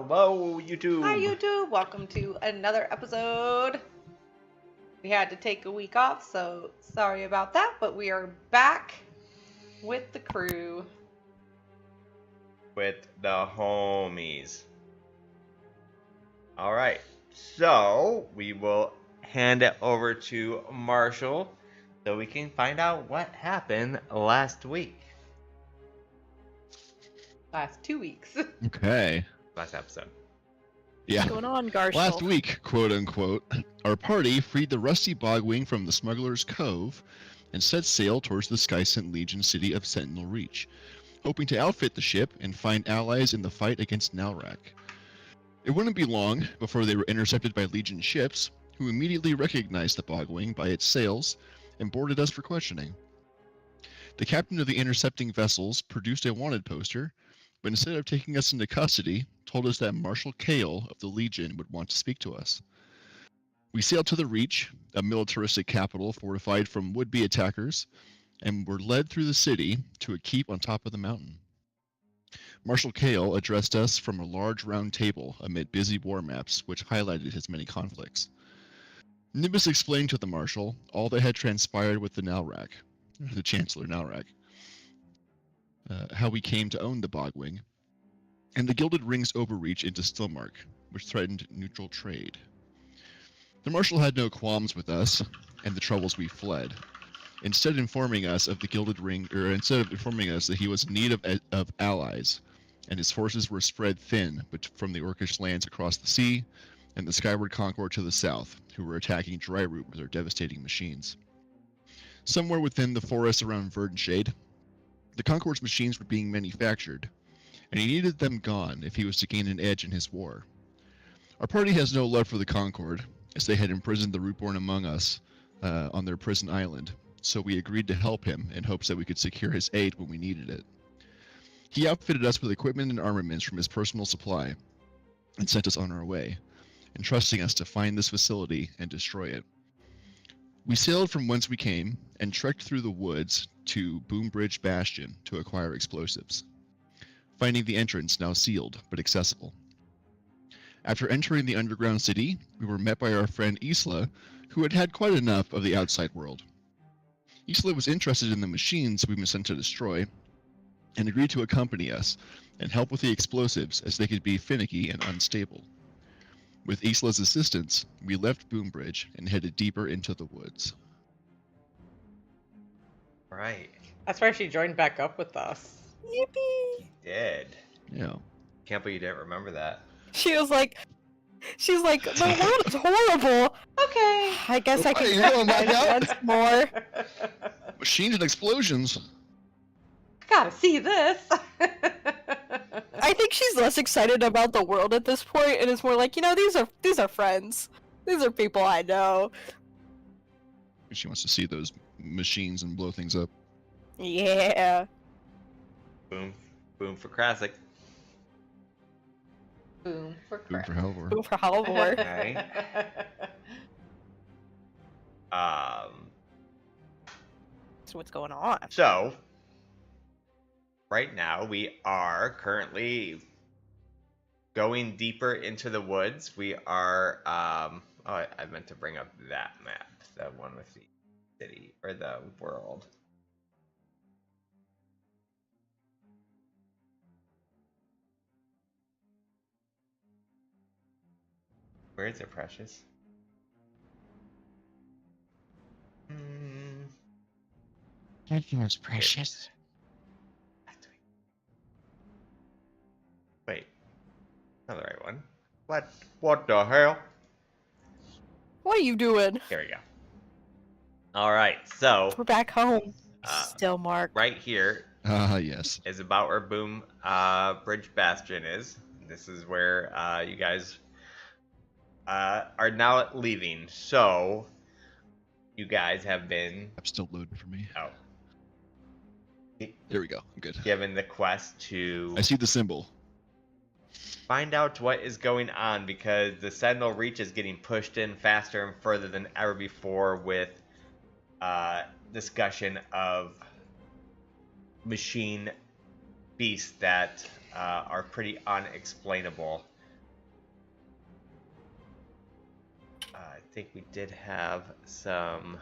Hello, YouTube. Hi, YouTube. Welcome to another episode. We had to take a week off, so sorry about that, but we are back with the crew. With the homies. All right, so we will hand it over to Marshall so we can find out what happened last week. Last 2 weeks. Okay. Last episode. Yeah. What's going on, Garshel? Last week, quote unquote, our party freed the rusty bogwing from the Smuggler's Cove and set sail towards the Skysent Legion city of Sentinel Reach, hoping to outfit the ship and find allies in the fight against Nalrak. It wouldn't be long before they were intercepted by Legion ships, who immediately recognized the bogwing by its sails and boarded us for questioning. The captain of the intercepting vessels produced a wanted poster, but instead of taking us into custody, told us that Marshal Kale of the Legion would want to speak to us. We sailed to the Reach, a militaristic capital fortified from would-be attackers, and were led through the city to a keep on top of the mountain. Marshal Kale addressed us from a large round table amid busy war maps which highlighted his many conflicts. Nimbus explained to the Marshal all that had transpired with the Nalrak, the Chancellor Nalrak, how we came to own the bogwing, and the Gilded Ring's overreach into Stillmark, which threatened neutral trade. The Marshal had no qualms with us and the troubles we fled, instead of informing us that he was in need of allies, and his forces were spread thin from the Orcish lands across the sea and the Skyward Concord to the south, who were attacking Dryroot with their devastating machines. Somewhere within the forest around Verdunshade, the Concord's machines were being manufactured, and he needed them gone if he was to gain an edge in his war. Our party has no love for the Concord, as they had imprisoned the Rootborne among us on their prison island, so we agreed to help him in hopes that we could secure his aid when we needed it. He outfitted us with equipment and armaments from his personal supply, and sent us on our way, entrusting us to find this facility and destroy it. We sailed from whence we came, and trekked through the woods to Boombridge Bastion to acquire explosives, finding the entrance now sealed but accessible. After entering the underground city, we were met by our friend Isla, who had had quite enough of the outside world. Isla was interested in the machines we've been sent to destroy, and agreed to accompany us and help with the explosives as they could be finicky and unstable. With Isla's assistance, we left Boombridge and headed deeper into the woods. Right. That's where she joined back up with us. Yippee! Did. Yeah. Can't believe you didn't remember that. She's like, the world is horrible. Okay. I guess I can Okay, hello, my guy. once more. Machines and explosions! Gotta see this. I think she's less excited about the world at this point, and it's more like, these are friends. These are people I know. She wants to see those machines and blow things up. Yeah. Boom for Krasik. Boom for Boom crap. for Halvor. Boom for Halvor. Right. So what's going on? So right now we are currently going deeper into the woods. We are I meant to bring up that map, the one with the city or the world. Where is it, Precious? It's precious. Wait, not the right one. What the hell? What are you doing? Here we go. All right, so We're back home. Uh, Still, Mark. right here Yes. is about where Boom Bridge Bastion is. This is where you guys are now leaving. So you guys have been I'm still loading for me. There we go. I'm good. given the quest to I see the symbol. find out what is going on, because the Sentinel Reach is getting pushed in faster and further than ever before with discussion of machine beasts that are pretty unexplainable. I think we did have some.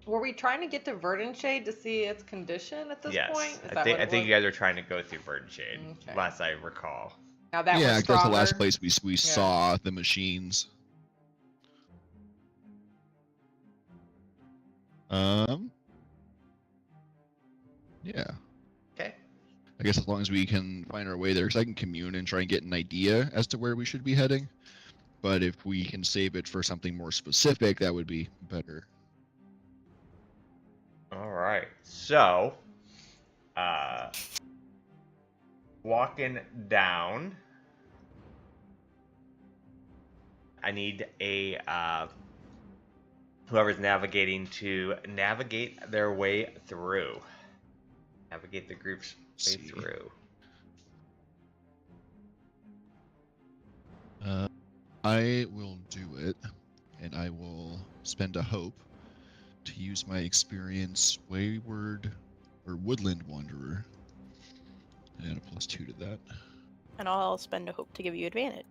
Were we trying to get to Verdant Shade to see its condition at this Yes, point? Is I that think what it you was? guys are trying to go through Verdant Shade, Okay. last I recall. Now that yeah, we're that's stronger. the last place we saw the machines. Yeah. Okay. I guess as long as we can find our way there, because I can commune and try and get an idea as to where we should be heading. But if we can save it for something more specific, that would be better. All right. So, walking down, I need a whoever's navigating to navigate their way through. Navigate the group's way through. I will do it, and I will spend a hope to use my experience Wayward or Woodland Wanderer. And add a +2 to that. And I'll spend a hope to give you advantage.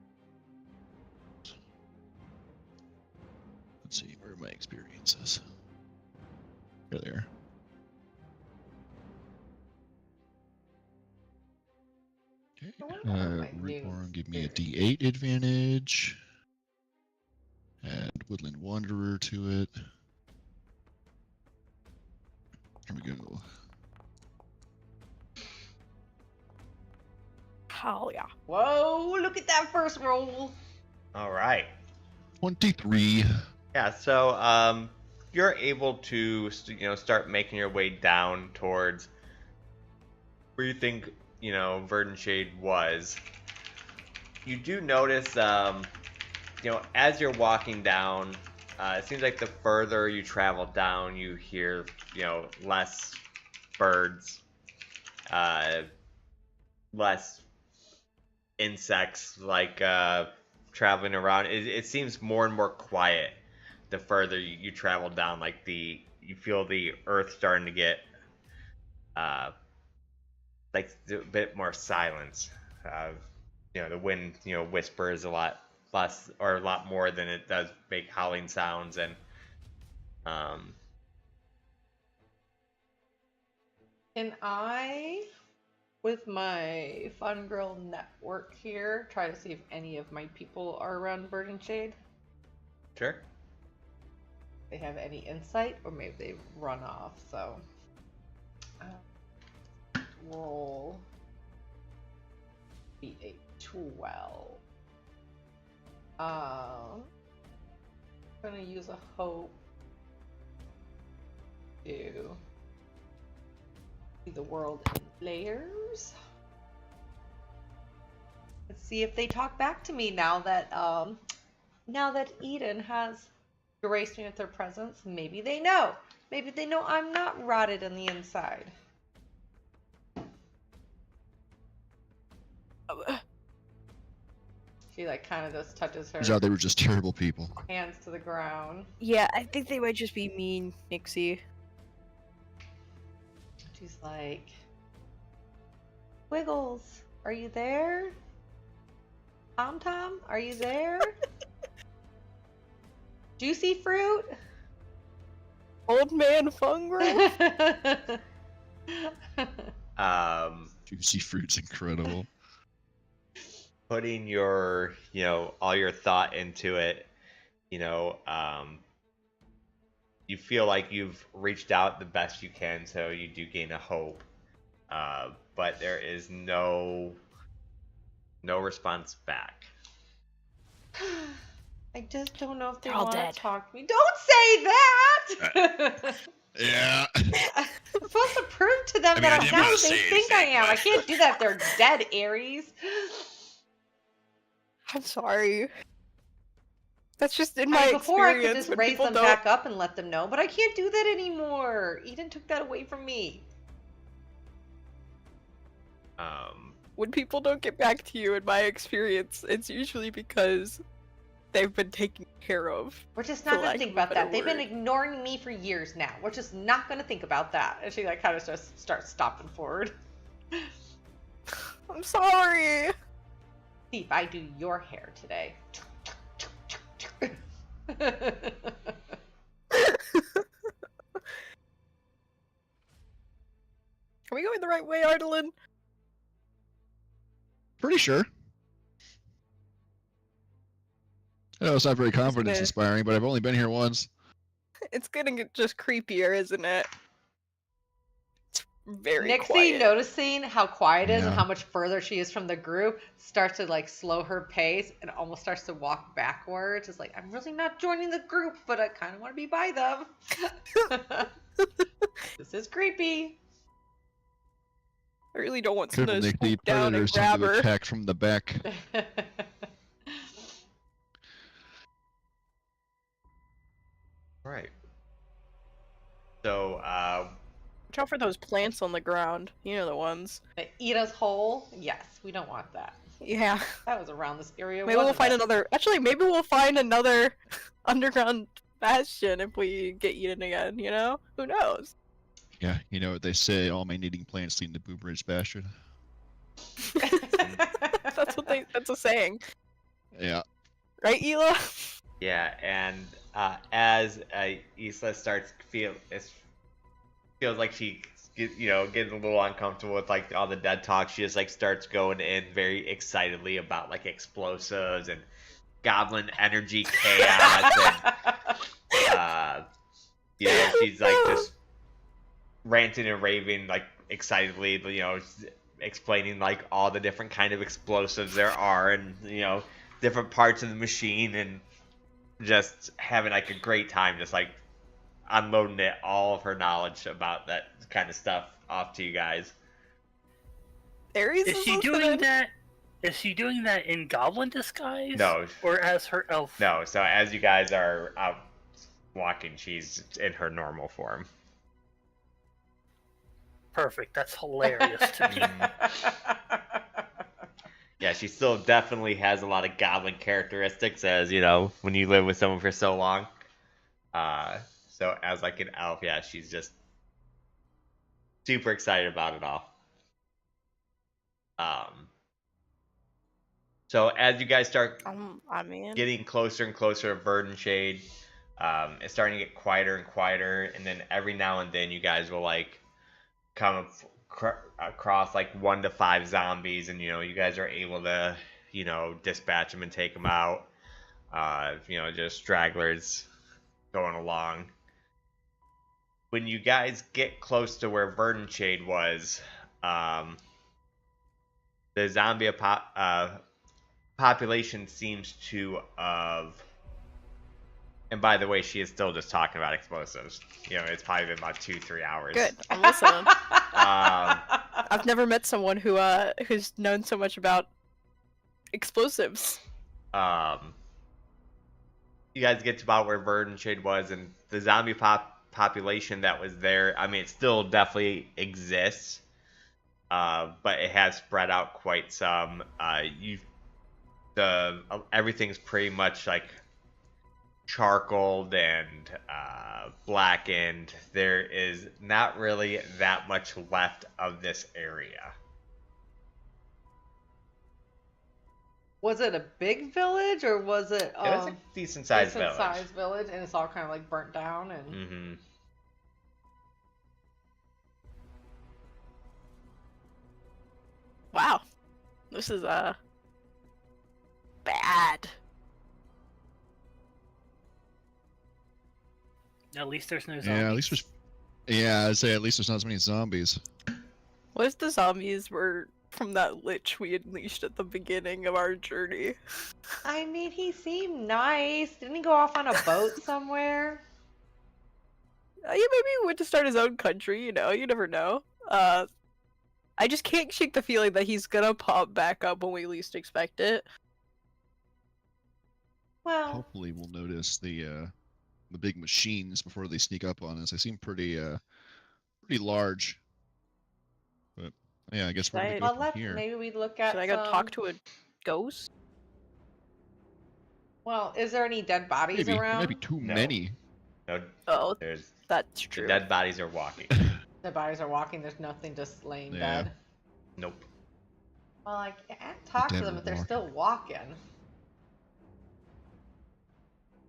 Let's see, where are my experiences? Here they are. Okay. Rootborne, give me a D8 advantage. Add Woodland Wanderer to it. Here we go. Hell yeah. Whoa, look at that first roll. All right. 23. Yeah. So, you're able to, start making your way down towards where you think, Verdant Shade was. You do notice, as you're walking down, it seems like the further you travel down, you hear, less birds, less insects, like traveling around. It seems more and more quiet the further you travel down. Like you feel the earth starting to get like a bit more silence. The wind, whispers a lot less or a lot more than it does make howling sounds. And Can I, with my Fun Girl network here, try to see if any of my people are around Verdant Shade? sure. They have any insight, or maybe they've run off. So, roll be a 12. I'm gonna use a hope to see the world in layers. Let's see if they talk back to me now that Eden has graced me with their presence. Maybe they know. Maybe they know I'm not rotted on the inside. She kind of just touches her Turns out they were just terrible people. hands to the ground. Yeah, I think they might just be mean, Nixie. She's like, Wiggles, are you there? Tom, are you there? Juicy fruit? Old man Fungrel? Juicy fruit's incredible. Putting your, all your thought into it, you feel like you've reached out the best you can, so you do gain a hope. But there is no response back. I just don't know if they They're all want dead. to talk to me. Don't say that! Yeah. I'm supposed to prove to them I that didn't I'm wanna not who they say think I anything, am. I but- can't do that if they're dead, Aries. I'm sorry. That's just in my Before I could experience. just when raise people them don't... back up and let them know, but I can't do that anymore. Eden took that away from me. When people don't get back to you, in my experience, it's usually because they've been taken care of. We're just For not going lack to think of a about that. better They've been word. ignoring me for years now. We're just not going to think about that. And she kind of just starts stomping forward. I'm sorry. See if I do your hair today. Are we going the right way, Ardalin? Pretty sure. I know it's not very confidence gonna- inspiring, but I've only been here once. It's gonna get just creepier, isn't it? It's very Nixie, quiet. noticing how quiet it is and Yeah. how much further she is from the group, starts to like slow her pace and almost starts to walk backwards. It's like, I'm really not joining the group, but I kind of want to be by them. This is creepy. I really don't want Careful, someone to Nick. The swoop down and predators grab tend to her. attack from the back. Right. So, Watch out for those plants on the ground. You know the ones. They eat us whole? Yes, we don't want that. Yeah. That was around this area. Maybe we'll wasn't find it? another. Actually, maybe we'll find another underground bastion if we get eaten again. You know? Who knows? Yeah, you know what they say, all man-eating plants lead to Boomeridge Bastion. That's what they. That's a saying, Yeah. right, Ela? yeah, and as Isla starts feels like she getting a little uncomfortable with like all the dead talk, she just like starts going in very excitedly about like explosives and goblin energy chaos and she's like just ranting and raving like excitedly, explaining like all the different kind of explosives there are and different parts of the machine and just having like a great time just like unloading all of her knowledge about that kind of stuff off to you guys. Ares Is she doing that? Is she doing that in goblin disguise? No. Or as her elf? No, so as you guys are out walking, she's in her normal form. Perfect. That's hilarious to me. Yeah, she still definitely has a lot of goblin characteristics, as when you live with someone for so long. So as like an elf, yeah, she's just super excited about it all. So as you guys start I mean, getting closer and closer to Verdant Shade, it's starting to get quieter and quieter, and then every now and then you guys will like come across like 1 to 5 zombies, and you guys are able to dispatch them and take them out. Just stragglers going along. When you guys get close to where Verdant Shade was, the zombie population seems to have. And by the way, she is still just talking about explosives. It's probably been about 2-3 hours. good. I'm listening. Um, I've never met someone who's known so much about explosives. you guys get to about where Verdant Shade was, and the zombie population that was there, I mean, it still definitely exists, but it has spread out quite some. Everything's pretty much like charcoaled and blackened. There is not really that much left of this area. Was it a big village or was it It was a decent sized village. sized village and it's all kind of like burnt down and Mm-hmm. Wow, this is bad. At least there's no zombies. Yeah, at least there's. Yeah, I'd say at least there's not as many zombies. What if the zombies were from that lich we unleashed at the beginning of our journey? I mean, he seemed nice. Didn't he go off on a boat somewhere? Yeah, maybe he went to start his own country. You never know. I just can't shake the feeling that he's gonna pop back up when we least expect it. Well, Hopefully, we'll notice the big machines before they sneak up on us. They seem pretty large. But yeah, I guess we're gonna Right. go well, from let's here. maybe we look at. Should I go some- talk to a ghost? Well, is there any dead bodies Maybe there around? might be too No. many. No, Oh, there's that's the true. dead bodies are walking. Dead bodies are walking. There's nothing just laying Yeah. dead. Nope. Well, I can't talk to Dead them if they're walking. still walking.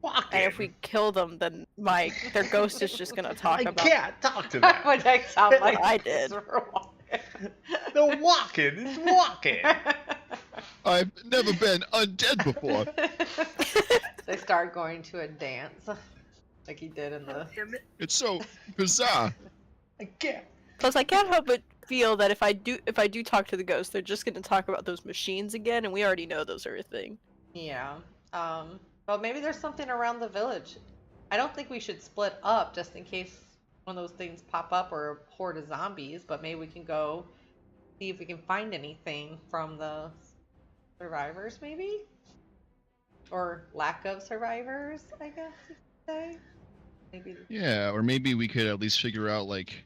And if we kill them, then their ghost is just gonna talk I about can't talk to them. Would I sound like I did. The walking is walking. I've never been undead before. They start going to a dance, like he did in the. It's so bizarre. I can't. Plus, I can't help but feel that if I do talk to the ghost, they're just gonna talk about those machines again, and we already know those are a thing. Yeah. Well, maybe there's something around the village. I don't think we should split up just in case one of those things pop up or a horde of zombies. But maybe we can go see if we can find anything from the survivors, maybe, or lack of survivors, I guess you could say. Maybe. Yeah, or maybe we could at least figure out like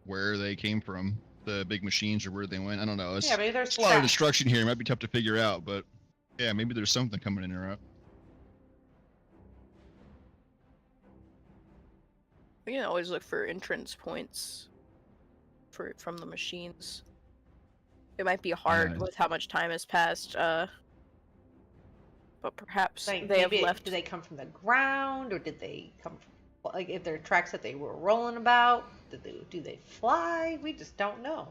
where they came from, the big machines, or where they went. I don't know. Yeah, maybe there's It's a lot of tracks. destruction here. It might be tough to figure out, but yeah, maybe there's something coming in or out. We can always look for entrance points from the machines. It might be hard Yeah. with how much time has passed, but perhaps Like, they have maybe left. Did they come from the ground, or did they come from, like, if they're tracks that they were rolling about? Do they fly? We just don't know.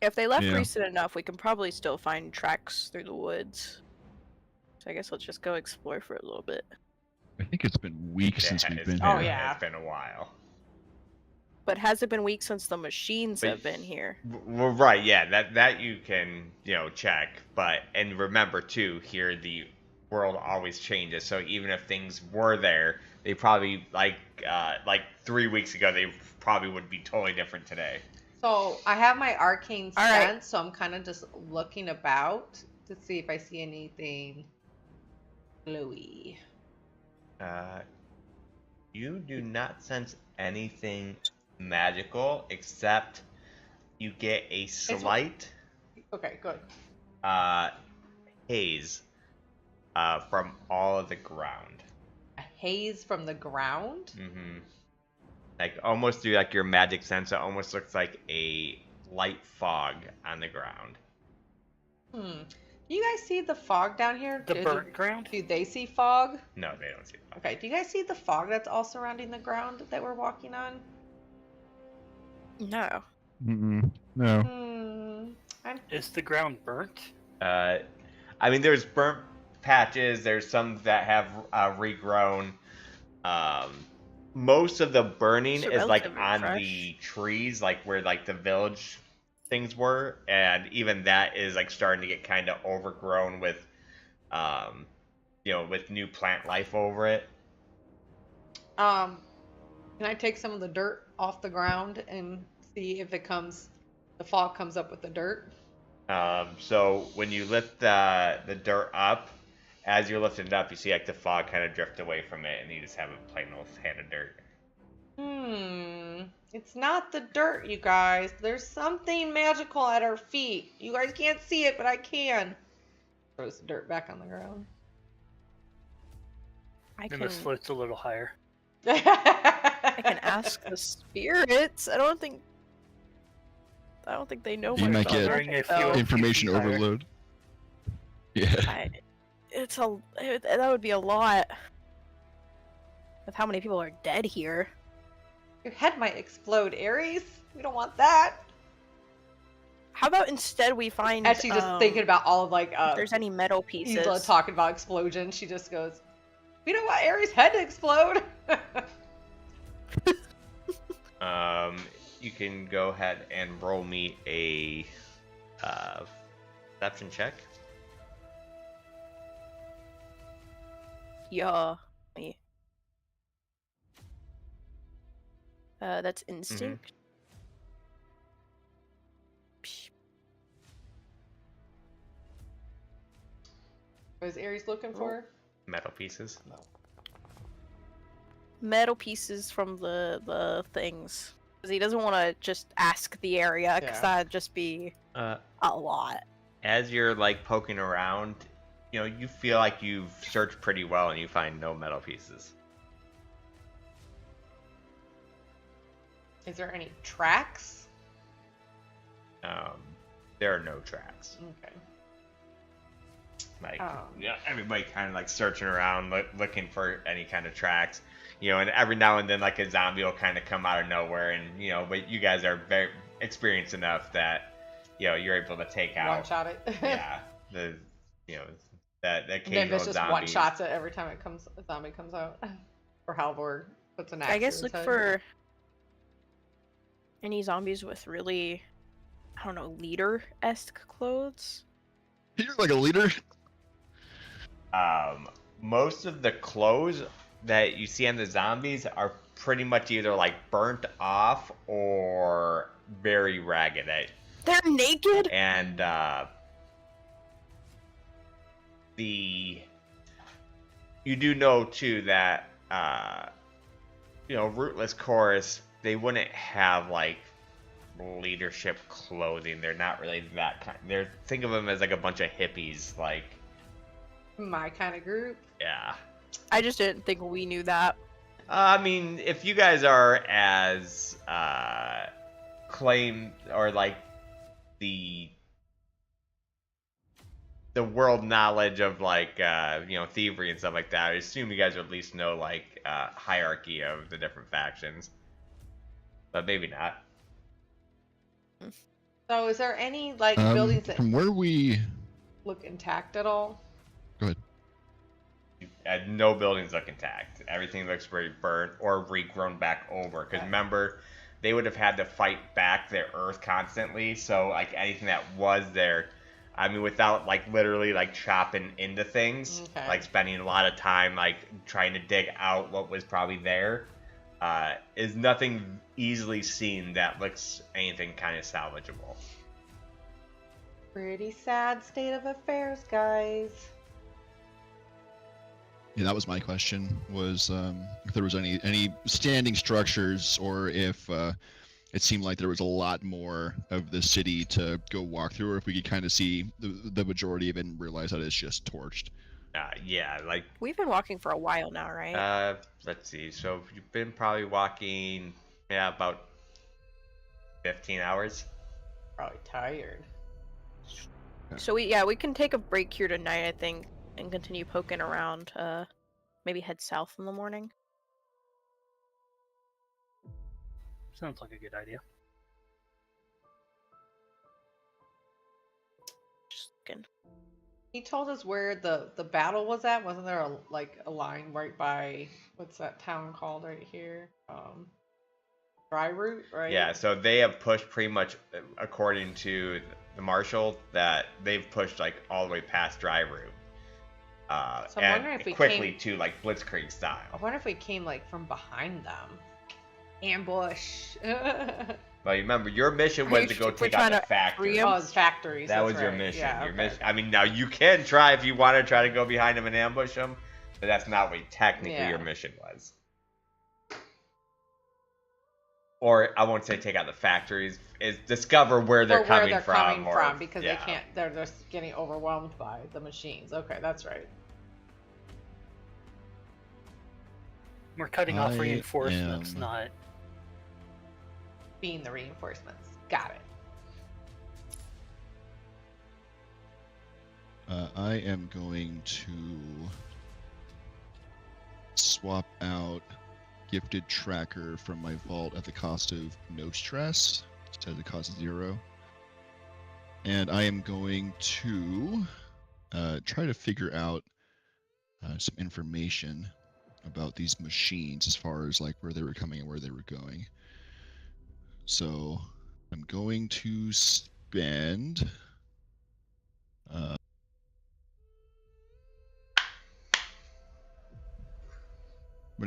If they left Yeah. recent enough, we can probably still find tracks through the woods. So I guess let's just go explore for a little bit. I think it's been weeks since we've been Oh, here. yeah. It's been a while. But has it been weeks since the machines But- have been here? Well, right, yeah, that you can check, but and remember too, here the world always changes. So even if things were there, they probably like 3 weeks ago, they probably would be totally different today. So I have my arcane All right. sense, so I'm kind of just looking about to see if I see anything glowy. You do not sense anything magical except you get a slight Okay, good. haze from all of the ground. A haze from the ground? Mm-hmm. Like almost through like your magic sense, it almost looks like a light fog on the ground. Do you guys see the fog down here? The burnt ground? Do they see fog? No, they don't see the fog. Okay, do you guys see the fog that's all surrounding the ground that we're walking on? No. No. Is the ground burnt? I mean, there's burnt patches. There's some that have regrown. Most of the burning It's is like relatively on fresh. the trees, like where like the village things were, and even that is like starting to get kind of overgrown with, with new plant life over it. Can I take some of the dirt off the ground and see if the fog comes up with the dirt? So when you lift the dirt up, as you're lifting it up, you see like the fog kind of drift away from it, and you just have a plain old head of dirt. It's not the dirt, you guys. There's something magical at our feet. You guys can't see it, but I can. Throws the dirt back on the ground. I And can this floats a little higher. I can ask the spirits. I don't think they know You much might about get During a magic, few though. Information feet higher. overload. Yeah. That would be a lot. With how many people are dead here. Your head might explode, Ares. We don't want that. How about instead we find As she's just thinking about all of if there's any metal pieces. Isla talking about explosions, she just goes, "We don't want Ares' head to explode." You can go ahead and roll me a perception check. Yeah. That's instinct. What is Ares looking for? Metal pieces. Metal pieces from the things. Because he doesn't want to just ask the area, because Yeah. that'd just be a lot. As you're like poking around, you feel like you've searched pretty well and you find no metal pieces. Is there any tracks? There are no tracks. Okay. Like, Oh. yeah, everybody kind of like searching around, looking for any kind of tracks, and every now and then like a zombie will kind of come out of nowhere, and but you guys are very experienced enough that you're able to take out One shot it. yeah the that occasional Nimbus just zombies. one shots it every time a zombie comes out. Or Halvor puts an axe I guess to his look head. for any zombies with really, I don't know, leader-esque clothes. You're like a leader. Most of the clothes that you see on the zombies are pretty much either like burnt off or very ragged. They're naked? And you do know too that Rootless Chorus, they wouldn't have like leadership clothing. They're not really that kind. Think of them as like a bunch of hippies, like My kind of group. yeah. I just didn't think we knew that. I mean, if you guys are as claimed or like the world knowledge of like thievery and stuff like that, I assume you guys would at least know like hierarchy of the different factions, but maybe not. So is there any like buildings that From where we look intact at all? go ahead. No buildings look intact. Everything looks very burnt or regrown back over. Because remember, they would have had to fight back their earth constantly. So like anything that was there, I mean, without like literally like chopping into things, like spending a lot of time like trying to dig out what was probably there, is nothing easily seen that looks anything kind of salvageable. Pretty sad state of affairs, guys. Yeah, that was my question. Was if there was any standing structures, or if it seemed like there was a lot more of the city to go walk through, or if we could kind of see the majority of it and realize that it's just torched. Yeah, like We've been walking for a while now, right? let's see. So you've been probably walking, about 15 hours. Probably tired. So we can take a break here tonight, I think, and continue poking around. Maybe head south in the morning. Sounds like a good idea. Just looking. He told us where the battle was at. Wasn't there a line right by what's that town called right here? Dry Root, right? Yeah, so they have pushed pretty much, according to the marshal, that they've pushed like all the way past Dry Root. So I'm wondering if we quickly to like Blitzkrieg I style. wonder if we came like from behind them. Ambush. Well, you remember your mission was to go take out the factory. Oh, it's factories. That that's was your right. mission. Yeah, Your okay. mission. I mean, now you can try if you want to try to go behind them and ambush them, but that's not what technically your mission was. Or I won't say take out the factories. Is discover where they're coming from. Because they can't. They're just getting overwhelmed by the machines. Okay, that's right. We're cutting off reinforcements, not Being the reinforcements. Got it. I am going to swap out Gifted Tracker from my vault at the cost of no stress, instead of the cost of 0. And I am going to try to figure out some information about these machines as far as like where they were coming and where they were going. So I'm going to spend I'm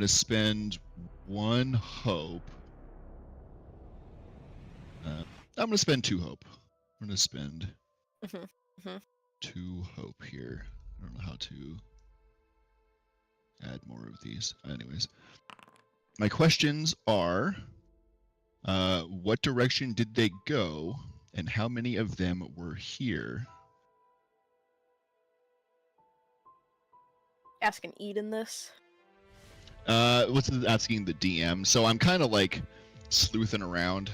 going to spend 1 hope. I'm going to spend 2 hope. I'm going to spend 2 hope here. I don't know how to add more of these. Anyways, my questions are, what direction did they go, and how many of them were here? Ask and eat in this. What's asking the DM? So I'm kind of like sleuthing around,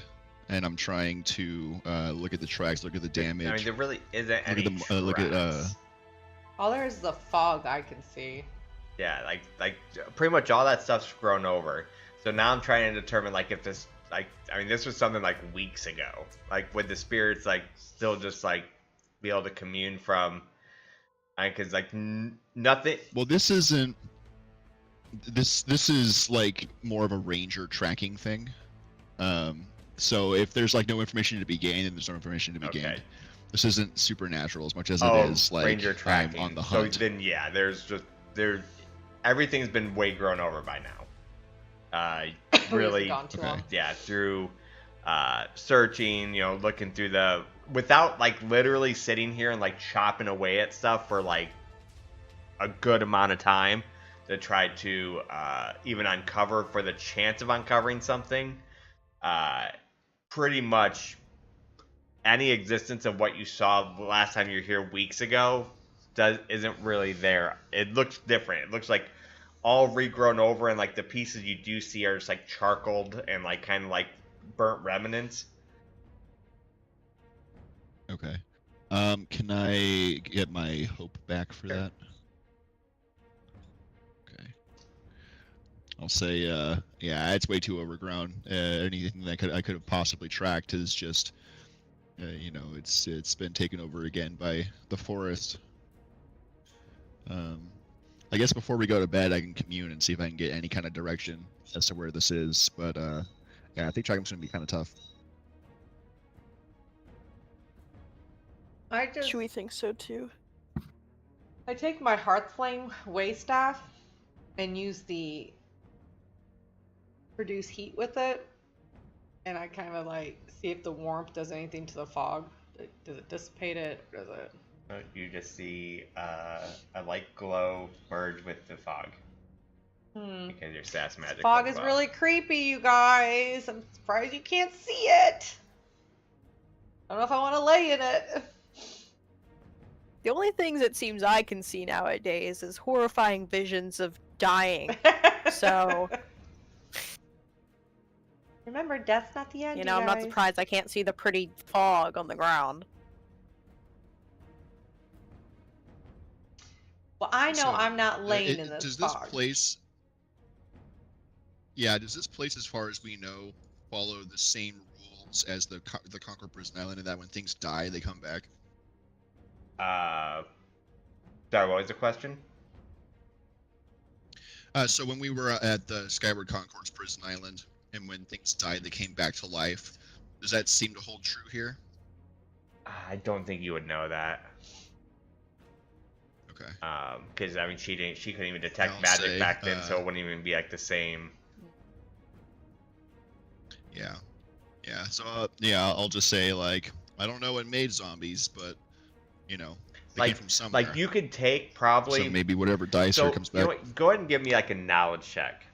and I'm trying to look at the tracks, look at the damage. I mean, there really isn't any look at All there is the fog I can see. Yeah, like pretty much all that stuff's grown over. So now I'm trying to determine like if this this was something like weeks ago. Like would the spirits like still just like be able to commune from? Because like nothing. Well, this isn't. This is like more of a ranger tracking thing. So if there's like no information to be gained, then there's no information to be Okay. gained. This isn't supernatural as much as it Oh, is like ranger I'm tracking. on the hunt. So then yeah, everything's been way grown over by now. Really, Gone too long. yeah, through searching, looking through without like literally sitting here and like chopping away at stuff for like a good amount of time to try to even uncover for the chance of uncovering something. Pretty much any existence of what you saw the last time you were here weeks ago isn't really there. It looks different. It looks like all regrown over, and like the pieces you do see are just like charcoaled and like kind of like burnt remnants. Okay. Can I get my hope back for Sure. that? Okay. I'll say, yeah, it's way too overgrown. Anything that I could have possibly tracked is just, it's been taken over again by the forest. I guess before we go to bed, I can commune and see if I can get any kind of direction as to where this is. But yeah, I think tracking's gonna be kind of tough. Chewie thinks so too. I take my Hearthflame Waystaff and use the produce heat with it, and I kind of like see if the warmth does anything to the fog. Does it dissipate it? Or does it? You just see a light glow merge with the fog because your stats magic. Fog goes is well. really creepy, you guys. I'm surprised you can't see it. I don't know if I want to lay in it. The only things it seems I can see nowadays is horrifying visions of dying. So, remember, death's not the end. you know, I'm not guys. surprised I can't see the pretty fog on the ground. Well, I know So, I'm not laying in this does fog. this place? Yeah, does this place, as far as we know, follow the same rules as the Conquer Prison Island, in that when things die, they come back? Sorry, what was the question? So when we were at the Skyward Concourse Prison Island, and when things died, they came back to life. Does that seem to hold true here? I don't think you would know that. Okay. Because she couldn't even detect I'll magic say, back then, so it wouldn't even be like the same. Yeah. Yeah. So yeah, I'll just say like I don't know what made zombies, but they came from somewhere. Like you could take probably. So maybe whatever dice here comes back. You know what, go ahead and give me like a knowledge check.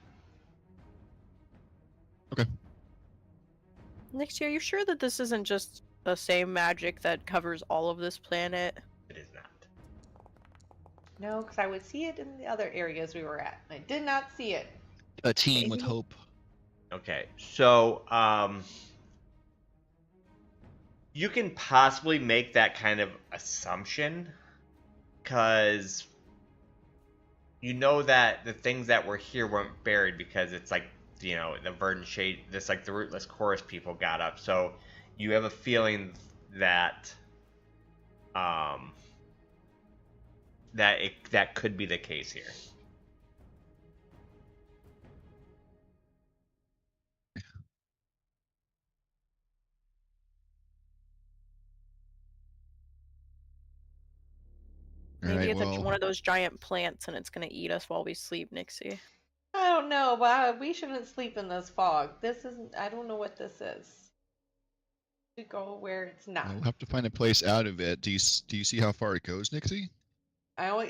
Okay. Next year, you sure that this isn't just the same magic that covers all of this planet? It is not. No, because I would see it in the other areas we were at. I did not see it. A team with hope. Okay, so you can possibly make that kind of assumption because you know that the things that were here weren't buried because it's like the verdant shade, this like the rootless chorus people got up. So you have a feeling that that could be the case here. Maybe it's one of those giant plants and it's gonna eat us while we sleep, Nixie. I don't know, but we shouldn't sleep in this fog. This isn't. I don't know what this is. To go where it's not. We'll have to find a place out of it. Do you see how far it goes, Nixie?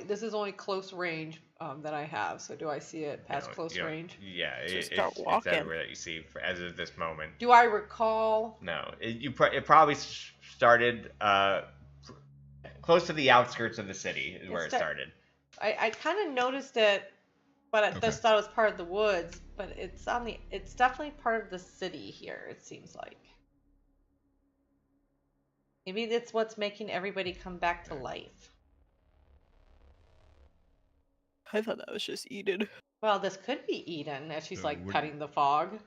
This is only close range that I have. So do I see it past close range? Yeah, Just it's walking. everywhere that you see as of this moment. Do I recall? No, it probably started close to the outskirts of the city is where it started. I kind of noticed it, but I just thought it was part of the woods. But it's definitely part of the city here. It seems like. Maybe that's what's making everybody come back to life. I thought that was just Eden. Well, this could be Eden as she's So like wouldn't- cutting the fog.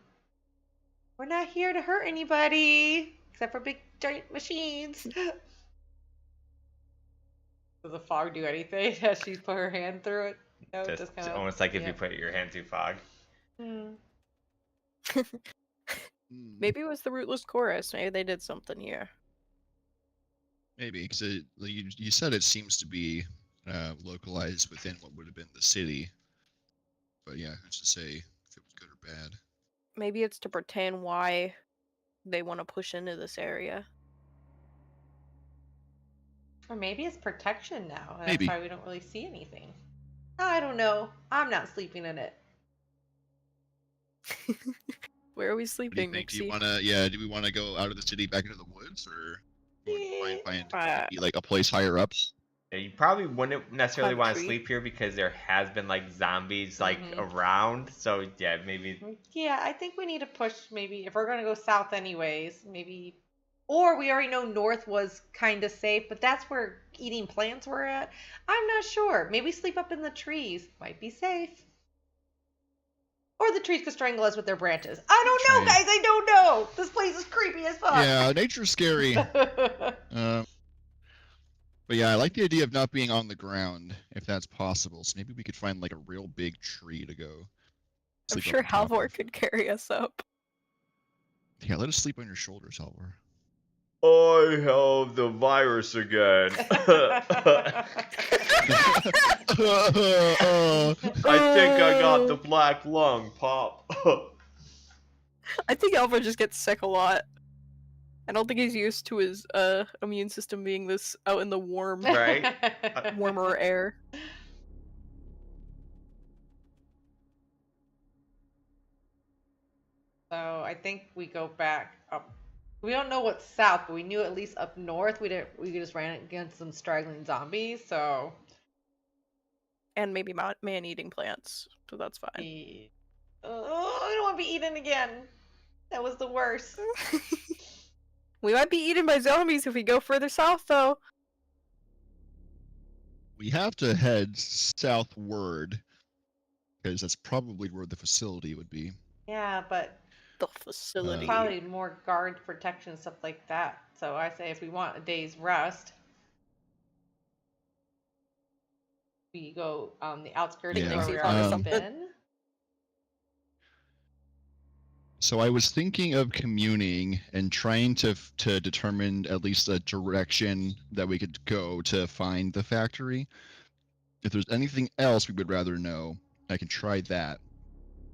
We're not here to hurt anybody except for big giant machines. Does the fog do anything as she put her hand through it? No, it Just kind of almost like if you put your hand through fog. Maybe it was the rootless chorus. Maybe they did something here. Maybe, because you said it seems to be localized within what would have been the city. But yeah, who's to say if it was good or bad? Maybe it's to pretend why they want to push into this area. Or maybe it's protection now. And Maybe. that's why we don't really see anything. I don't know. I'm not sleeping in it. Where are we What do you sleeping, think? Do you Mixie? do we want to go out of the city back into the woods, or find Uh, maybe, like a place higher up? Yeah, you probably wouldn't necessarily want to Country. sleep here because there has been like zombies like Mhm. around. So yeah, maybe Yeah, I think we need to push maybe if we're going to go south anyways, maybe. Or we already know north was kind of safe, but that's where eating plants were at. I'm not sure. Maybe sleep up in the trees. Might be safe. Or the trees could strangle us with their branches. I don't know, True. guys. I don't know. This place is creepy as fuck. Yeah, nature's scary. But yeah, I like the idea of not being on the ground, if that's possible. So maybe we could find like a real big tree to go. I'm sleep sure up on top Halvor of. could carry us up. Yeah, let us sleep on your shoulders, Halvor. I have the virus again. I think I got the black lung, Pop. I think Halvor just gets sick a lot. I don't think he's used to his immune system being this out in the warm, Right? warmer air. So I think we go back up. We don't know what's south, but we knew at least up north we just ran against some straggling zombies. So And maybe man-eating plants, so that's fine. Oh, I don't want to be eaten again. That was the worst. We might be eaten by zombies if we go further south, though. We have to head southward, because that's probably where the facility would be. Yeah, but The facility. probably more guard protection stuff like that. So I say if we want a day's rest, we go on the outskirts Yeah. of where we Picnic already season. been. So I was thinking of communing and trying to determine at least a direction that we could go to find the factory. If there's anything else we would rather know, I can try that.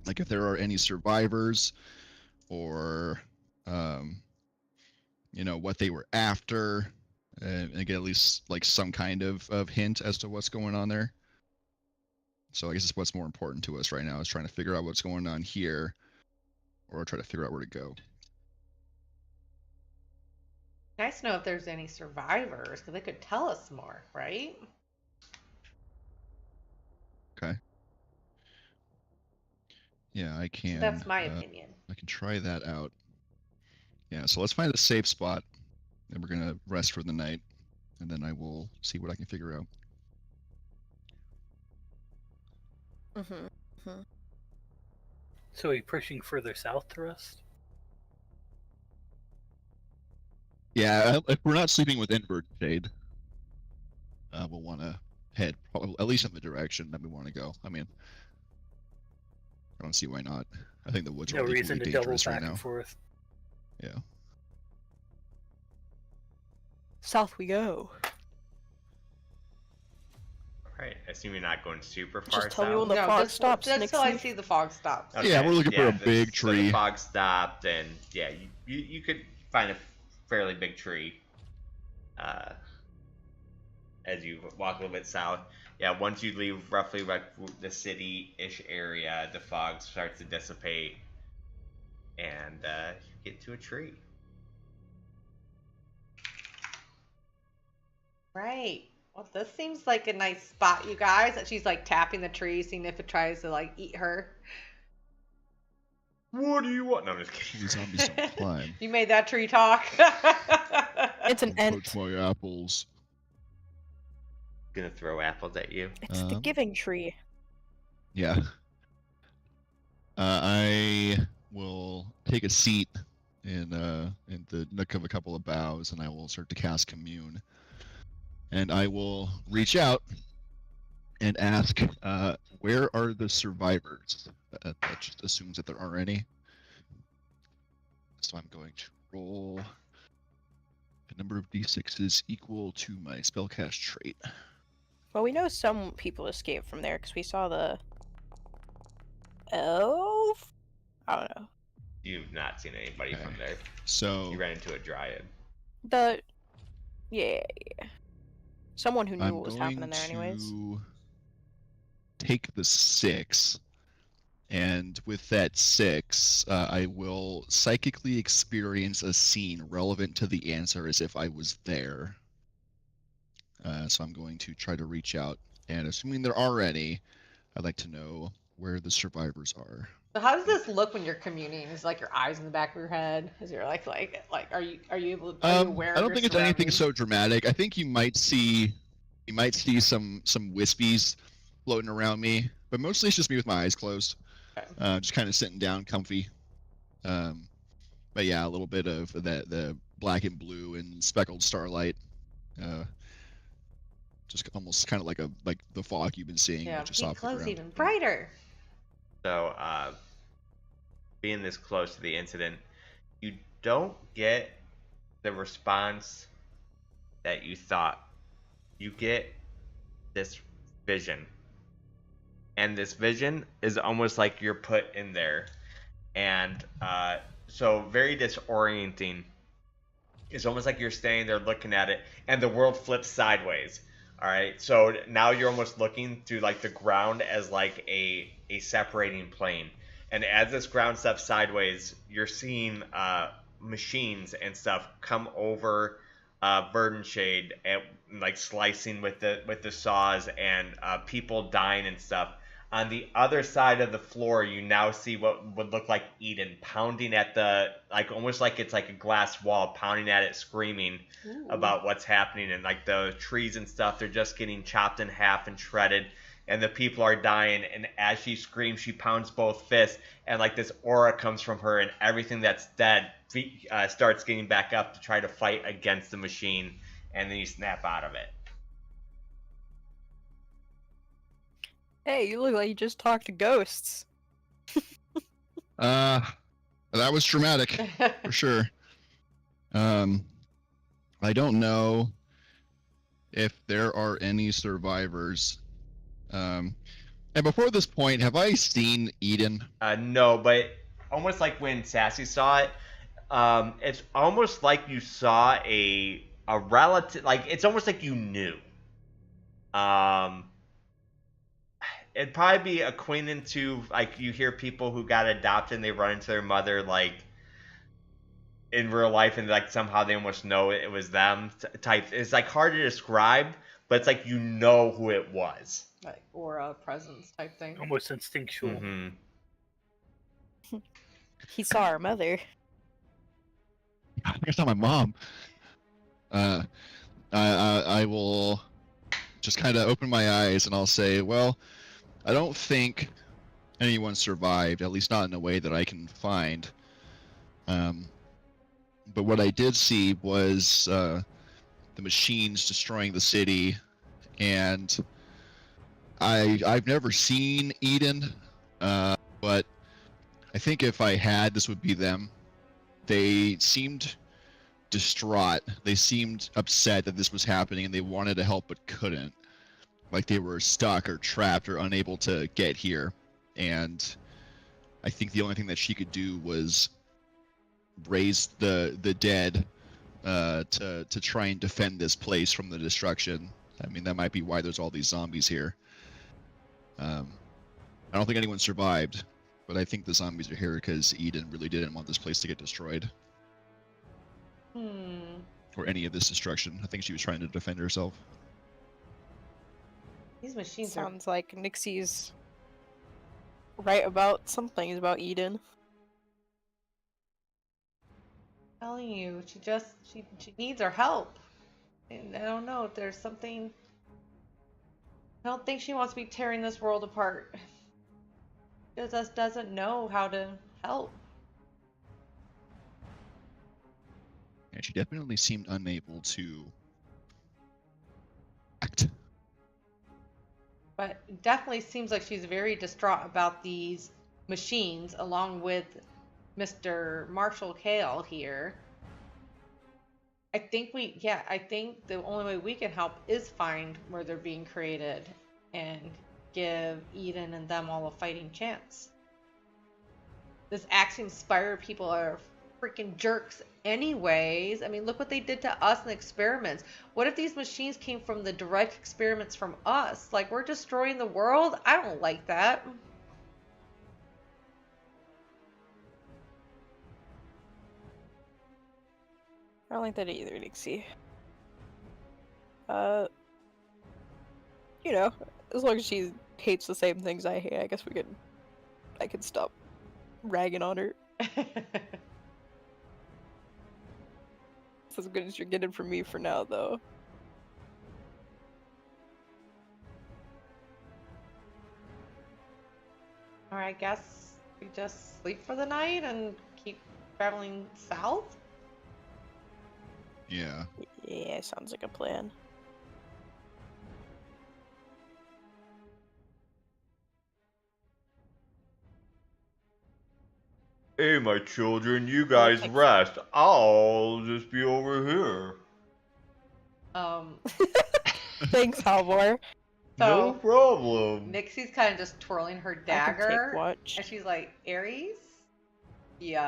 Like if there are any survivors, or what they were after, and get at least like some kind of hint as to what's going on there. So I guess it's what's more important to us right now is trying to figure out what's going on here, or try to figure out where to go. Nice to know if there's any survivors because they could tell us more, right? Okay. Yeah, I can. That's my opinion. I can try that out. Yeah, so let's find a safe spot, and we're gonna rest for the night, and then I will see what I can figure out. Mm-hmm. So are you pushing further south to rest? Yeah, if we're not sleeping within Birdshade, we'll want to head at least in the direction that we want to go. I mean, I don't see why not. I think the woods No are reason equally to double dangerous back right now. and forth. Yeah. South we go. Right. I assume you're not going super far Just tell me south. when the No, fog just stops, till I Nixie. see the fog stop. Yeah, we're looking for a the- big so the tree. fog stopped, and yeah, you could find a fairly big tree as you walk a little bit south. Yeah, once you leave roughly like the city-ish area, the fog starts to dissipate, and you get to a tree. Right. Well, this seems like a nice spot, you guys. That she's like tapping the tree, seeing if it tries to like eat her. What do you want? No, I'm just kidding. The zombies don't climb. You made that tree talk. It's an Don't ent. touch my apples. Gonna throw apples at you. It's the Um, giving tree. Yeah. I will take a seat in the nook of a couple of boughs, and I will start to cast Commune. And I will reach out and ask, where are the survivors? That just assumes that there are any. So I'm going to roll a number of d6s equal to my spellcast trait. Well, we know some people escaped from there because we saw the elf. I don't know. You've not seen anybody Okay. from there. So You ran into a dryad. Yeah. Someone who knew I'm what was going happening there, anyways. to take the 6, and with that 6, I will psychically experience a scene relevant to the answer as if I was there. So I'm going to try to reach out, and assuming there are any, I'd like to know where the survivors are. So how does this look when you're communing? Is like your eyes in the back of your head? Is you're like are you able to are you aware I of don't your think it's anything surroundings? so dramatic. I think you might see some wispies floating around me, but mostly it's just me with my eyes closed, Okay. just kind of sitting down, comfy. But yeah, a little bit of the black and blue and speckled starlight, just almost kind of like the fog you've been seeing, Yeah, but just he off the glows ground. even brighter. So, being this close to the incident, you don't get the response that you thought. You get this vision. And this vision is almost like you're put in there. And so, very disorienting. It's almost like you're standing there looking at it, and the world flips sideways. All right, so now you're almost looking through like the ground as like a separating plane, and as this ground steps sideways, you're seeing machines and stuff come over Verdant Shade and like slicing with the saws, and people dying and stuff. On the other side of the floor, you now see what would look like Eden pounding at the, like, almost like it's like a glass wall, pounding at it, screaming Ooh. about what's happening. And like the trees and stuff, they're just getting chopped in half and shredded. And the people are dying. And as she screams, she pounds both fists. And like this aura comes from her, and everything that's dead starts getting back up to try to fight against the machine. And then you snap out of it. Hey, you look like you just talked to ghosts. That was traumatic for sure. I don't know if there are any survivors. And before this point, have I seen Eden? No, but almost like when Sassy saw it, it's almost like you saw a relative. Like, it's almost like you knew. It'd probably be acquainted to, like, you hear people who got adopted and they run into their mother, like, in real life, and like somehow they almost know it was them type. It's like hard to describe, but it's like you know who it was. Like aura presence type thing. Almost instinctual. Mm-hmm. He saw our mother. I think I saw my mom. I will just kind of open my eyes and I'll say, well, I don't think anyone survived, at least not in a way that I can find. But what I did see was the machines destroying the city, and I've never seen Eden, but I think if I had, this would be them. They seemed distraught. They seemed upset that this was happening, and they wanted to help but couldn't. Like they were stuck or trapped or unable to get here. And I think the only thing that she could do was raise the dead to try and defend this place from the destruction. I mean, that might be why there's all these zombies here. I don't think anyone survived, but I think the zombies are here because Eden really didn't want this place to get destroyed. Or any of this destruction. I think she was trying to defend herself. These machines Sounds like Nixie's right about something about Eden. are telling you, she needs our help. And I don't know if there's something. I don't think she wants to be tearing this world apart. just doesn't know how to help. And she definitely seemed unable to act. But it definitely seems like she's very distraught about these machines, along with Mr. Marshall Kale here. I think the only way we can help is find where they're being created and give Eden and them all a fighting chance. This Axiom Spire people are freaking jerks anyways. I mean, look what they did to us in the experiments. What if these machines came from the direct experiments from us? Like, we're destroying the world? I don't like that. I don't like that either, Nixie. You know, as long as she hates the same things I hate, I guess I can stop ragging on her. It's as good as you're getting from me for now, though. Or I guess we just sleep for the night and keep traveling south? Yeah. Yeah, sounds like a plan. Hey, my children, you guys Thanks. rest. I'll just be over here. Thanks, Halvor. No So, problem. Nixie's kind of just twirling her I can dagger. take watch. And she's like, Aries, you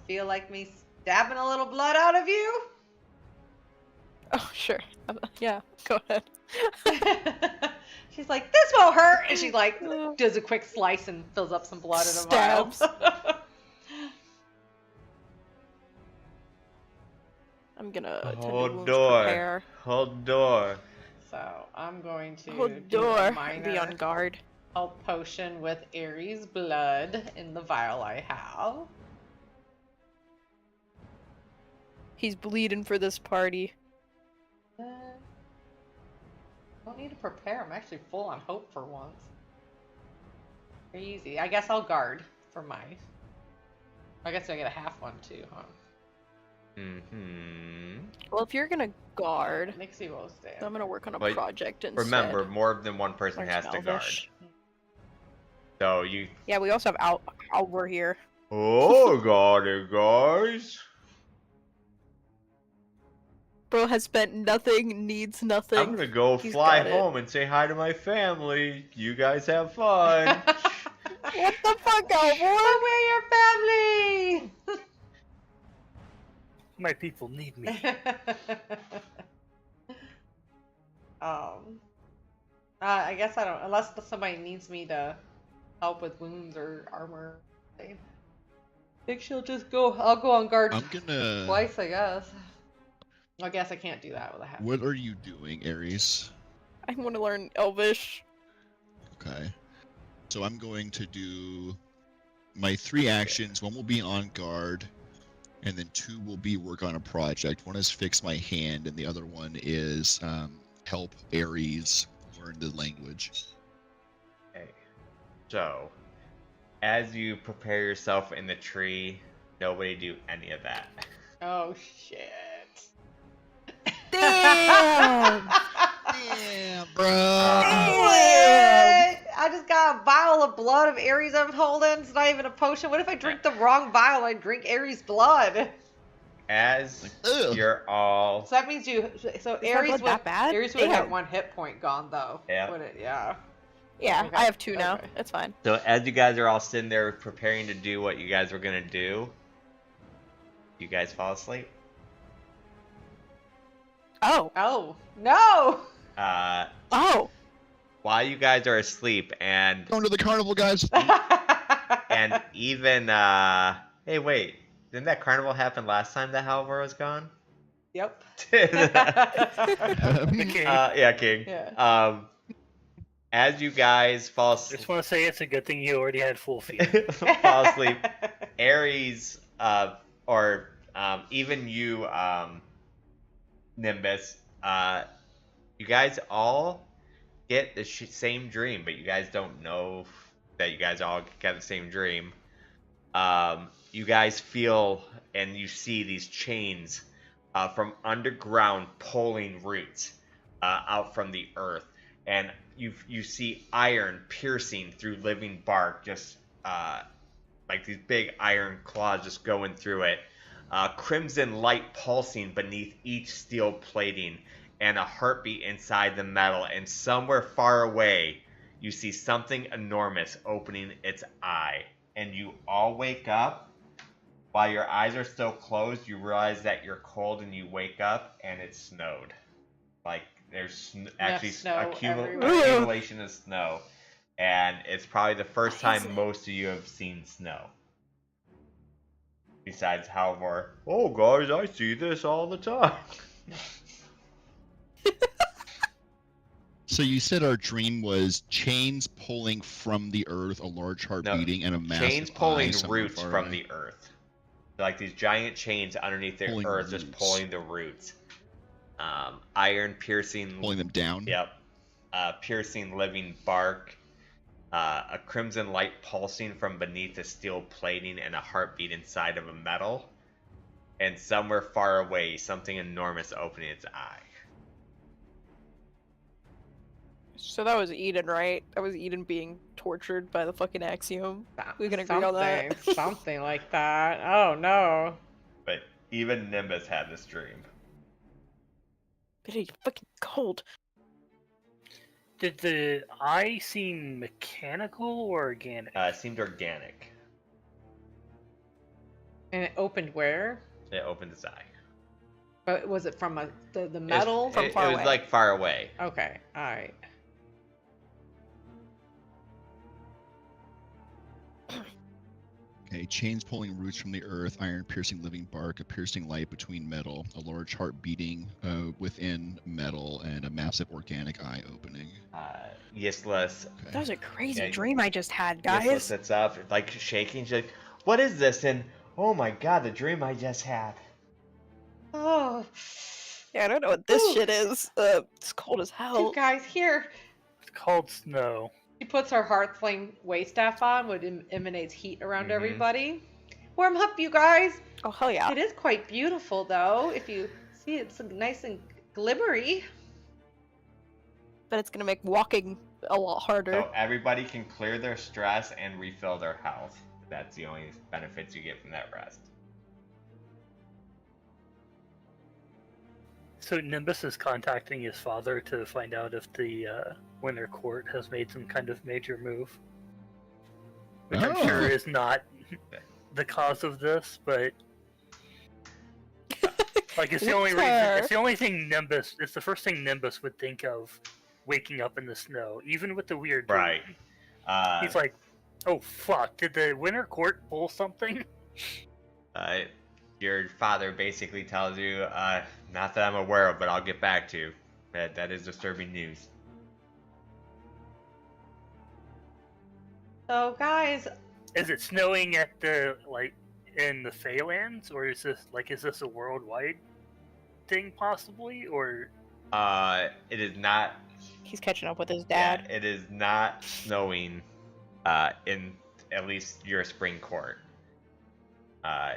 feel like me stabbing a little blood out of you? Oh, sure. Yeah, go ahead. She's like, this won't hurt. And she like does a quick slice and fills up some blood in a vial. Stabs. I'm gonna tend to Hold wounds door. prepare. Hold door. So I'm going to Hold do door. a Be minor on guard. health potion with Aries blood in the vial I have. He's bleeding for this party. Don't need to prepare. I'm actually full on hope for once. Very easy. I guess I'll guard for mine. I guess I get a half one too, huh? Well, if you're gonna guard, Nixie will stay. I'm gonna work on a But project instead. Remember, more than one person Learn has some to guard. Elvish. So you. Yeah, we also have Alvar here. Oh, got it, guys. Bro has spent nothing, needs nothing. I'm gonna go He's fly got it. home and say hi to my family. You guys have fun. What the fuck, Alvar? But we're your family! My people need me. I guess I don't, unless somebody needs me to help with wounds or armor. I think she'll just go, I'll go on guard I'm gonna. twice, I guess. I guess I can't do that with a half. What are you doing, Aries? I want to learn Elvish. Okay. So I'm going to do my 3 actions. One will be on guard, and then 2 will be work on a project. One is fix my hand, and the other one is help Aries learn the language. Okay. So, as you prepare yourself in the tree, nobody do any of that. Oh shit. Damn! Damn, bro. What? I just got a vial of blood of Aries I'm holding. It's not even a potion. What if I drink the wrong vial? I drink Aries blood. As Ugh. you're all. So that means you. So Is that Aries blood would. that bad? Aries would have Damn. 1 hit point gone though. Yeah. Would it? Yeah. Yeah, Okay, I have 2 now. okay. It's fine. So as you guys are all sitting there preparing to do what you guys were gonna do, you guys fall asleep. Oh. Oh no! Oh. While you guys are asleep, and Going to the carnival, guys. and even hey, wait, didn't that carnival happen last time that Halvor was gone? Yep. Okay. Yeah, King. Yeah. As you guys fall I asleep, just want to say it's a good thing you already had full feet. fall asleep, Aries, or even you, Nimbus, you guys all get the same dream, but you guys don't know that you guys all got the same dream. You guys feel and you see these chains from underground pulling roots out from the earth, and you see iron piercing through living bark, just like these big iron claws just going through it. Crimson light pulsing beneath each steel plating, and a heartbeat inside the metal. And somewhere far away, you see something enormous opening its eye. And you all wake up. While your eyes are still closed, you realize that you're cold, and you wake up, and it's snowed. Like, there's actually snow accumulation of snow. And it's probably the first What is time it? most of you have seen snow. Besides, however, oh guys, I see this all the time. So you said our dream was chains pulling from the earth, a large heart No, beating, and a massive Chains pulling eye somewhere roots far from away. the earth. Like these giant chains underneath the Pulling earth, just roots. pulling the roots. Iron piercing. Pulling them down. Yep. Piercing living bark. A crimson light pulsing from beneath the steel plating, and a heartbeat inside of a metal. And somewhere far away, something enormous opening its eye. So that was Eden, right? That was Eden being tortured by the fucking axiom. We can agree on that. Something like that. Oh no. But even Nimbus had this dream. But it's fucking cold. Did the eye seem mechanical or organic? It seemed organic. And it opened where? It opened its eye. But was it from the metal? From far It was away. like far away. Okay, alright. Okay, chains pulling roots from the earth, iron piercing living bark, a piercing light between metal, a large heart beating within metal, and a massive organic eye opening. Yislis Okay. That was a crazy Yeah, dream I just had, Yislis guys. sits up, like shaking. She's like, "What is this?" And oh my god, the dream I just had. Oh, Yeah, I don't know what this Ooh. shit is. It's cold as you hell. guys here. It's called snow. She puts her heart flame waiststaff on, which emanates heat around Mhm. everybody. Warm up, you guys. Oh hell yeah. It is quite beautiful, though. If you see, it's nice and glimmery. But it's gonna make walking a lot harder. So everybody can clear their stress and refill their health. That's the only benefits you get from that rest. So Nimbus is contacting his father to find out if the Winter Court has made some kind of major move, which I'm sure Oh. is not the cause of this, but like it's the only reason. It's the only thing Nimbus. It's the first thing Nimbus would think of, waking up in the snow, even with the weird dream. Right. He's like, "Oh fuck! Did the Winter Court pull something?" Your father basically tells you, not that I'm aware of, but I'll get back to you. That is disturbing news. So, guys, Is it snowing at the in the Feylands, or is this a worldwide thing possibly, or? It is not. He's catching up with his Yeah, dad. it is not snowing. In at least your spring court.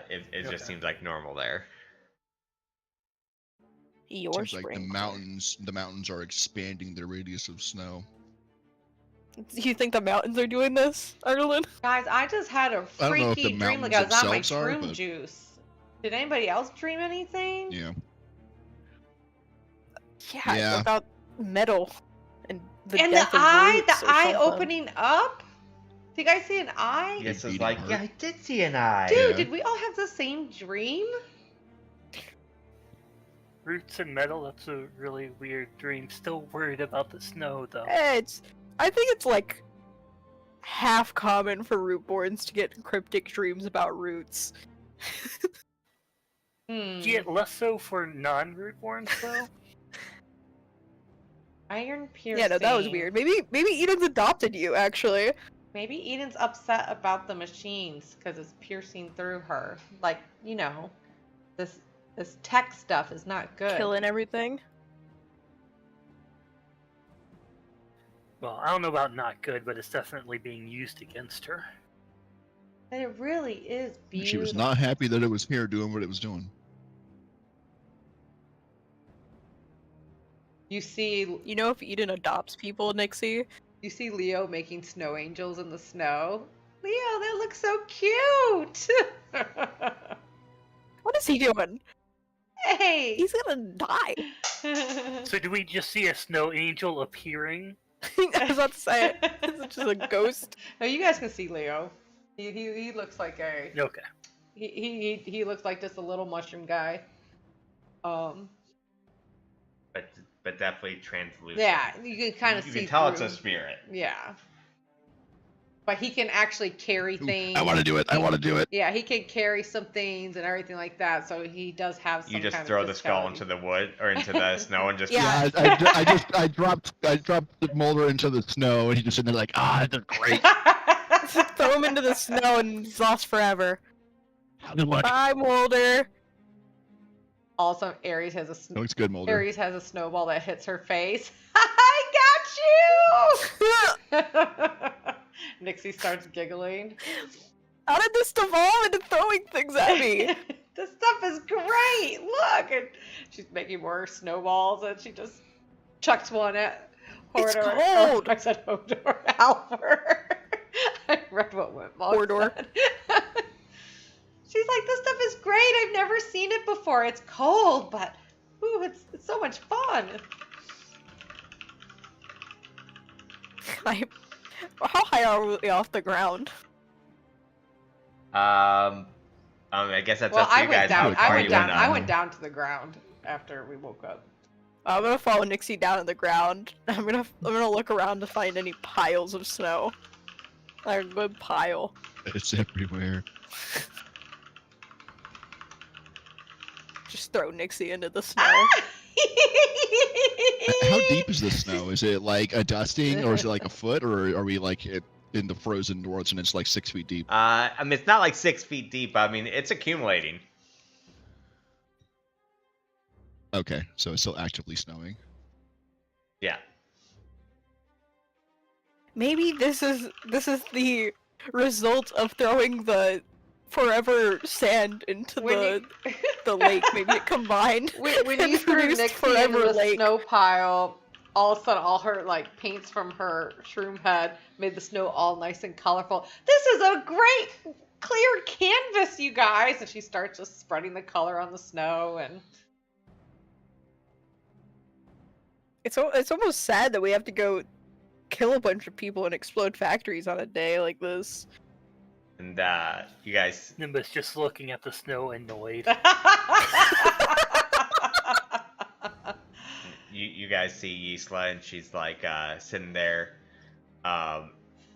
It just Okay. seems like normal there. Your Seems like spring. the mountains are expanding their radius of snow. Do you think the mountains are doing this, Ireland? guys, I just had a I don't know if freaky the dream like I was mountains on my themselves are, shroom but- juice. Did anybody else dream anything? Yeah. Yeah, about metal and the And death the of eye, roots the or eye something. opening up. Did you guys see an eye? Yeah. Yes, it's beating like, heart. yeah, I did see an eye. Dude, Yeah. did we all have the same dream? Roots and metal, that's a really weird dream. Still worried about the snow, though. I think it's like half common for Rootborns to get cryptic dreams about roots. Yeah, less so for non-rootborns, though. Iron piercing. Yeah, no, that was weird. Maybe Eden's adopted you, actually. Maybe Eden's upset about the machines because it's piercing through her. Like, you know, this tech stuff is not good. Killing everything. Well, I don't know about not good, but it's definitely being used against her. And it really is beautiful. She was not happy that it was here doing what it was doing. You see, You know, if Eden adopts people, Nixie, you see Leo making snow angels in the snow. Leo, that looks so cute. what is he doing? Hey. He's gonna die. So do we just see a snow angel appearing? I was about to say it. Is it just a ghost? No, you guys can see Leo. He looks like a Okay. he looks like just a little mushroom guy. But definitely translucent. Yeah, you can kind of see. You can tell through. it's a spirit. Yeah. But he can actually carry things. I want to do it. I want to do it. Yeah, he can carry some things and everything like that. So he does have some. You just kind throw of the skull physicality. into the wood or into the snow and just Yeah. I dropped the molder into the snow, and he just sitting there like, they're great. Throw him into the snow and he's lost forever. Good luck. Bye, Molder. Also, Aries has a Looks good, Molder. Aries has a snowball that hits her face. I got you. Nixie starts giggling. How did this devolve into throwing things at me? This stuff is great. Look, and she's making more snowballs, and she just chucks one at It's Hodor. cold. I said Hodor. Alfred. I read what Mog Hodor. said. She's like, this stuff is great. I've never seen it before. It's cold, but ooh, it's so much fun. How high are we off the ground? I guess that's Well, up to I you went guys. down. how I far went you down. went I up. went down to the ground after we woke up. I'm gonna follow Nixie down to the ground. I'm gonna look around to find any piles of snow. Like a good pile. It's everywhere. Just throw Nixie into the snow. How deep is this snow? Is it like a dusting, or is it like a foot, or are we like in the frozen north and it's like 6 feet deep? I mean, it's not like 6 feet deep. I mean, it's accumulating. Okay, so it's still actively snowing. Yeah. Maybe this is the result of throwing the forever sand into When the lake. Maybe it combined. when and you threw produced Nixie into forever the lake. snow pile, all of a sudden all her like paints from her shroom head made the snow all nice and colorful. This is a great clear canvas, you guys. And she starts just spreading the color on the snow and It's almost sad that we have to go kill a bunch of people and explode factories on a day like this. And you guys, Nimbus just looking at the snow annoyed. you guys see Yisla, and she's like sitting there,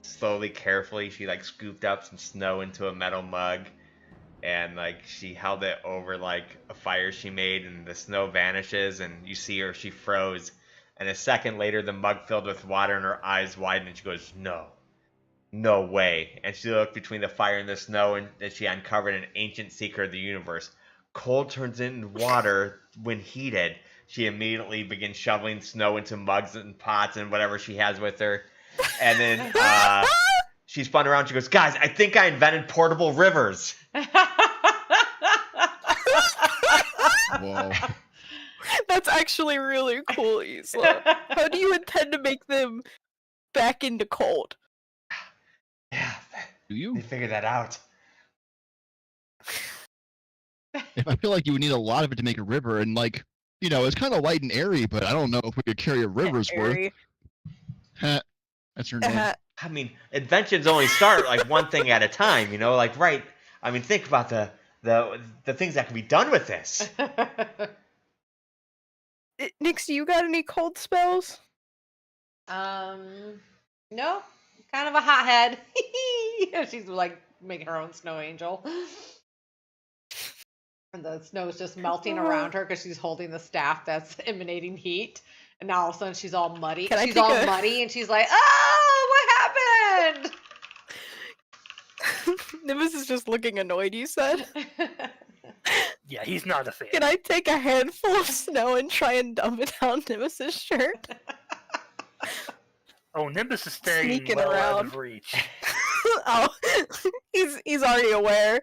slowly, carefully. She like scooped up some snow into a metal mug, and like she held it over like a fire she made, and the snow vanishes, and you see her. She froze, and a second later, the mug filled with water, and her eyes widened, and she goes, No way. And she looked between the fire and the snow, and she uncovered an ancient secret of the universe. Cold turns into water when heated. She immediately begins shoveling snow into mugs and pots and whatever she has with her. And then she spun around. She goes, guys, I think I invented portable rivers. Whoa. That's actually really cool, Isla. How do you intend to make them back into cold? Yeah, Do you? they figured that out. If I feel like you would need a lot of it to make a river, and like, you know, it's kind of light and airy, but I don't know if we could carry a river's worth. Airy. Heh. That's your name. I mean, inventions only start like one thing at a time, you know? Like, right. I mean, think about the things that can be done with this. Nix, you got any cold spells? No, kind of a hothead. She's like making her own snow angel. And the snow is just melting around her because she's holding the staff that's emanating heat. And now all of a sudden she's all muddy. Can I She's take all a- muddy and she's like, oh, what happened? Nimbus is just looking annoyed, you said? Yeah, he's not a fan. Can I take a handful of snow and try and dump it down Nimbus's shirt? Oh, Nimbus is staying Sneaking well out around. of reach. Oh, he's already aware.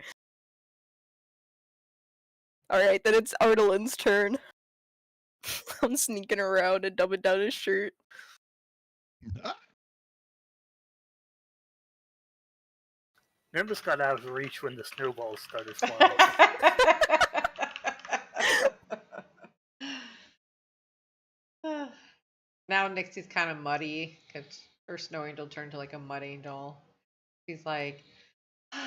Alright, then it's Ardalin's turn. I'm sneaking around and dumbing down his shirt. Nimbus got out of reach when the snowballs started flying. Now Nixie's kind of muddy because her snow angel turned to like a mud angel. She's like, if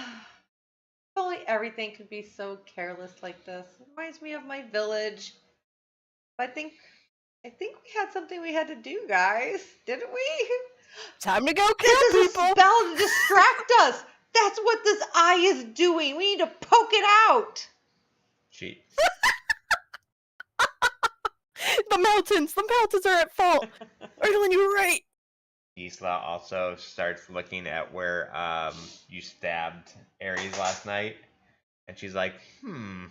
only everything could be so careless like this. It reminds me of my village. But I think we had something we had to do, guys, didn't we? Time to go kill This is a people! spell to distract us. That's what this eye is doing. We need to poke it out. She The mountains are at fault. Ardalin, you were right. Isla also starts looking at where you stabbed Ares last night, and she's like, and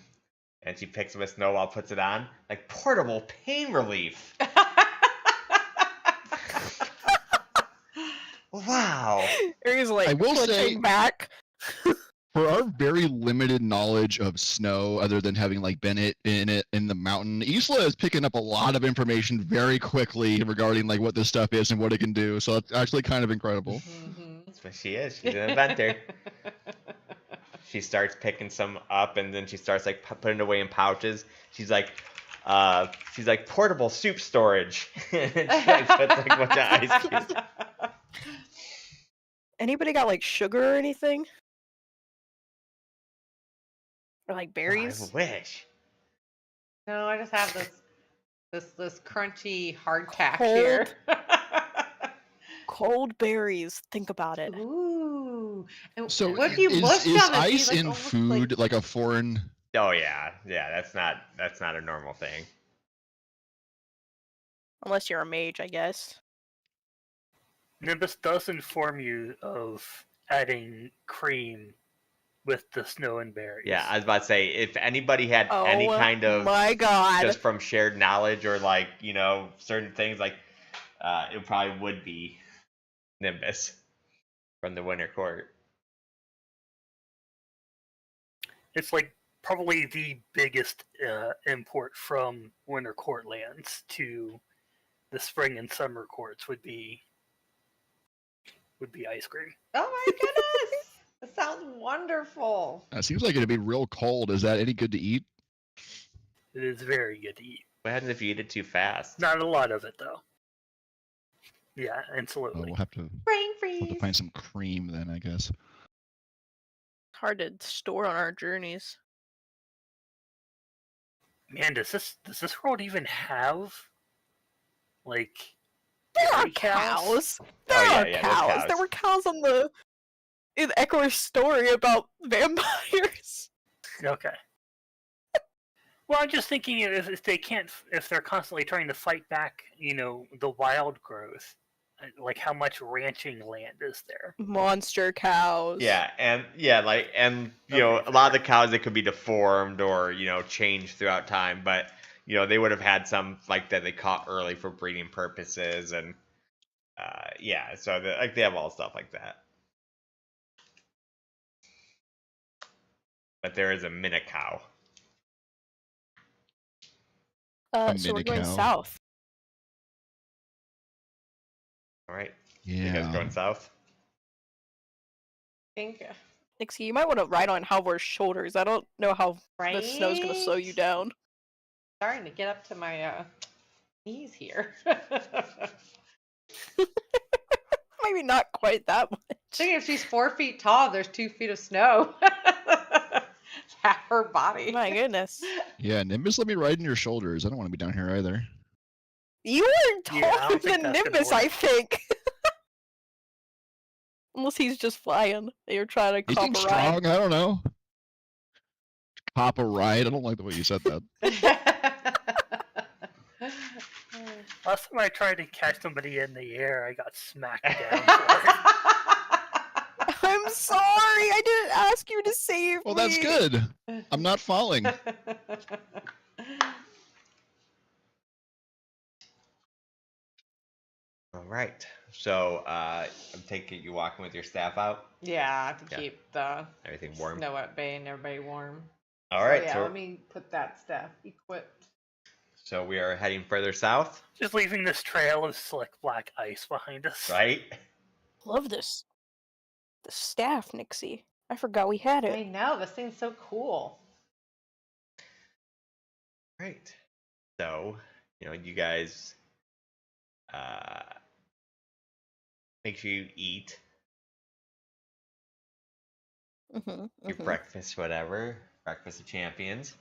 she picks up a snowball, puts it on, like portable pain relief. Wow. Ares like I will say- flinching back. For our very limited knowledge of snow, other than having like been in the mountain, Isla is picking up a lot of information very quickly regarding like what this stuff is and what it can do. So it's actually kind of incredible. That's what she is. She's an inventor. She starts picking some up, and then she starts like putting it away in pouches. She's like portable soup storage. And she like puts like a bunch of ice cubes. Anybody got like sugar or anything? Or like berries? I wish. No, I just have this crunchy hardtack Cold. here. Cold berries. Think about it. Ooh. And So what if you is mushed them and ice like in almost food like a foreign? Oh yeah. That's not a normal thing. Unless you're a mage, I guess. Nimbus does inform you of adding cream with the snow and berries. Yeah, I was about to say, if anybody had any kind of my god. just from shared knowledge or like certain things, like it probably would be Nimbus from the Winter Court. It's like probably the biggest import from Winter Court lands to the spring and summer courts would be ice cream. Oh my goodness! That sounds wonderful. It seems like it'd be real cold. Is that any good to eat? It is very good to eat. What happens if you eat it too fast? Not a lot of it though. Yeah, Oh, absolutely. we'll have to Brain find some cream then, I guess. Hard to store on our journeys. Man, does this world even have like There are dairy cows. Oh, There yeah, are there's cows. cows. There were cows in Eckler's story about vampires. Okay. Well, I'm just thinking if they're constantly trying to fight back, the wild growth, like how much ranching land is there? Monster cows. Yeah, and Okay, a lot of the cows that could be deformed or changed throughout time, but they would have had some like that they caught early for breeding purposes, and so they have all stuff like that. But there is a Minocow. So we're going mini-cow. south. All right, you guys Yeah. going south? think Nixie, you might want to ride on Halvor's shoulders. I don't know how right. the snow's gonna slow you down. Starting to get up to my knees here. Maybe not quite that much. Thinking if she's 4 feet tall, there's 2 feet of snow. Half her body. My goodness. Yeah, Nimbus, let me ride in your shoulders. I don't want to be down here either. You were Yeah, I taller don't think than that's gonna Nimbus, work. I think. Unless he's just flying. You're trying to You cop seem a ride. strong. I don't know. Cop a ride. I don't like the way you said that. Last time I tried to catch somebody in the air, I got smacked down. For it. I'm sorry. I didn't ask you to save Well, me. that's good. I'm not falling. All right. So I'm taking you walking with your staff out. Yeah, to Yeah. keep the Everything warm. snow at bay and everybody warm. All So, right. yeah, So, let me put that staff equipped. so we are heading further south, Just leaving this trail of slick black ice behind us. right? Love this. The staff, Nixie. I forgot we had I it. know, this thing's so cool. Right. So, you guys make sure you eat your breakfast, whatever. Breakfast of champions.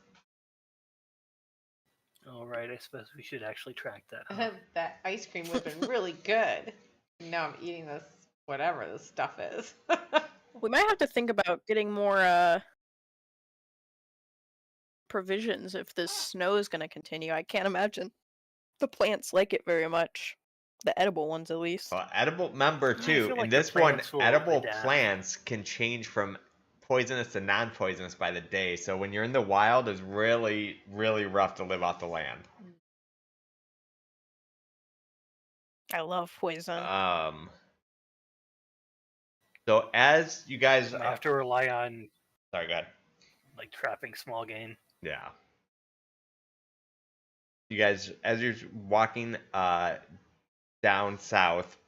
All right, I suppose we should actually track that. Huh? That ice cream would have been really good. Now I'm eating this, whatever this stuff is. We might have to think about getting more provisions if this snow is going to continue. I can't imagine the plants like it very much. The edible ones, at least. Well, edible member I too. feel In like the this one, plants will edible adapt. plants can change from poisonous to non-poisonous by the day. So when you're in the wild, it's really, really rough to live off the land. I love poison. So as you guys, I have to rely on sorry, go ahead. like trapping small game. Yeah. You guys, as you're walking down south,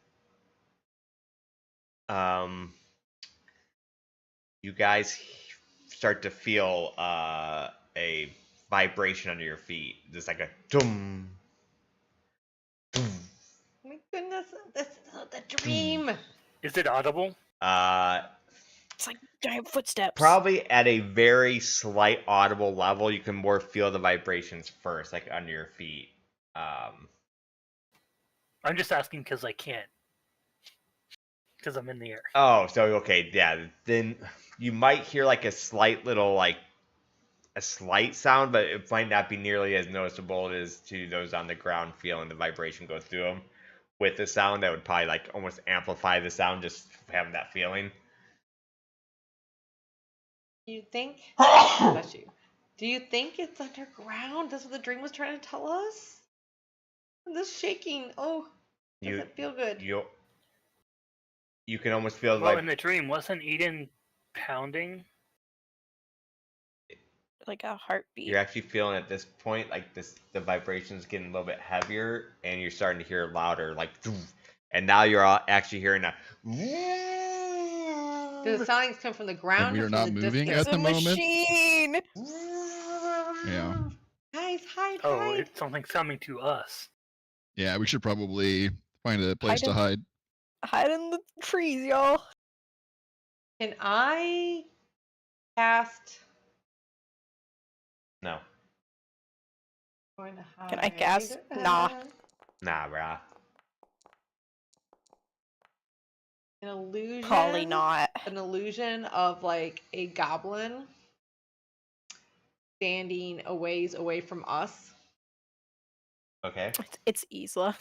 you guys start to feel a vibration under your feet, just like a dum. My goodness, this is the dream. Is it audible? It's like giant footsteps. Probably at a very slight audible level, you can more feel the vibrations first, like under your feet. I'm just asking because I can't. Because I'm in the air. Oh, so okay, yeah. Then you might hear like a slight little like a slight sound, but it might not be nearly as noticeable as to those on the ground feeling the vibration go through them. With the sound, that would probably like almost amplify the sound, just having that feeling. You think? Bless you. Do you think it's underground? That's what the dream was trying to tell us? This shaking. Oh, doesn't feel good. You can almost feel Well, like in the dream, wasn't Eden pounding? Like a heartbeat. you're actually feeling at this point like the vibrations getting a little bit heavier, and you're starting to hear louder, like, and now you're all actually hearing a. Do the soundings come from the ground? we or are from not the moving distance? at the moment. Machine! Yeah. Guys, hide, Oh, hide. it's something coming to us. Yeah, we should probably find a place to hide. Hide in the trees, y'all. Can I cast? No. Going to hide. Can I cast? Nah. Nah, brah. An illusion. Probably not. An illusion of like a goblin standing a ways away from us. Okay. It's Isla.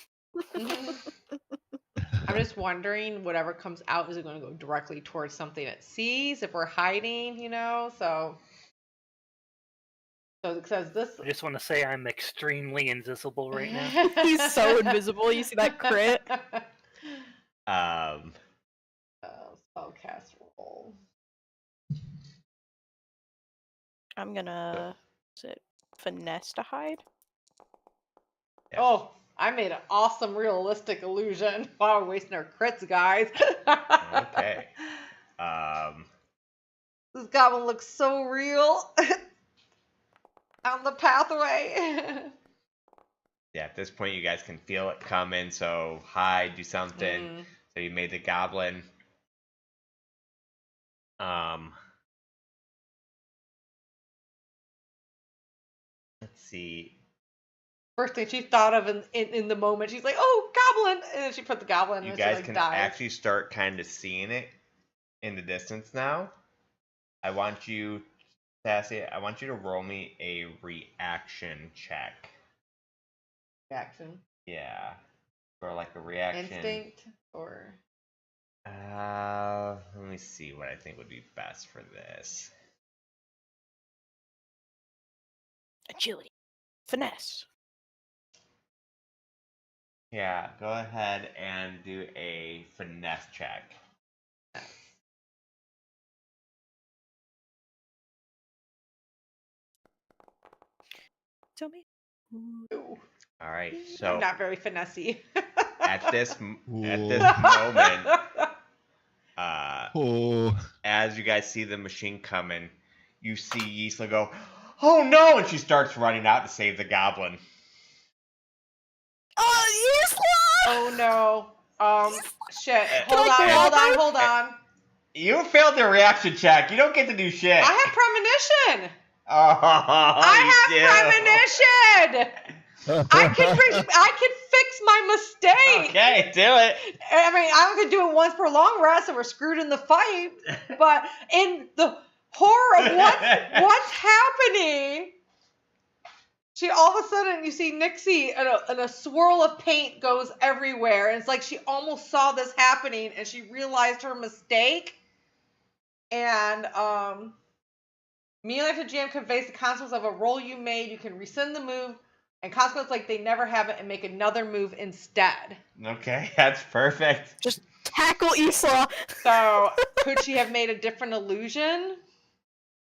I'm just wondering, whatever comes out, is it going to go directly towards something it sees if we're hiding, So because this. I just want to say I'm extremely invisible right now. He's so invisible. You see that crit? Spellcast roll. I'm gonna. Is it finesse to hide? Yeah. Oh, I made an awesome realistic illusion. Wow, we're wasting our crits, guys. Okay. This goblin looks so real. On the pathway. Yeah, at this point you guys can feel it coming, so hide, do something. So you made the goblin. Let's see. First thing she thought of in the moment, she's like, "Oh, goblin!" And then she put the goblin. You and guys she, can dies. actually start kind of seeing it in the distance now. I want you, Sassy, I want you to roll me a reaction check. Reaction. Yeah. For like a reaction. Instinct or. Let me see what I think would be best for this. Agility. Finesse. Yeah, go ahead and do a finesse check. Tell me. Ooh, All right, I'm so not very finessey. at this Ooh. moment, Oh, as you guys see the machine coming, you see Yisla go, "Oh no!" and she starts running out to save the goblin. Oh, Isla! Oh no. Shit. Can Hold I on, grab her? hold on. You failed the reaction check. You don't get to do shit. I have premonition. Oh, I have premonition. I can fix my mistake. Okay, do it. I mean, I'm gonna do it once per long rest, and we're screwed in the fight. But in the horror of what's happening, she all of a sudden you see Nixie, and a swirl of paint goes everywhere, and it's like she almost saw this happening, and she realized her mistake. And me and the GM conveys the consequence of a roll you made. You can rescind the move, and consequence like they never have it, and make another move instead. Okay, that's perfect. Just tackle Isla. So could she have made a different illusion?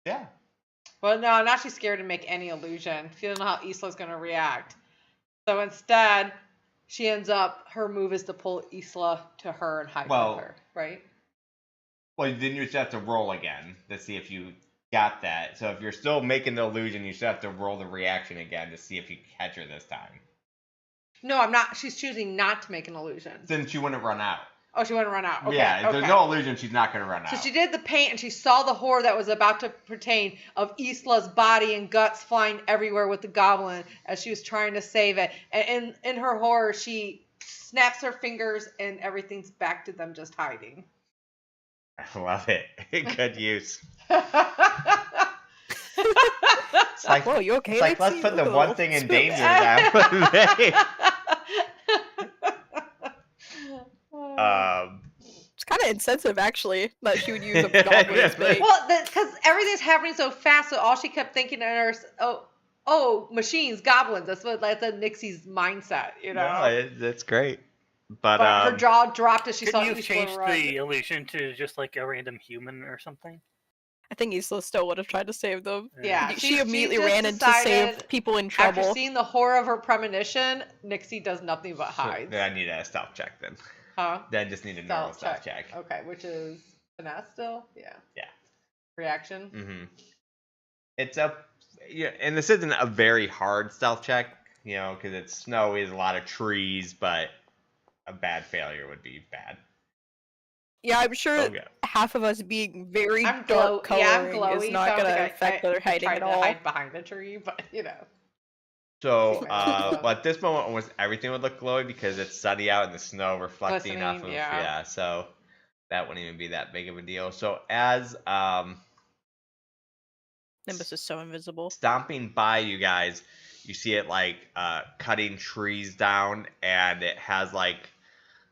Yeah. Well, no, now she's scared to make any illusion. She doesn't know how Isla's going to react. So instead, she ends up, her move is to pull Isla to her and hide Well- with her, right? Well, then you just have to roll again to see if you got that. So if you're still making the illusion, you still have to roll the reaction again to see if you catch her this time. No, I'm not. She's choosing not to make an illusion. Then she wouldn't run out. Oh, she wouldn't run out. Okay, yeah, if okay. there's no illusion, she's not going to run out. So she did the paint, and she saw the horror that was about to pertain of Isla's body and guts flying everywhere with the goblin as she was trying to save it. And in her horror, she snaps her fingers, and everything's back to them just hiding. I love it. Good use. It's It's like, Whoa, you okay? it's like let's Lexi? put the Ooh, one thing in smooth. danger now. It's kind of insensitive, actually, that she would use a goblin as bait. Well, because everything's happening so fast, so all she kept thinking in her, oh, machines, goblins. That's Nixie's mindset, you know. No, that's great. But her jaw dropped as she saw Couldn't you Isla change run. the illusion to just like a random human or something? I think Isla still would have tried to save them. Yeah, She immediately just ran in to decided, save people in After trouble. seeing the horror of her premonition, Nixie does nothing but hides. then I need a stealth check then. Huh? Then I just need a normal stealth check. Okay, which is finesse still? Yeah. Yeah. Reaction? Mm-hmm. It's and this isn't a very hard stealth check, because it's snowy, there's a lot of trees, but a bad failure would be bad. Yeah, I'm sure Okay. half of us being very I'm dark coloring I'm glowy, is not so I going don't to think affect their hiding tried at to all. hide behind a tree, but So, Right. well, at this moment, almost everything would look glowy because it's sunny out and the snow reflecting off Glistening, of yeah. so that wouldn't even be that big of a deal. So as Nimbus is so invisible. stomping by you guys, you see it like cutting trees down, and it has like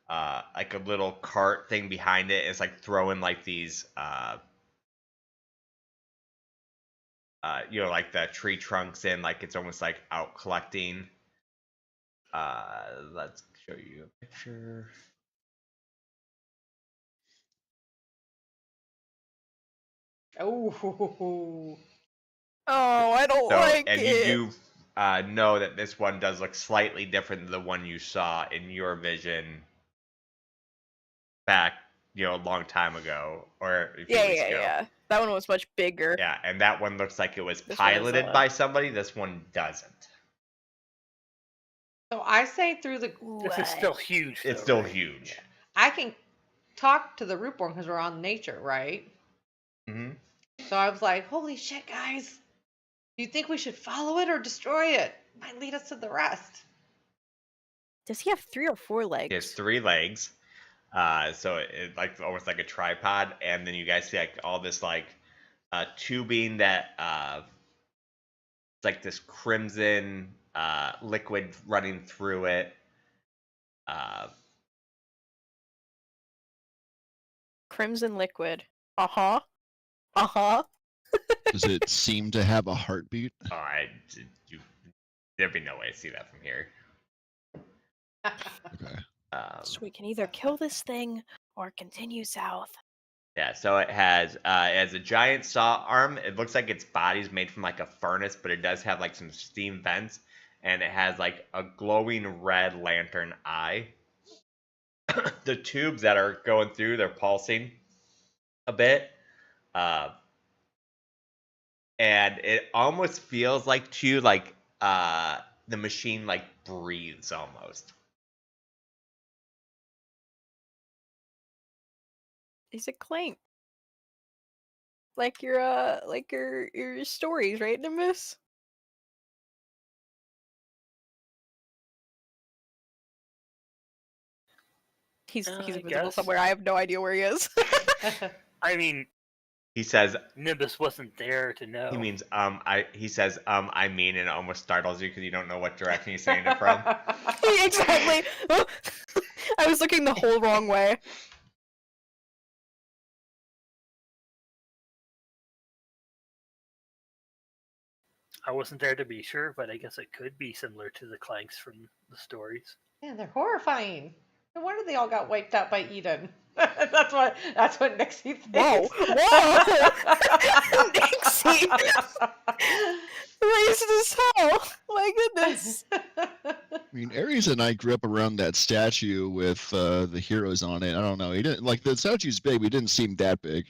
a little cart thing behind it. It's like throwing like these like the tree trunks in, like it's almost like out collecting. Let's show you a picture. Oh. Oh, I don't So, like and it. you do know that this one does look slightly different than the one you saw in your vision back, a long time ago, or a few weeks ago. Yeah. That one was much bigger. Yeah, and that one looks like it was This one is, piloted by somebody. This one doesn't. So I say through the... This is still huge. It's though, still right? huge. I can talk to the Rootborne because we're on nature, right? Mm-hmm. So I was like, holy shit, guys. Do you think we should follow it or destroy it? Might lead us to the rest. Does he have 3 or 4 legs? He has 3 legs. So it like almost like a tripod, and then you guys see like all this like tubing that it's like this crimson liquid running through it. Crimson liquid. Uh-huh. Uh-huh. does it seem to have a heartbeat? There'd be no way to see that from here. Okay. So we can either kill this thing or continue south. Yeah, so it has a giant saw arm. It looks like its body's made from like a furnace, but it does have like some steam vents, and it has like a glowing red lantern eye. The tubes that are going through, they're pulsing a bit, uh, and it almost feels like the machine like breathes almost. Is it Clank? Like your stories, right, Nimbus? He's I invisible guess. somewhere. I have no idea where he is. I mean, He says Nimbus wasn't there to know. he means he says I mean, and it almost startles you because you don't know what direction he's saying it from. Exactly. I was looking the whole wrong way. I wasn't there to be sure, but I guess it could be similar to the clanks from the stories. Yeah, they're horrifying. No wonder they all got wiped out by Eden. That's what Nixie thinks. Whoa, whoa, Nixie, racist as hell. My goodness. I mean, Aries and I grew up around that statue with the heroes on it. I don't know. He didn't like the statue's big, but he didn't seem that big.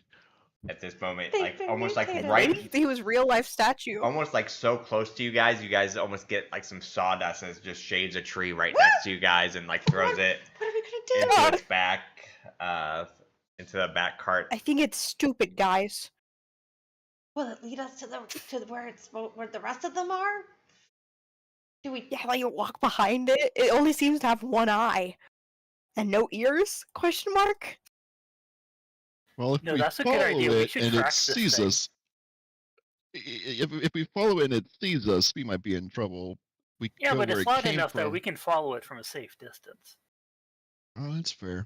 At this moment, They've like been almost like mutated. right, Maybe he was real life statue. almost like so close to you guys. You guys almost get like some sawdust and it just shades a tree right next to you guys and like throws it What are we gonna do? into its back, into the back cart. I think it's stupid, guys. Will it lead us to where the rest of them are? Do we? Yeah, like you walk behind it. It only seems to have one eye and no ears? Question mark. Well, if No, we that's a good follow idea. We it should and it track this sees thing. us, if we follow it and it sees us, we might be in trouble. We Yeah, go but where it's it loud came enough from. that we can follow it from a safe distance. Oh, that's fair.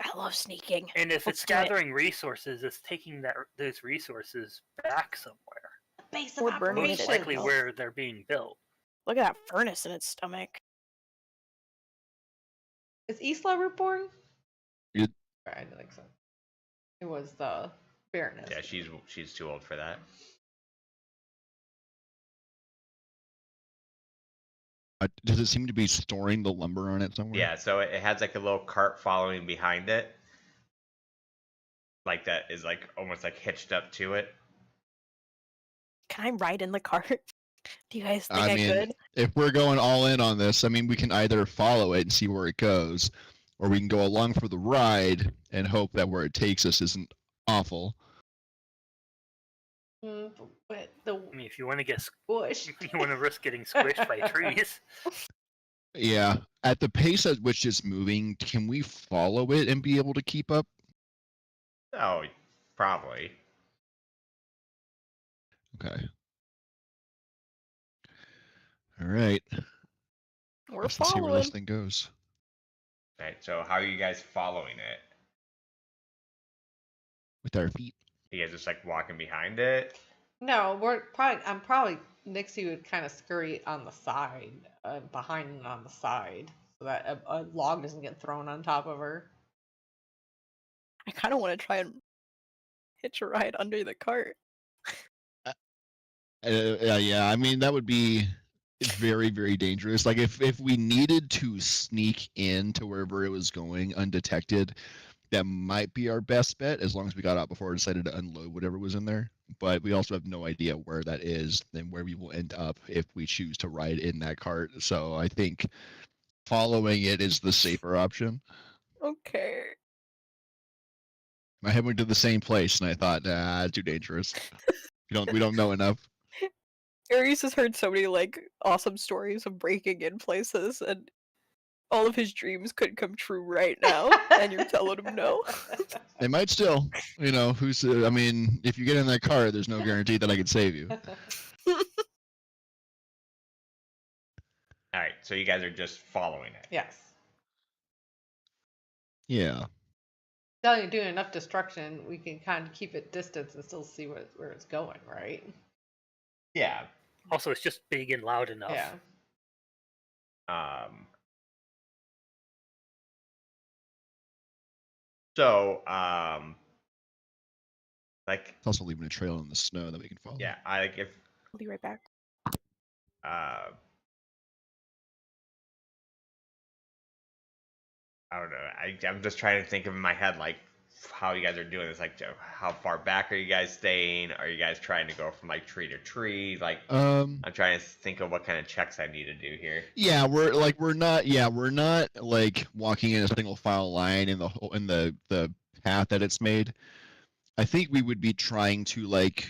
I love sneaking. And if Let's it's do it. gathering resources, it's taking those resources back somewhere. The base of We're burning it Most at operations. likely itself. where they're being built. Look at that furnace in its stomach. Is Isla Rootborne? You- I don't think so. It was the Baroness. Yeah, she's too old for that. Does it seem to be storing the lumber on it somewhere? Yeah, so it has like a little cart following behind it, like that is like almost like hitched up to it. Can I ride in the cart? Do you guys think I I mean, could? if we're going all in on this, I mean, we can either follow it and see where it goes, or we can go along for the ride and hope that where it takes us isn't awful. But the I mean, if you want to get bush. you want to risk getting squished by trees. Yeah, at the pace at which it's moving, can we follow it and be able to keep up? Oh, probably. Okay. All right. We're Let's see where this following. thing goes. Right. So how are you guys following it? With our feet. You guys just like walking behind it? No, I'm probably Nixie would kind of scurry on the side, behind and on the side, so that a log doesn't get thrown on top of her. I kind of want to try and hitch a ride under the cart. Yeah, I mean, that would be very, very dangerous. Like, if we needed to sneak into wherever it was going undetected, that might be our best bet, as long as we got out before we decided to unload whatever was in there. But we also have no idea where that is and where we will end up if we choose to ride in that cart. So I think following it is the safer option. Okay. My head went to the same place, and I thought, nah, too dangerous. We don't know enough. Aries has heard so many like awesome stories of breaking in places, and all of his dreams could come true right now. And you're telling him no. They might still, you know, I mean, if you get in that car, there's no guarantee that I can save you. All right. So you guys are just following it. Yes. Yeah. Now you're doing enough destruction, we can kind of keep it distance and still see where it's going, right? Yeah. Also, it's just big and loud enough. Yeah. Um, so, like, It's also leaving a trail in the snow that we can follow. yeah, I like if I'll be right back. I don't know. I'm just trying to think of in my head like how you guys are doing this. Like, how far back are you guys staying? Are you guys trying to go from like tree to tree? Like, I'm trying to think of what kind of checks I need to do here. Yeah, we're not like walking in a single file line in the path that it's made. I think we would be trying to like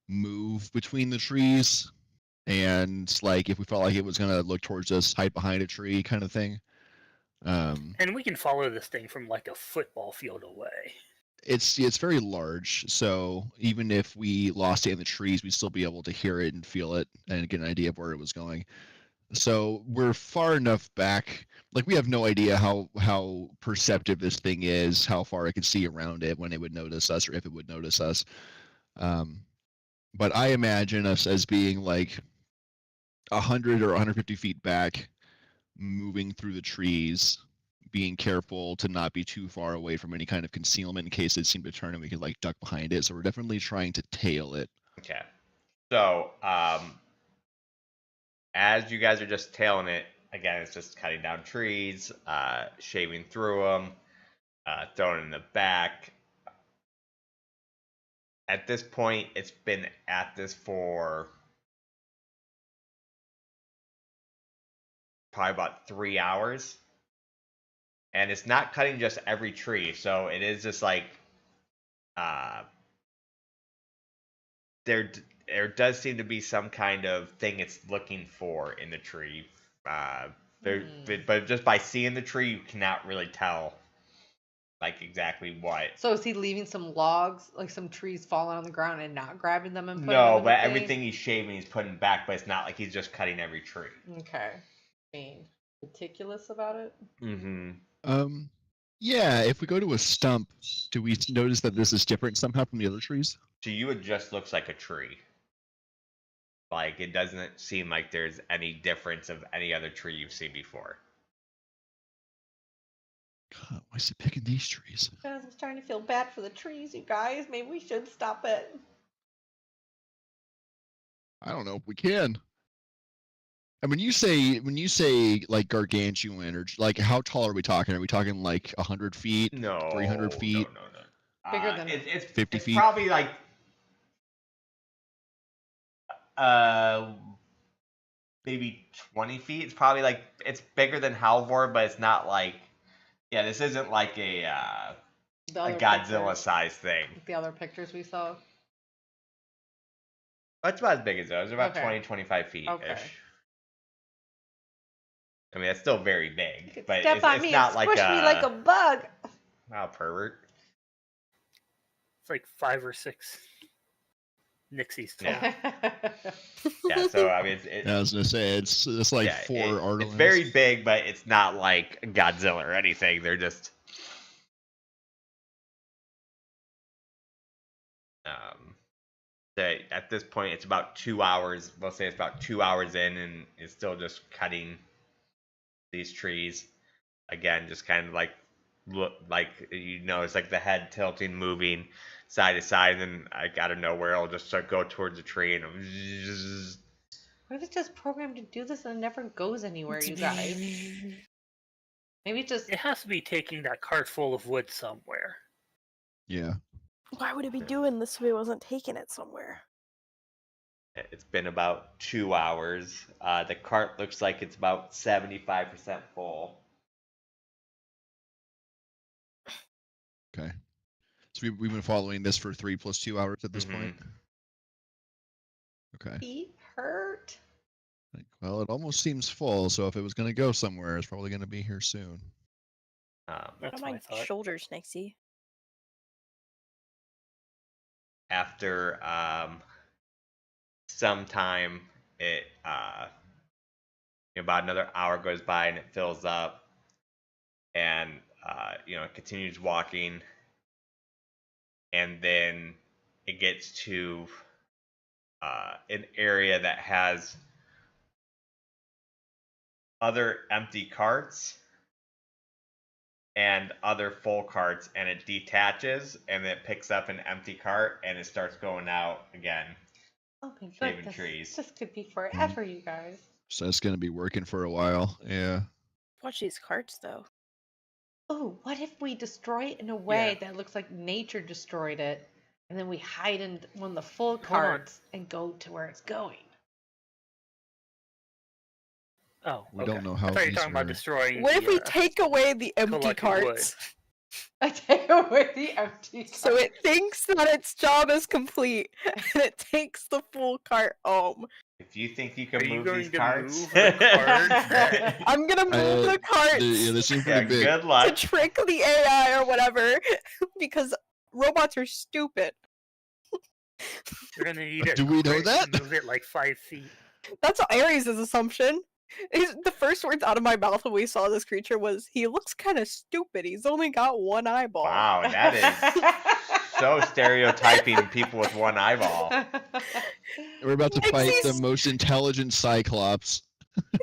move between the trees, and like if we felt like it was gonna look towards us, hide behind a tree, kind of thing. And we can follow this thing from like a football field away. It's very large, so even if we lost it in the trees, we'd still be able to hear it and feel it and get an idea of where it was going. So we're far enough back, like we have no idea how perceptive this thing is, how far it could see around it, when it would notice us or if it would notice us. But I imagine us as being like 100 or 150 feet back, moving through the trees, being careful to not be too far away from any kind of concealment in case it seemed to turn and we could like duck behind it. So we're definitely trying to tail it. Okay. So, as you guys are just tailing it, again, it's just cutting down trees, shaving through them, throwing in the back. At this point, it's been at this for probably about 3 hours. And it's not cutting just every tree, so it is just like there does seem to be some kind of thing it's looking for in the tree. But just by seeing the tree, you cannot really tell like exactly what. So is he leaving some logs, like some trees falling on the ground, and not grabbing them and putting them No, in but the thing? everything he's shaving, he's putting back. But it's not like he's just cutting every tree. Okay. Being meticulous about it. Mm-hmm. Yeah, if we go to a stump, do we notice that this is different somehow from the other trees? To you, it just looks like a tree. Like, it doesn't seem like there's any difference of any other tree you've seen before. God, why is it picking these trees? Because I'm starting to feel bad for the trees, you guys. Maybe we should stop it. I don't know if we can. And when you say like gargantuan, or like how tall are we talking? Are we talking like 100 feet? No. 300 feet? No. Bigger than it's 50 it's feet? probably like maybe 20 feet. It's probably like it's bigger than Halvor, but it's not like this isn't like a Godzilla size thing. The other pictures we saw. It's about as big as those. They're about Okay. 20-25 feet ish. Okay. I mean, that's still very big, but Step on it's me not and like squish me like a bug. Wow, pervert. It's like 5 or 6 Nixies tall. Yeah. Yeah, so I mean, I was gonna say it's like four Ardalans. It's very big, but it's not like Godzilla or anything. They're just at this point it's about 2 hours. We'll say it's about 2 hours in, and it's still just cutting these trees. Again, just kind of like look like it's like the head tilting, moving side to side, and then out of nowhere it'll just start go towards the tree and What if it's just programmed to do this and it never goes anywhere, you guys? Maybe just. It has to be taking that cart full of wood somewhere. Yeah. Why would it be doing this if it wasn't taking it somewhere? It's been about 2 hours. The cart looks like it's about 75% full. Okay. So we've been following this for 3 + 2 hours at this point. Okay. Feet hurt. Well, it almost seems full, so if it was going to go somewhere, it's probably going to be here soon. That's What what are I my thought. shoulders, Nixie? After some time, it about another hour goes by and it fills up, and it continues walking, and then it gets to an area that has other empty carts and other full carts, and it detaches and it picks up an empty cart and it starts going out again. Oh my Shaving goodness. trees. This could be forever, you guys. So that's gonna be working for a while. Yeah. Watch these carts though. Oh, what if we destroy it in a way that looks like nature destroyed it, and then we hide in one of the full carts and go to where it's going? Oh, We okay. don't know how I thought you were these talking about are- destroying. What if the, we take away the empty collected wood. carts? I take away the empty cart. So it thinks that its job is complete, and it takes the full cart home. If you think you Are can you move going these to carts, move the carts? I'm gonna move the carts Yeah, they seem yeah, pretty big. good to luck. trick the AI or whatever, because robots are stupid. You're gonna need it. Do we know that? Move it like 5 feet. That's Ares' assumption. The first words out of my mouth when we saw this creature was, "He looks kind of stupid. He's only got one eyeball." Wow, that is so stereotyping people with one eyeball. We're about to fight the Nixie's- most intelligent Cyclops.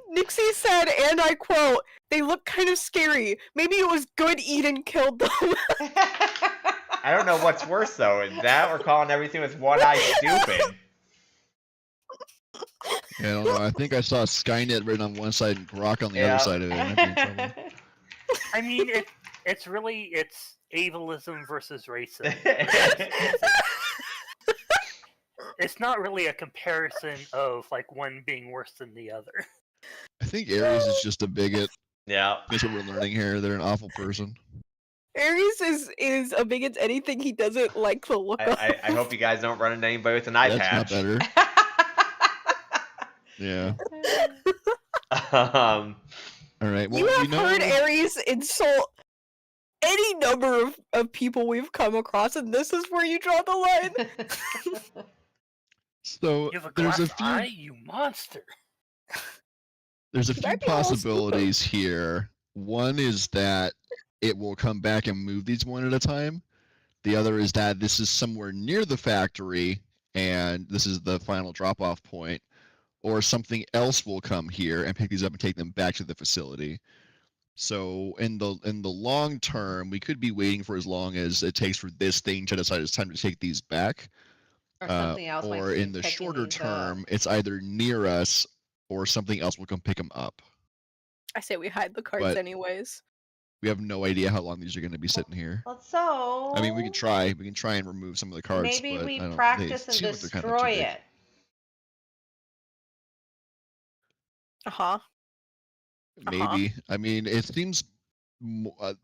Nixie said, and I quote, "They look kind of scary. Maybe it was good Eden killed them." I don't know what's worse though, is that or calling everything with one eye stupid. Yeah, I don't know. I think I saw Skynet written on one side and Grok on the Yeah. other side of it. I'd be in trouble. I mean, it's ableism versus racism. It's not really a comparison of like one being worse than the other. I think Ares is just a bigot. Yeah. That's what we're learning here. They're an awful person. Ares is a bigot to anything he doesn't like the look of. I hope you guys don't run into anybody with an eye That's not patch. better. Yeah. Um, All right. Well, You have know, heard Ares insult any number of people we've come across, and this is where you draw the line. so You have a there's glass a few eye, you monster. there's a Could few I be a little possibilities here. One is that it will come back and move these one at a time. The other is that this is somewhere near the factory and this is the final drop-off point, or something else will come here and pick these up and take them back to the facility. So in the long term, we could be waiting for as long as it takes for this thing to decide it's time to take these back. Or something else. might Or be in the picking shorter these up. term, it's either near us or something else will come pick them up. I say we hide the cards But- anyways. We have no idea how long these are going to be sitting here. Well, so I mean, we can try. We can try and remove some of the cards. maybe but we I don't, practice they and seem like they're kinda too destroy big. it. Uh-huh. Maybe. I mean, it seems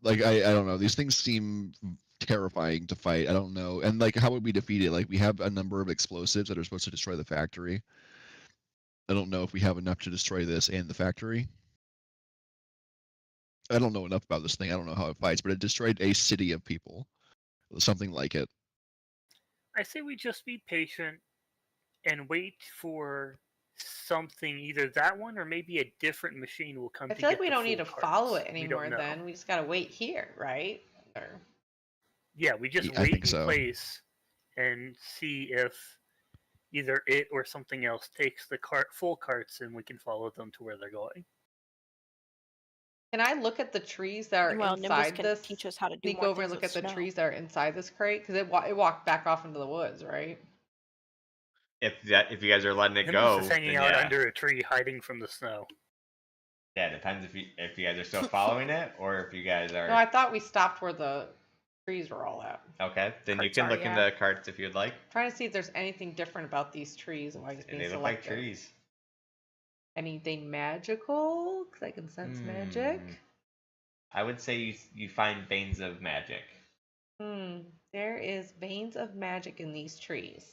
like I don't know. These things seem terrifying to fight. I don't know. And like, how would we defeat it? Like, we have a number of explosives that are supposed to destroy the factory. I don't know if we have enough to destroy this and the factory. I don't know enough about this thing. I don't know how it fights, but it destroyed a city of people. Something like it. I say we just be patient and wait for something, either that one or maybe a different machine will come. I to feel like get we the don't need to full follow carts. it We anymore don't know. then. We just gotta wait here, right? Or... Yeah, we just I wait think in so. place and see if either it or something else takes the full carts, and we can follow them to where they're going. Can I look at the trees that are Well, Nimbus inside can this? teach us how to do Sneak more over and things look at with the snow. trees that are inside this crate because it walked back off into the woods, right? if you guys are letting it Him go, just hanging then out yeah. under a tree, hiding from the snow. Yeah, it depends if you guys are still following it or if you guys are No, I thought we stopped where the trees were all at. okay. Then you Carts can are, look yeah. into the carts if you'd like. Trying to see if there's anything different about these trees and why it's And being they look like selected. trees. Anything magical? Because I can sense magic. I would say you find veins of magic. There is veins of magic in these trees.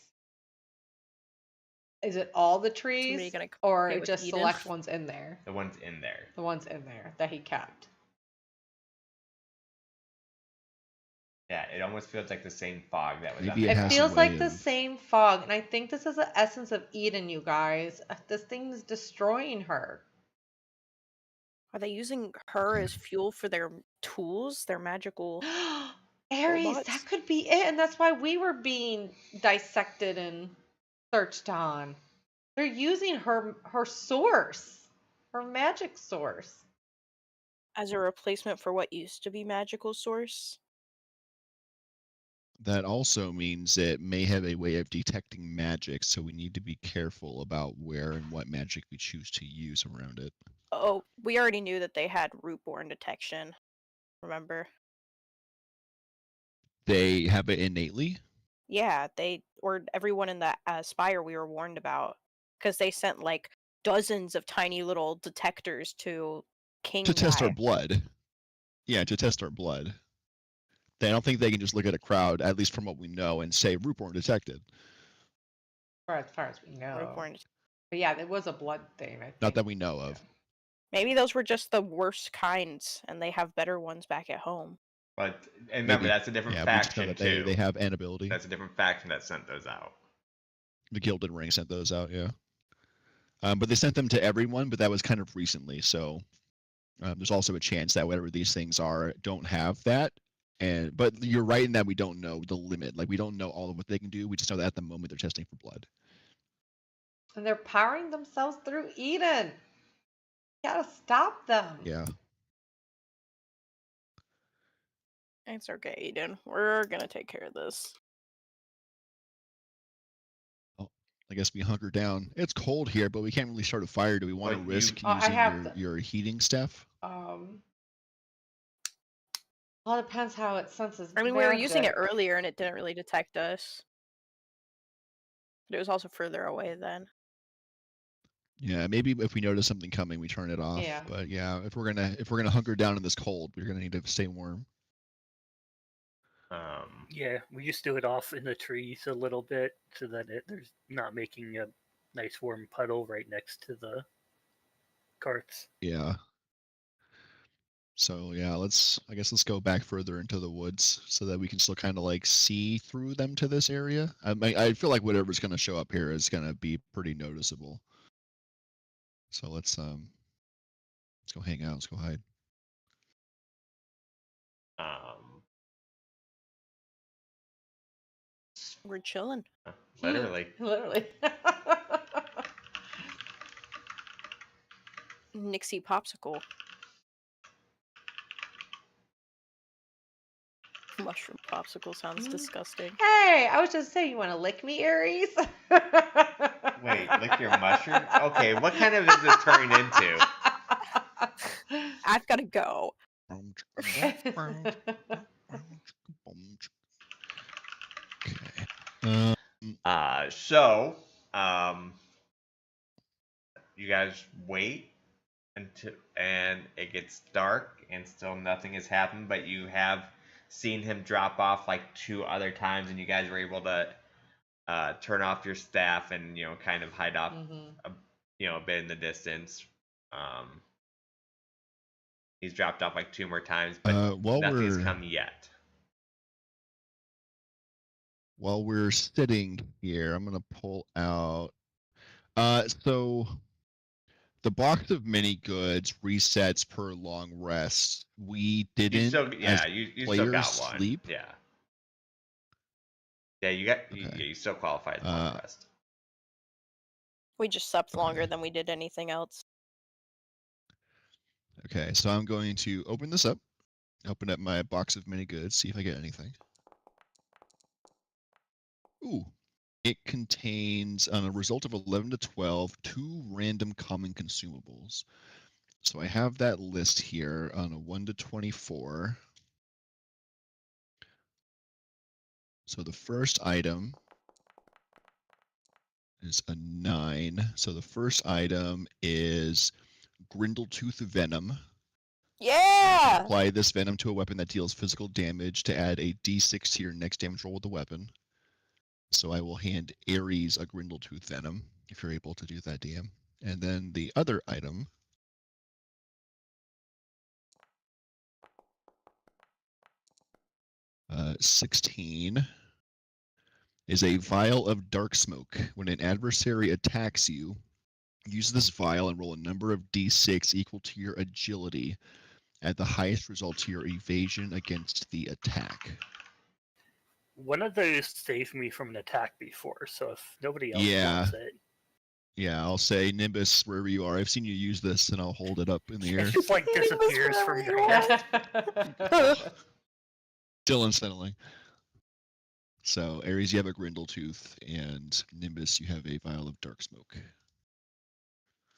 Is it all the trees, gonna or play it with just Eden? select ones in there? The ones in there. The ones in there that he kept. Yeah, it almost feels like the same fog that was Maybe on it the has It some feels way like the of- same fog, and I think this is the essence of Eden, you guys. This thing's destroying her. Are they using her as fuel for their tools, their magical? Aries, robots? that could be it, and that's why we were being dissected and searched on. They're using her source, her magic source. As a replacement for what used to be magical source. That also means it may have a way of detecting magic, so we need to be careful about where and what magic we choose to use around it. Oh, we already knew that they had Rootborne detection. Remember? They have it innately? Yeah, or everyone in that spire we were warned about, because they sent like dozens of tiny little detectors to King To test our Guy. blood. Yeah, to test our blood. I don't think they can just look at a crowd, at least from what we know, and say Rootborne detected. Or as far as we know. Rootborne. But yeah, it was a blood thing, I think. Not that we know of. Maybe those were just the worst kinds, and they have better ones back at home. But and remember, Maybe. that's a different Yeah, we just know faction that too. they have an ability. That's a different faction that sent those out. The Gilded Ring sent those out, yeah. But they sent them to everyone, but that was kind of recently, so there's also a chance that whatever these things are don't have that. But you're right in that we don't know the limit. Like, we don't know all of what they can do. We just know that at the moment they're testing for blood. And they're powering themselves through Eden. You gotta stop them. Yeah. It's okay, Eden. We're gonna take care of this. I guess we hunker down. It's cold here, but we can't really start a fire. Do we want to But risk I using have your heating stuff? Well, it depends how it senses. I mean, we were using it magic. earlier and it didn't really detect us. But it was also further away then. Yeah, maybe if we notice something coming, we turn it off. Yeah. But yeah, if we're gonna hunker down in this cold, we're gonna need to stay warm. Yeah, we just do it off in the trees a little bit so that there's not making a nice warm puddle right next to the carts. Yeah. So yeah, I guess let's go back further into the woods so that we can still kind of like see through them to this area. I feel like whatever's gonna show up here is gonna be pretty noticeable. So let's go hang out. Let's go hide. We're chilling. Literally. Literally. Nixie popsicle. Mushroom popsicle sounds disgusting. Hey, I was just saying, you want to lick me, Aries? Wait, lick your mushroom? Okay, what kind of is this turning into? I've got to go. Okay. So, you guys wait and it gets dark and still nothing has happened, but you have seen him drop off like 2 other times, and you guys were able to turn off your staff and kind of hide off a bit in the distance. He's dropped off like 2 more times, but nothing's come yet. While we're sitting here, I'm gonna pull out. So the box of mini goods resets per long rest. We didn't. You still got one. Sleep. Yeah. Yeah, you still qualify as long rest. We just slept longer than we did anything else. Okay, so I'm going to open this up. Open up my box of mini goods. See if I get anything. Ooh. It contains, on a result of 11 to 12, 2 random common consumables. So I have that list here on a 1 to 24. So the first item is a 9. So the first item is Grindletooth Venom. Yeah! Apply this venom to a weapon that deals physical damage to add a d6 to your next damage roll with the weapon. So I will hand Ares a Grindletooth Venom, if you're able to do that, DM. And then the other item – 16 is a vial of dark smoke. When an adversary attacks you, use this vial and roll a number of d6 equal to your agility. Add the highest result to your evasion against the attack. One of those saved me from an attack before, so if nobody else Yeah. wants it. Yeah, I'll say Nimbus wherever you are. I've seen you use this, and I'll hold it up in the air. It just like Nimbus disappears wherever from your you hand. Still unsettling. So, Ares, you have a Grindle Tooth, and Nimbus, you have a Vial of Dark Smoke.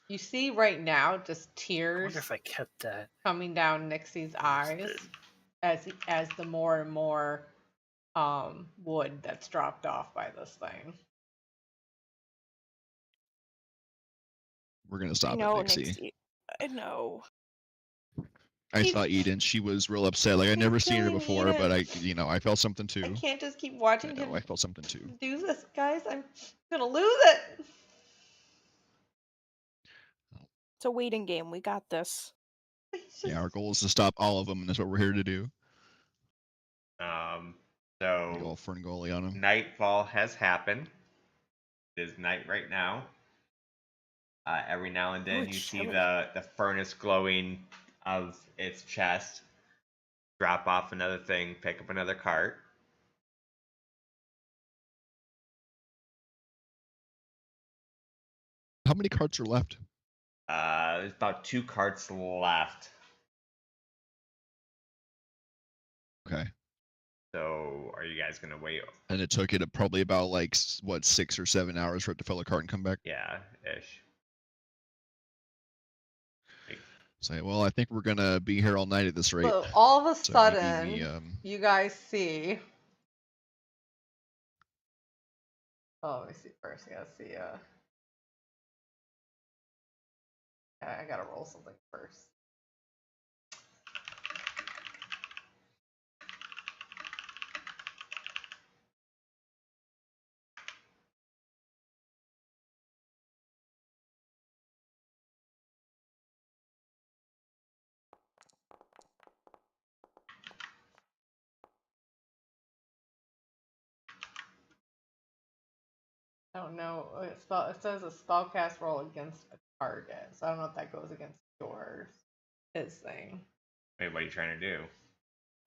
You see right now just I tears wonder if I kept that. coming down Nixie's eyes as the more and more wood that's dropped off by this thing. We're gonna I stop know, at Nixie. Nixie. I know. I Keep- saw Eden. She was real upset. Like I'd Keep never seen her killing before, but Eden. I felt something too. I can't just keep watching I know, him I felt something too. do this, guys. I'm gonna lose it. It's a waiting game. We got this. It's Yeah, our just- goal is to stop all of them, and that's what we're here to do. Um, Go so Ferngully on them. nightfall has happened. It is night right now. Every now and then it's you see chilly. the furnace glowing of its chest. Drop off another thing, pick up another cart. How many carts are left? There's about 2 carts left. Okay. So are you guys gonna wait? And it took it probably about like 6 or 7 hours for it to fill a cart and come back. Yeah, ish. Say, well, I think we're gonna be here all night at this rate. So all of a So sudden, maybe we, you guys see. Oh, let me see first. I gotta see. I gotta roll something first. I don't know. It says a spellcast roll against a target, so I don't know if that goes against yours. His thing. Wait, what are you trying to do?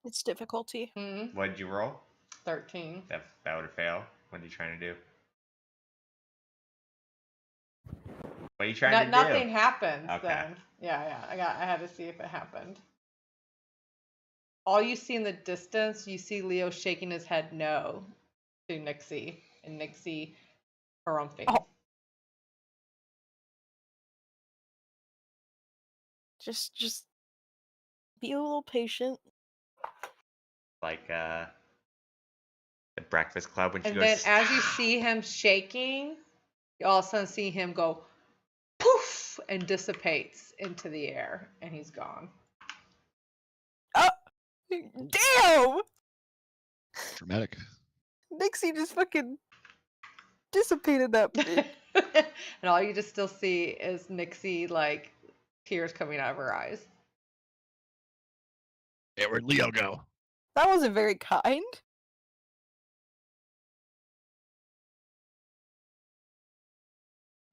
It's difficulty. What did you roll? 13. That would have failed. What are you trying to do? What are you trying to do? Nothing happens Okay. then. Yeah. I had to see if it happened. All you see in the distance, you see Leo shaking his head no to Nixie, and Nixie harumphing. Oh. Just be a little patient. Like the Breakfast Club when she And goes. then as you see him shaking, you all of a sudden see him go poof and dissipates into the air, and he's gone. Damn! dramatic. Nixie just fucking dissipated that bitch. And all you just still see is Nixie, like, tears coming out of her eyes. Yeah, where'd Leo go? That wasn't very kind.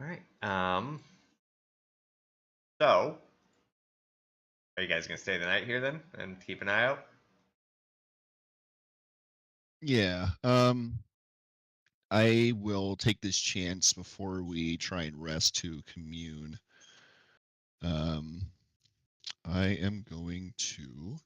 All right. So, are you guys gonna stay the night here then and keep an eye out? Yeah. I will take this chance before we try and rest to commune. I am going to.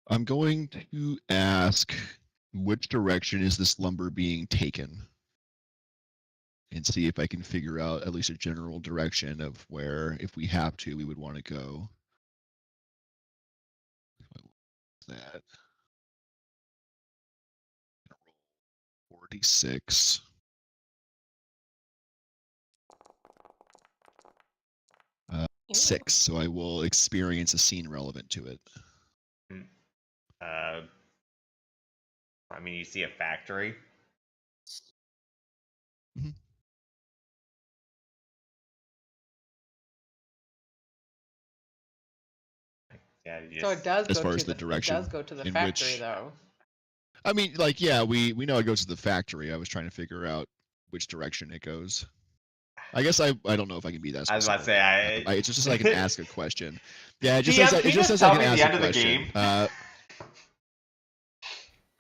I'm going to ask which direction is this lumber being taken? And see if I can figure out at least a general direction of where, if we have to, we would want to go. That 46. Ooh. 6, so I will experience a scene relevant to it. I mean, you see a factory. Mhm. Yeah, you So just- it does As go far to as the direction It does go to the in factory, which- though. I mean, like, yeah, we know it goes to the factory. I was trying to figure out which direction it goes. I guess I don't know if I can be that I was about to specific. say It's just I can ask a question. Yeah, it just DM, says can it you just just says I tell can me the ask end a of the question. game?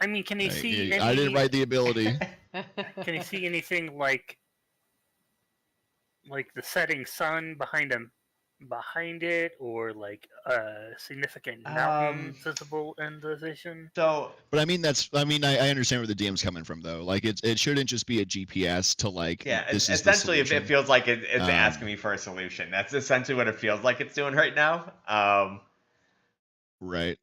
I mean, can you see I didn't write the ability. Can you see anything like the setting sun behind it, or like a significant mountain visible in the vision? So But I mean I understand where the DM's coming from though. Like it shouldn't just be a GPS to like yeah, this is the essentially, it solution. feels like it's asking me for a solution. That's essentially what it feels like it's doing right now. Right.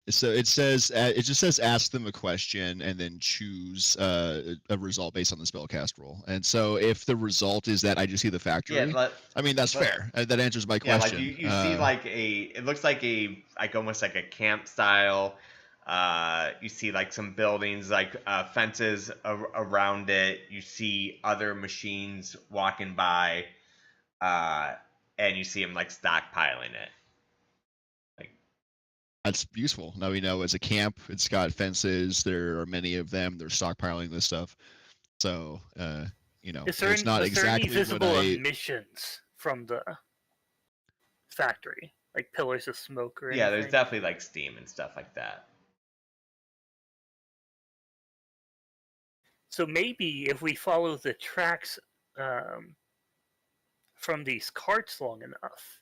So it says it just says ask them a question and then choose a result based on the spellcast roll. And so if the result is that I just see the factory, I mean that's fair. That answers my Yeah, question. like you see like it looks like almost like a camp style. You see like some buildings, like fences around it. You see other machines walking by, and you see them like stockpiling it. That's useful. Now we know it's a camp. It's got fences. There are many of them. They're stockpiling this stuff. So, it's not exactly any visible what I. emissions from the factory, like pillars of smoke or anything? Yeah, there's definitely like steam and stuff like that. So maybe if we follow the tracks from these carts long enough,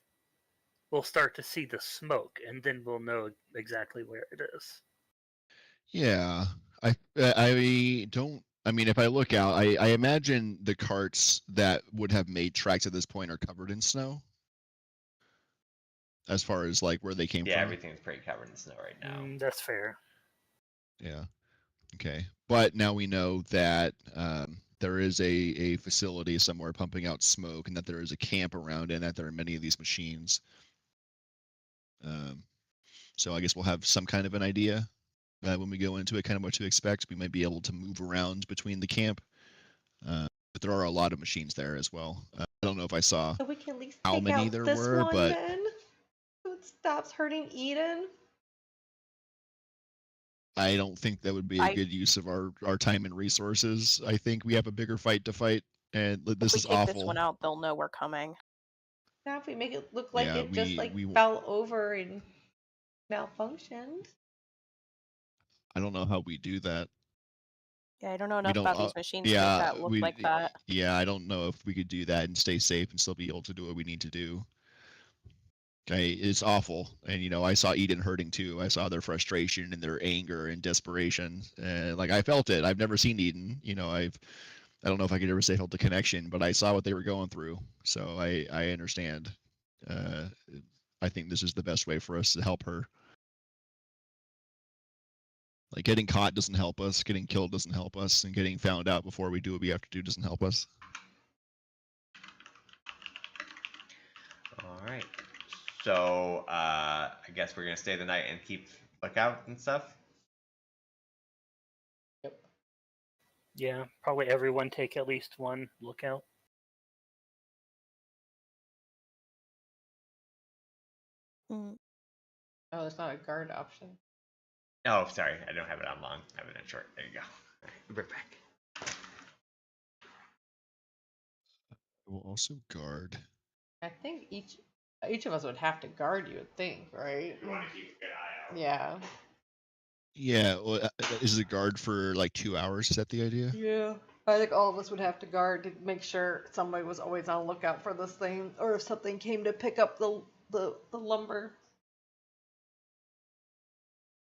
we'll start to see the smoke, and then we'll know exactly where it is. Yeah, I don't. I mean, if I look out, I imagine the carts that would have made tracks at this point are covered in snow. As far as like where they came from. Yeah, everything's pretty covered in snow right now. That's fair. Yeah. Okay. But now we know that there is a facility somewhere pumping out smoke, and that there is a camp around it, and that there are many of these machines. So I guess we'll have some kind of an idea when we go into it, kind of what to expect. We might be able to move around between the camp, but there are a lot of machines there as well. I don't know if I saw So we can at least how take many out there this were, one but then, so it stops hurting Eden. I don't think that would be a good use of our time and resources. I think we have a bigger fight to fight, and this is If we take awful. this one out, they'll know we're coming. Now if we make it look like Yeah, it just fell over and malfunctioned. I don't know how we do that. Yeah, I don't know enough about these machines to make that look like that. Yeah, I don't know if we could do that and stay safe and still be able to do what we need to do. Okay, it's awful, and I saw Eden hurting too. I saw their frustration and their anger and desperation. Like I felt it. I've never seen Eden. I don't know if I could ever say felt the connection, but I saw what they were going through, so I understand. I think this is the best way for us to help her. Like getting caught doesn't help us, getting killed doesn't help us, and getting found out before we do what we have to do doesn't help us. All right. So I guess we're gonna stay the night and keep lookout and stuff. Yep. Yeah, probably everyone take at least one lookout. Oh, there's not a guard option. Oh, sorry, I don't have it on long. I have it on short. There you go. All right, we're back. We'll also guard. I think each of us would have to guard. You would think, right? You want to keep a good eye out. Yeah. Yeah. Well, is the guard for like 2 hours? Is that the idea? Yeah. I think all of us would have to guard to make sure somebody was always on lookout for this thing, or if something came to pick up the lumber.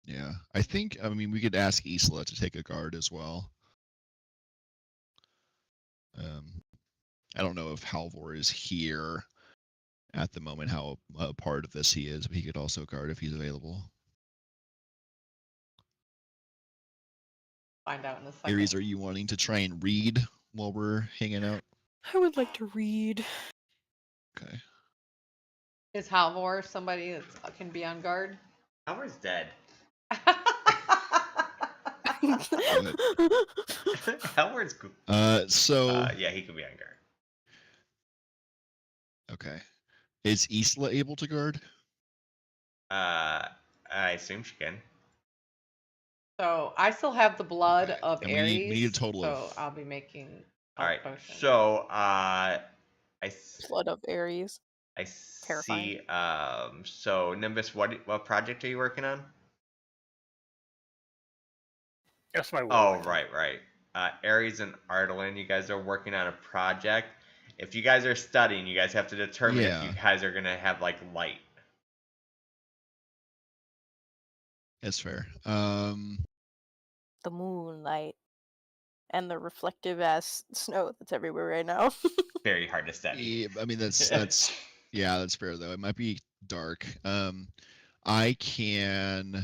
Yeah, I mean, we could ask Isla to take a guard as well. I don't know if Halvor is here at the moment, how a part of this he is, but he could also guard if he's available. Find out in a second. Aries, are you wanting to try and read while we're hanging out? I would like to read. Okay. Is Halvor somebody that can be on guard? Halvor's dead. Halvor's good. Yeah, he could be on guard. Okay. Is Isla able to guard? I assume she can. So I still have the blood of And Aries. we need a total so of. I'll be making. All right. Potion. So I Blood of Ares. I Terrifying. see. So Nimbus, what project are you working on? That's my Oh, work. right. Ares and Ardalan, you guys are working on a project. If you guys are studying, you guys have to determine if you Yeah. guys are gonna have like light. That's fair. The moonlight and the reflective ass snow that's everywhere right now. Very hard to study. I mean that's yeah, that's fair though. It might be dark. I can,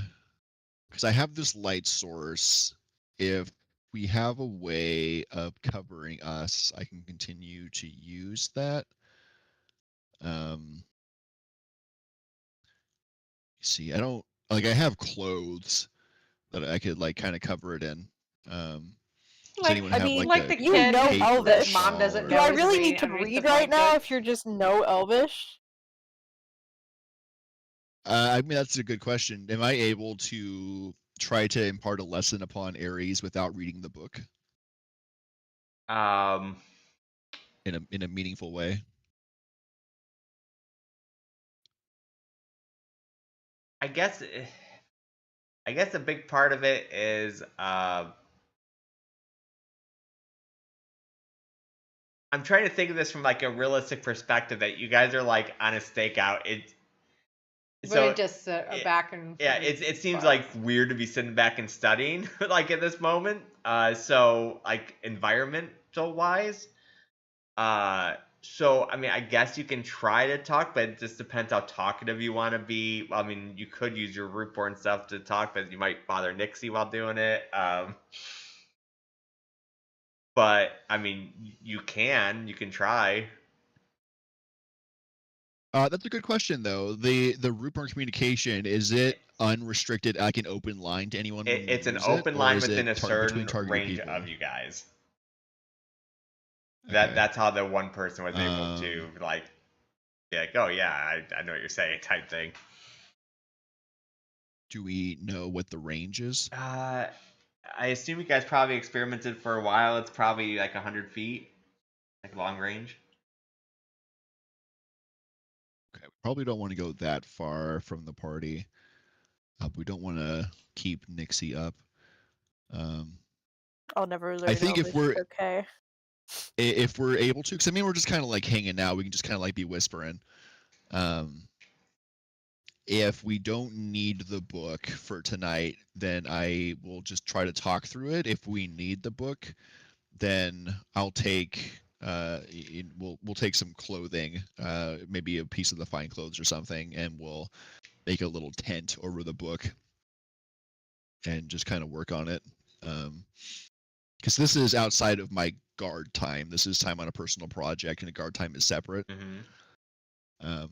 because I have this light source. If we have a way of covering us, I can continue to use that. See, I don't like. I have clothes that I could like kind of cover it in. Does Like, anyone I have mean, like like a the You kid know cape or a that Elvish. mom shawl doesn't or- Do know I is really reading need to underneath read the right bunk now bed. if you're just no Elvish? I mean, that's a good question. Am I able to try to impart a lesson upon Ares without reading the book Um, in a meaningful way? I guess a big part of it is I'm trying to think of this from like a realistic perspective that you guys are like on a stakeout. Wouldn't just sit it- back and Yeah, read it seems books. like weird to be sitting back and studying like at this moment. So like environmental wise, so I mean, I guess you can try to talk, but it just depends how talkative you want to be. I mean, you could use your Rootborne stuff to talk, but you might bother Nixie while doing it. But I mean, you can try. That's a good question, though. The Rootborn communication, is it unrestricted, like an open line to anyone when we It's an use it, open or line is it within a between certain targeted range people? of you guys. Okay. That's how the one person was able to like be like, oh yeah, I know what you're saying type thing. Do we know what the range is? I assume you guys probably experimented for a while. It's probably like 100 feet, like long range. Okay, we probably don't want to go that far from the party. We don't want to keep Nixie up. I'll never learn I think Elvish. Okay. if we're able to, because I mean we're just kind of like hanging out. We can just kind of like be whispering. If we don't need the book for tonight, then I will just try to talk through it. If we need the book, then I'll take we'll take some clothing, maybe a piece of the fine clothes or something, and we'll make a little tent over the book and just kind of work on it. Because this is outside of my guard time. This is time on a personal project, and a guard time is separate. Mm-hmm.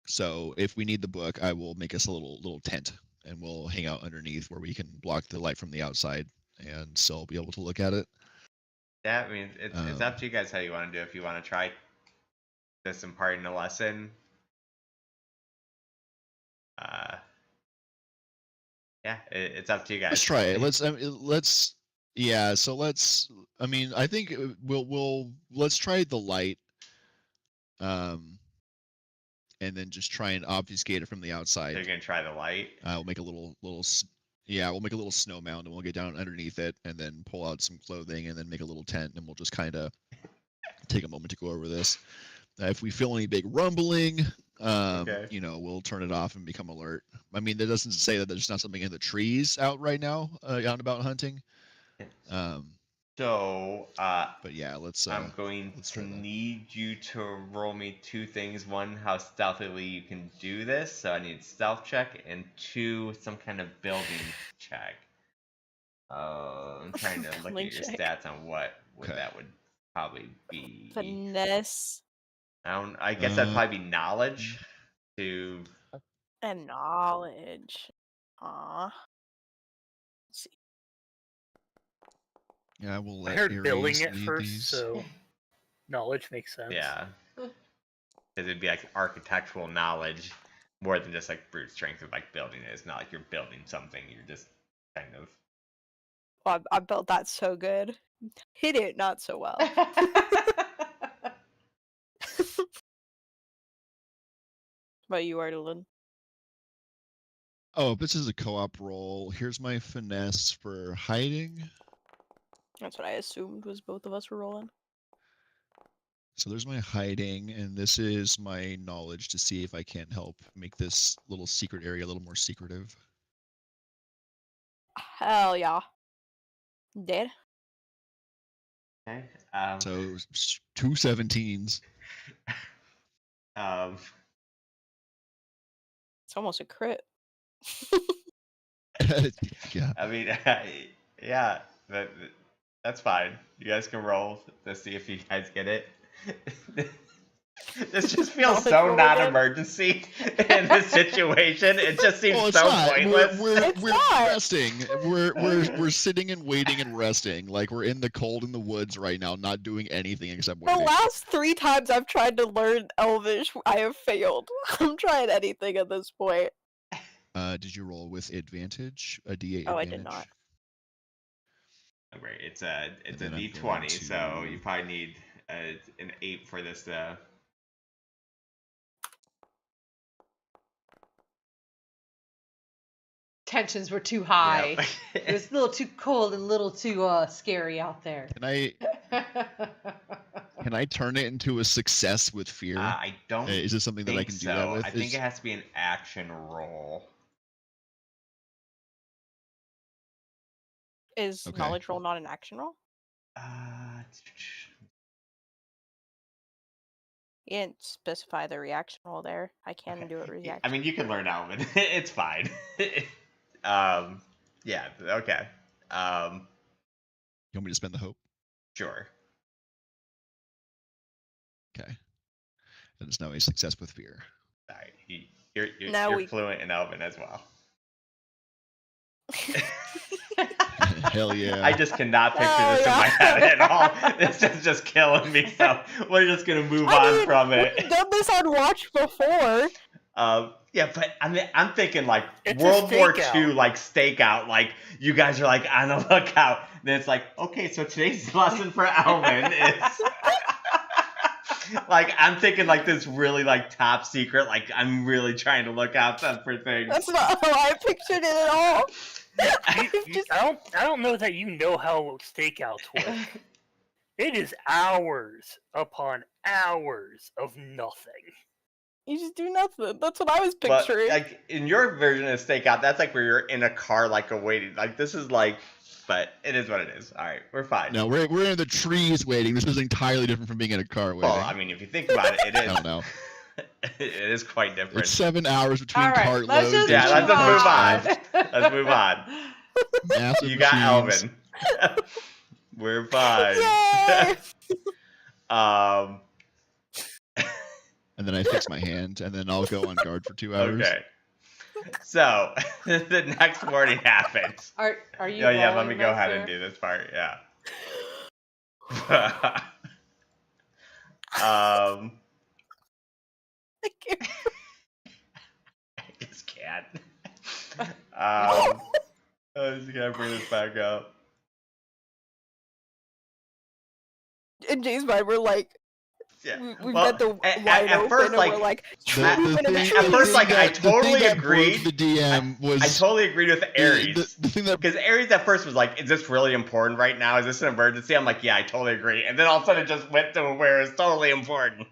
So if we need the book, I will make us a little tent, and we'll hang out underneath where we can block the light from the outside, and still be able to look at it. Yeah, I mean, it's up to you guys how you want to do. If you want to try this imparting a lesson, yeah, it's up to you guys. Let's try it. Let's. Yeah. So let's. I mean, I think let's try the light. And then just try and obfuscate it from the outside. They're gonna try the light. We'll make a we'll make a little snow mound, and we'll get down underneath it, and then pull out some clothing, and then make a little tent, and we'll just kind of take a moment to go over this. If we feel any big rumbling, Okay. we'll turn it off and become alert. I mean, that doesn't say that there's not something in the trees out right now, out and about hunting. So, But yeah, let's. I'm going let's to try that. need you to roll me two things. One, how stealthily you can do this. So I need stealth check, and two, some kind of building check. I'm trying to look Building at your check. stats on what Okay. that would probably be. Finesse I guess that'd probably be knowledge to. and knowledge. Aw. Let's see. Yeah, we'll I let heard Ares building at lead first, these. so knowledge makes sense. Yeah. Because it'd be like architectural knowledge more than just like brute strength of like building it. It's not like you're building something, you're just kind of. Well, I built that so good. Hit it not so well. about you, Ardelin? Oh, this is a co-op roll. Here's my finesse for hiding. That's what I assumed was both of us were rolling. So there's my hiding, and this is my knowledge to see if I can't help make this little secret area a little more secretive. Hell yeah. Dead? Okay. So 2 17s. It's almost a crit. Yeah. I mean, yeah, that's fine. You guys can roll to see if you guys get it. This just feels Knowledge so roll not again? emergency in this situation. It just seems Well, it's so not. pointless. We're It's not. resting. We're sitting and waiting and resting. Like we're in the cold in the woods right now, not doing anything except The waiting. last 3 times I've tried to learn Elvish, I have failed. I'm trying anything at this point. Did you roll with advantage? A D8 Oh, I advantage? did not. Right, it's a And then I'm D20, going so to- you probably need an 8 for this to. Tensions were too high. Yep. It was a little too cold and a little too scary out there. Can I turn it into a success with fear? I don't. Is this something that I think can do so. that with? I think it has to be an action roll. Is Okay. knowledge roll not an action roll? You didn't specify the reaction roll there. I can do it reaction. I mean, you can learn Alvin. It's fine. Yeah. Okay. You want me to spend the hope? Sure. Okay. And it's now a success with fear. All right. You're Now we- fluent in Elven as well. Hell yeah. I just cannot picture Oh, this in my yeah. head at all. This is just killing me. So we're just gonna move I on mean, from it. We've done this on watch before. Yeah, but I mean, I'm thinking like It's a World War stakeout. II, like stakeout. Like you guys are like on the lookout. Then it's like, okay, so today's lesson for Elvin is. Like I'm thinking like this really like top secret. Like I'm really trying to look out for things. That's not how I pictured it at all. I don't know that you know how stakeouts work. It is hours upon hours of nothing. You just do nothing. That's what I was But picturing. like in your version of stakeout, that's like where you're in a car like awaiting. Like this is like, but it is what it is. All right, we're fine. No, we're in the trees waiting. This is entirely different from being in a car waiting. Well, I mean, if you think about it, it I is. don't know. It is quite different. It's 7 hours between All right, cart let's loads. just Yeah, let's move just Let's move on. Massive You got machines. Elvin. We're fine. Yay! And then I fix my hand, and then I'll go on guard for 2 hours. Okay. So the next morning happens. Are you? Oh yeah, let rolling, me go ahead Master? and do this part. Yeah. I can't- I just can't. I just gotta bring this back up. In Jay's mind, we're like, Yeah. we've Well, got the at wide open, first, and like, we're like, The trapping in the thing- At first, trees. like, I the thing totally that agreed. broke the DM was I totally agreed with Aries. The thing that Because Aries at first was like, is this really important right now? Is this an emergency? I'm like, yeah, I totally agree. And then all of a sudden it just went to where it's totally important.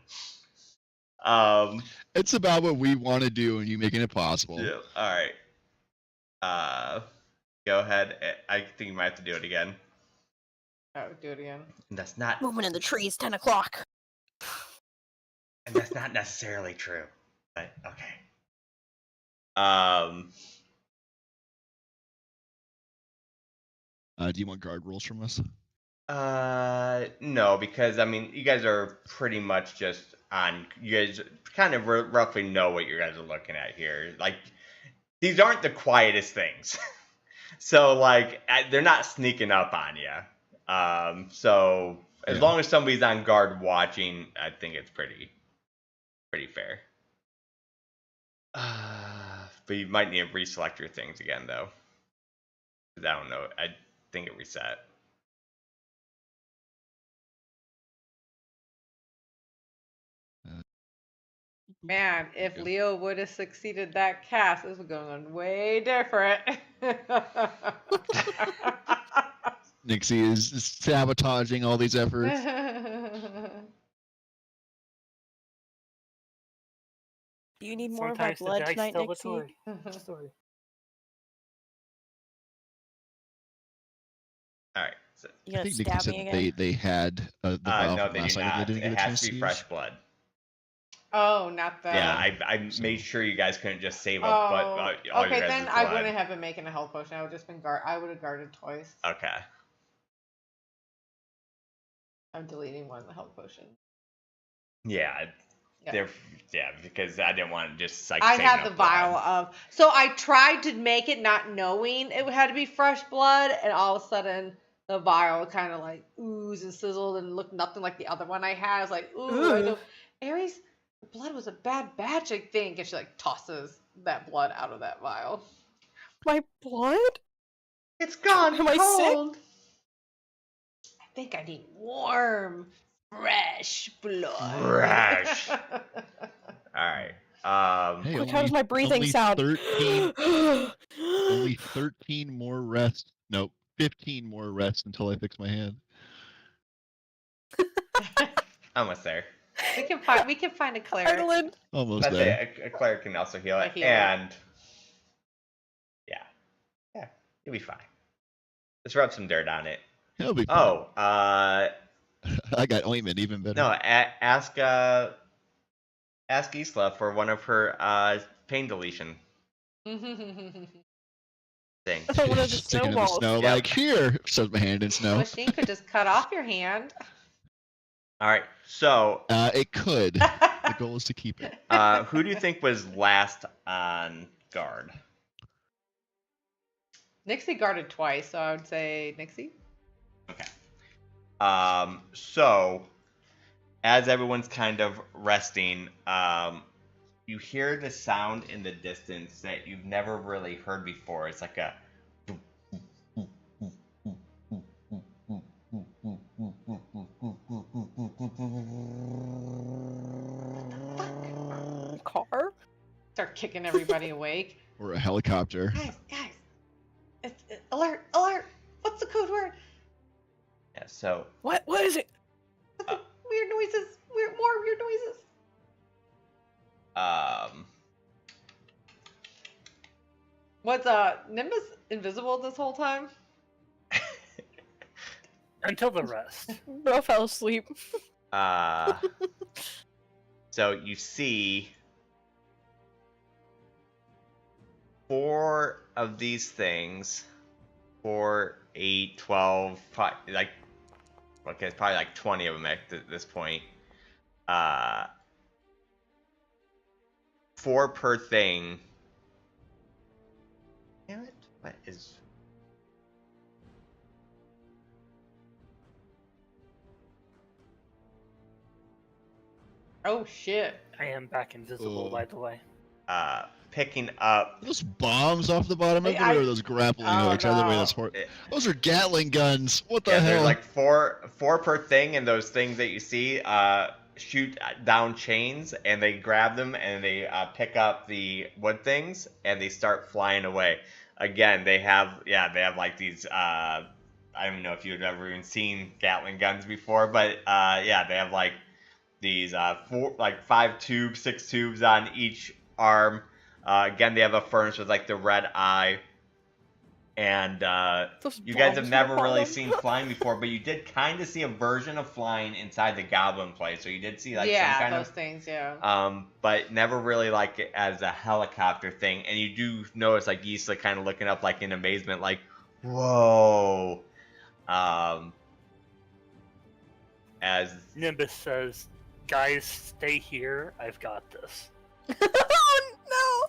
it's about what we want to do, and you making it possible. Yeah, alright. Go ahead. I think you might have to do it again. Oh, do it again. And that's not Movement in the trees, 10 o'clock. and that's not necessarily true. But okay. Do you want guard rules from us? No, because I mean, you guys are pretty much just on. You guys kind of roughly know what you guys are looking at here. Like, these aren't the quietest things, so like they're not sneaking up on you. So as Yeah. long as somebody's on guard watching, I think it's pretty fair. But you might need to reselect your things again, though. 'Cause I don't know. I think it reset. Man, if Leo would have succeeded that cast, this was going way different. Nixie is sabotaging all these efforts. Do you need more of my Sometimes the blood dice tonight, tell the Nixie? story. All right. So, You I gonna think Nixie stab said me that again? they had the vial no, from they do last night and they not. didn't It get a has chance to be use. fresh blood. Oh, not the. Yeah, I So- made sure you guys couldn't just save up, but Oh, all okay. your guys' Then blood. I wouldn't have been making a health potion. I would just been I would have guarded twice. Okay. I'm deleting one of the health potions. Yeah, Yeah. because I didn't want to just like. I saving had up the vial blood. of. So I tried to make it not knowing it had to be fresh blood, and all of a sudden the vial kind of like oozed and sizzled and looked nothing like the other one I had. I was like, ooh, I know. Aries, the blood was a bad batch, I think. And she like tosses that blood out of that vial. My blood? It's gone Am I sick? cold. I think I need warm, fresh blood. Fresh. All right. Hey, Quick, how does my breathing only sound? 13 only 13 more rests. Nope, 15 more rests until I fix my hand. Almost there. We can find a cleric. Ireland. Almost That's there. it. A cleric can also heal A it, healer. and yeah, you'll be fine. Just rub some dirt on it. It'll be fine. Oh, I got ointment, even better. no, ask Isla for one of her pain deletion things. One of the Sticking in the snowballs. snow, Yep. like here. Shoves my hand in snow. Machine could just cut off your hand. All right, so It could. The goal is to keep it. who do you think was last on guard? Nixie guarded twice, so I would say Nixie. Okay. So as everyone's kind of resting, you hear the sound in the distance that you've never really heard before. It's like a Car? Start kicking everybody awake. Or a helicopter. Guys, it's alert, alert! What's the code word? yeah, so What is it? Weird noises. More weird noises. What's Nimbus invisible this whole time? Until the rest. Bro fell asleep. so you see 4 of these things, 4, 8, 12, like, okay, it's probably like 20 of them at this point. 4 per thing. Damn it! What is? Oh shit! I am back invisible, Oh. by the way. Picking up. Those bombs off the bottom of it, I- or those grappling Oh, hooks? Either way, no. that's horrible. Those are Gatling guns. What the Yeah, hell? there's like four per thing, and those things that you see shoot down chains, and they grab them and they pick up the wood things, and they start flying away. Again, they have like these. I don't even know if you've ever even seen Gatling guns before, but they have like these 5 tubes, 6 tubes on each arm. Again, they have a furnace with like the red eye. And Those you guys have bombs never were really on seen them. flying before, but you did kind of see a version of flying inside the goblin place. So you did see like yeah, some kind those of things. Yeah. but never really like it as a helicopter thing. And you do notice like Gisela kind of looking up like in amazement, like, whoa. As Nimbus says, guys, stay here. I've got this. Oh no!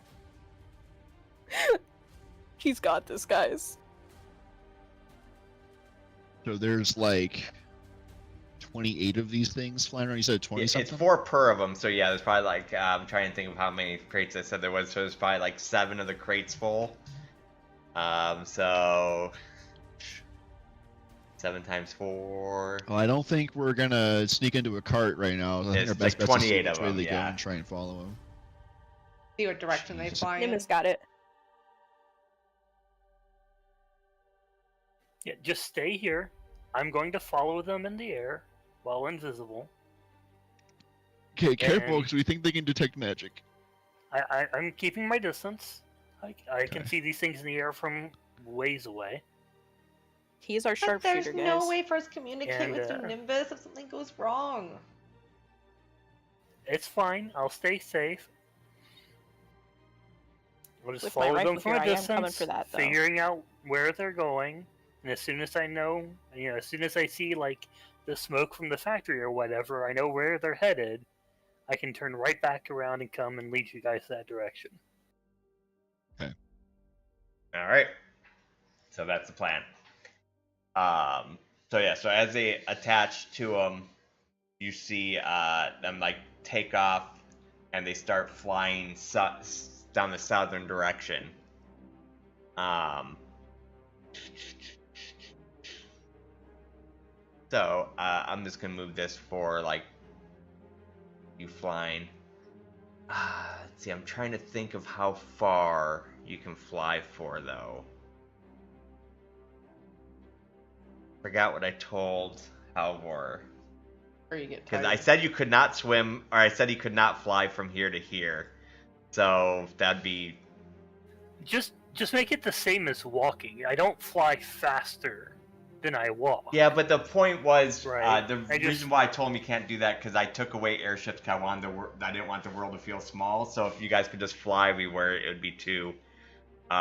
He's got this, guys. So there's like 28 of these things flying around. You said 20 it's something? 4 per of them. So yeah, there's probably like I'm trying to think of how many crates I said there was. So there's probably like 7 of the crates full. So 7 times 4. Well, I don't think we're gonna sneak into a cart right now. I think It's our best like bet is to see 28 which of way them, they go yeah. and try and follow them. See what direction they Jesus. fly in. Nimbus got it. Yeah, just stay here. I'm going to follow them in the air while invisible. Okay, careful, And- because we think they can detect magic. I'm keeping my distance. I can Okay. see these things in the air from ways away. He's our But there's sharpshooter, guys. no way for us to communicate And, with you, Nimbus, if something goes wrong. It's fine. I'll stay safe. I'll just With my follow them rifle from a here, I am coming distance, for that, though. figuring out where they're going. And as soon as I know, as soon as I see like the smoke from the factory or whatever, I know where they're headed. I can turn right back around and come and lead you guys that direction. All right. So that's the plan. So yeah. So as they attach to them, you see them like take off, and they start flying down the southern direction. So I'm just gonna move this for like you flying. Let's see. I'm trying to think of how far you can fly for though. Forgot what I told Halvor. Or you get Because tired. I said you could not swim, or I said he could not fly from here to here. So that'd be. Just make it the same as walking. I don't fly faster than I walk. Yeah, but the point was Right. the reason why I told him you can't do that because I took away airships. Cause I didn't want the world to feel small. So if you guys could just fly everywhere, it would be too. So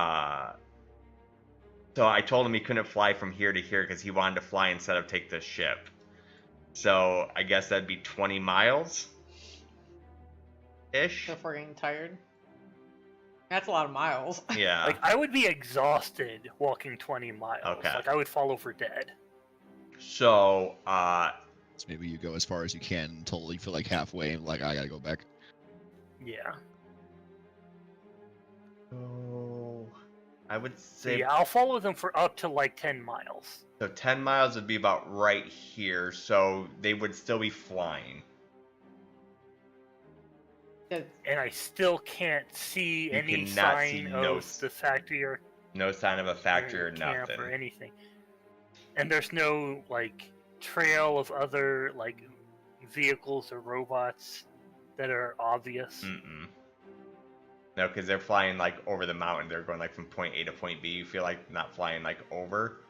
I told him he couldn't fly from here to here because he wanted to fly instead of take the ship. So I guess that'd be 20 miles. Ish. So if we're getting tired. That's a lot of miles. Yeah. Like I would be exhausted walking 20 miles. Okay. Like I would fall over dead. So So maybe you go as far as you can until you feel like halfway and like I gotta go back. Yeah. Oh, I would So say yeah, I'll follow them for up to like 10 miles. so 10 miles would be about right here, so they would still be flying. And I still can't see You any cannot sign see of the factory or No sign of a factory or camp nothing. or anything. And there's no like trail of other like vehicles or robots that are obvious. Mm-mm. No, because they're flying like over the mountain. They're going like from point A to point B. You feel like not flying like over.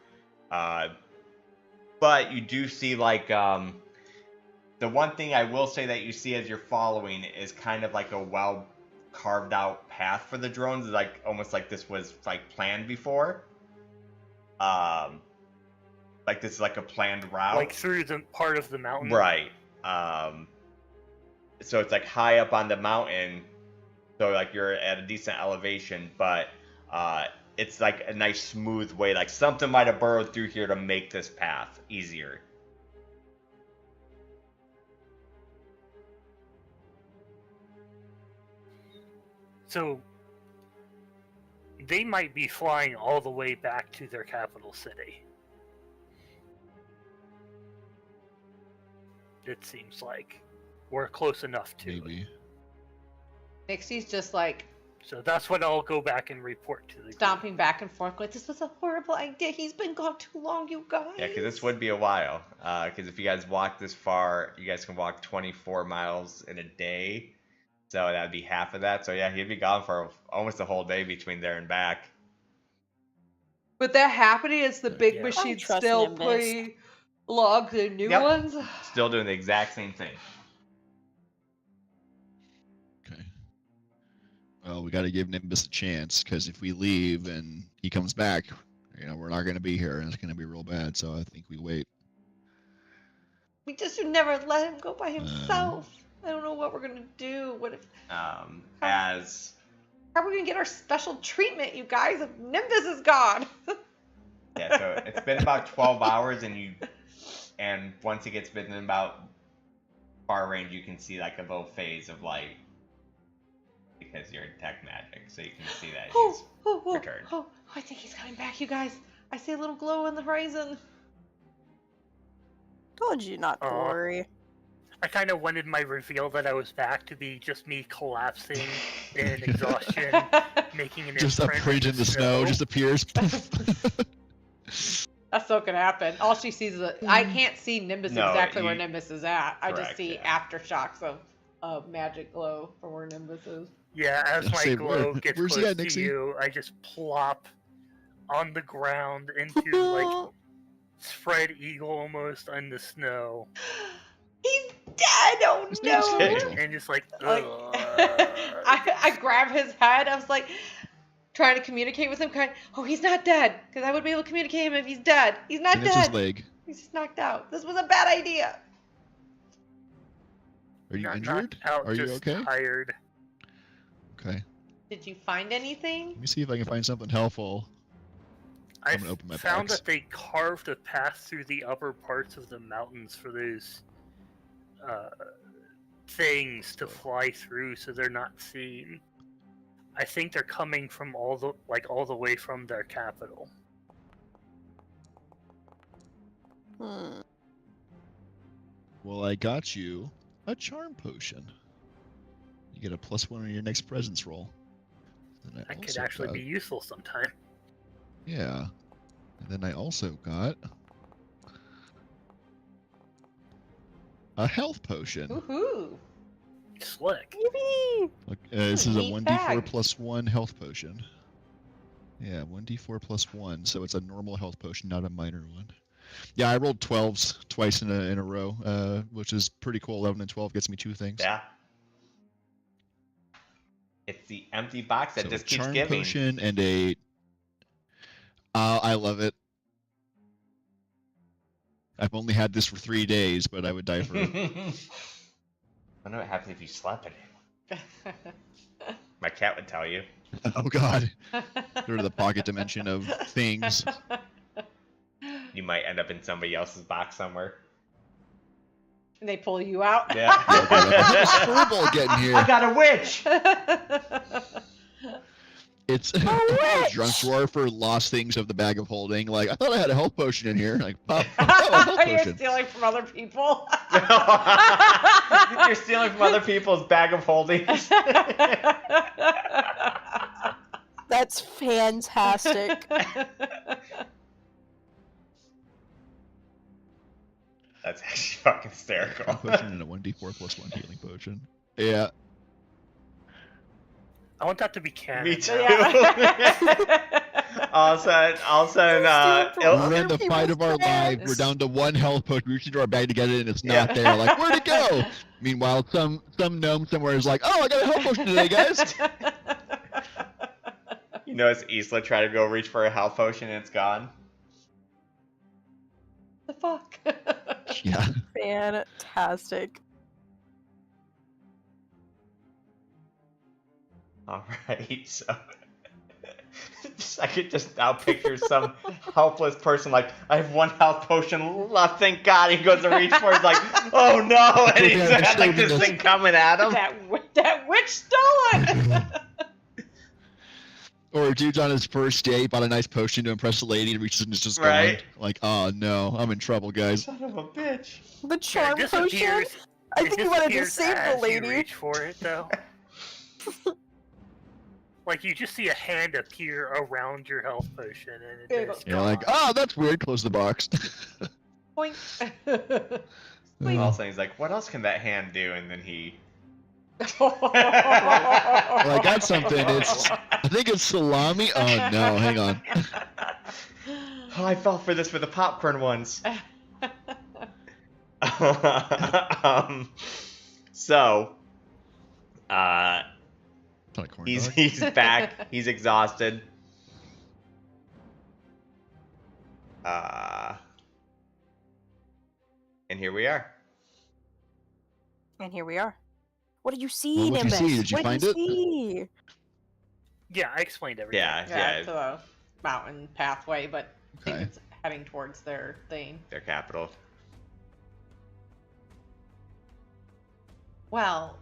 But you do see like the one thing I will say that you see as you're following is kind of like a well carved out path for the drones. It's like almost like this was like planned before. Like this is like a planned route. Like through the part of the mountain. Right. So it's like high up on the mountain, so like you're at a decent elevation, but it's like a nice smooth way. Like something might have burrowed through here to make this path easier. So they might be flying all the way back to their capital city. It seems like we're close enough to it. Maybe. Nixie's just like So that's what I'll go back and report to the group. stomping back and forth, going, "This was a horrible idea. He's been gone too long, you guys." Yeah, because this would be a while. Because if you guys walk this far, you guys can walk 24 miles in a day. So that'd be half of that. So yeah, he'd be gone for almost a whole day between there and back. With that happening, is the big Yeah. machine trust still Nimbus. putting logs in new Yep. ones? Still doing the exact same thing. Okay. Well, we got to give Nimbus a chance because if we leave and he comes back, we're not going to be here and it's going to be real bad. So I think we wait. We just should never let him go by himself. I don't know what we're gonna do. What if? As How are we gonna get our special treatment, you guys? If Nimbus is gone. yeah, so it's been about 12 hours, and once it gets within about far range, you can see like a little phase of light because you're in tech magic, so you can see that he's returned. I think he's coming back, you guys. I see a little glow on the horizon. Told you not to Aw. worry. I kind of wanted my reveal that I was back to be just me collapsing in exhaustion, making an Just a imprint print in the snow just appears. That's what could happen. All she sees is I can't see Nimbus No, exactly where you- Nimbus is at. I just Correct, see yeah. aftershocks of magic glow from where Nimbus is. Yeah, as I'll my say, glow where- gets where's he close at, to Nixie? you, I just plop on the ground into like spread eagle almost on the snow, He's dead! Oh His name's no! Nigel. and just like, Like, ugh. I grab his head. I was like trying to communicate with him. Kind, oh, he's not dead, because I would be able to communicate him if he's dead. He's not And it's his dead. leg. He's just knocked out. This was a bad idea. Are you Not injured? knocked out, Are you just okay? tired. Okay. Did you find anything? Let me see if I can find something helpful. I I'm gonna open my found box. that they carved a path through the upper parts of the mountains for those things to fly through, so they're not seen. I think they're coming from all the way from their capital. Hmm. Well, I got you a charm potion. You get a +1 on your next presence roll. Then I That could also actually got- be useful sometime. Yeah. And then I also got a health potion. Woohoo! Slick. Yippee! Look, this is a Neat 1d4 bag. +1 health potion. Yeah, 1d4 +1, so it's a normal health potion, not a minor one. Yeah, I rolled 12s twice in a row, which is pretty cool. 11 and 12 gets me 2 things. Yeah. It's the empty box that So just a keeps charm giving. potion and a. I love it. I've only had this for 3 days, but I would die for it. I wonder what happens if you slap it. My cat would tell you. Oh god. Go to the pocket dimension of things. You might end up in somebody else's box somewhere. And they pull you out. Yeah. Furball getting I here. got a witch! It's witch! drunk dwarfer lost things of the bag of holding. Like, I thought I had a health potion in here. Like, oh, a health You're potion. stealing from other people. You're stealing from other people's bag of holdings. That's fantastic. That's actually fucking hysterical. Charm potion and a 1d4 +1 healing potion. Yeah. I want that to be canon. Me too. Yeah. all of a sudden, We're in the fight of our lives. We're down to 1 health potion. We reach into our bag to get it, and it's not there. Like, where'd it go? Meanwhile, some gnome somewhere is like, oh, I got a health potion today, guys. you notice Isla try to go reach for a health potion and it's gone. The fuck? Yeah. Fantastic. Alright, so I could just now picture some helpless person like, I have 1 health potion left, thank god. He goes to reach for it, he's like, oh no, and he's Yeah, got like I'm this thing coming at him. that witch stole it. Or a dude's on his first day, bought a nice potion to impress a lady, and reaches and it's just Right. gone. Like, oh no, I'm in trouble, guys. Son of a bitch. The charm It potion? disappears. I It think you wanted to disappears save the as you lady. reach for it, though. Like, you just see a hand appear around your health potion, and There you it go. is You're like, gone. oh, that's weird. Close the box. Boink. All of a sudden he's like, what else can that hand do? And then he... Well, I got something. I think it's salami. Oh no, hang on. Oh, I fell for this for the popcorn ones. So, It's not a corn he's dog. back. He's exhausted. And here we are. And here we are. What did you see, Well, what'd you Nimbus? see? Did you What find did it? you see? Yeah, I explained everything. Yeah, Yeah, yeah, to a mountain pathway, but I think Okay. it's heading towards their thing. their capital. Well,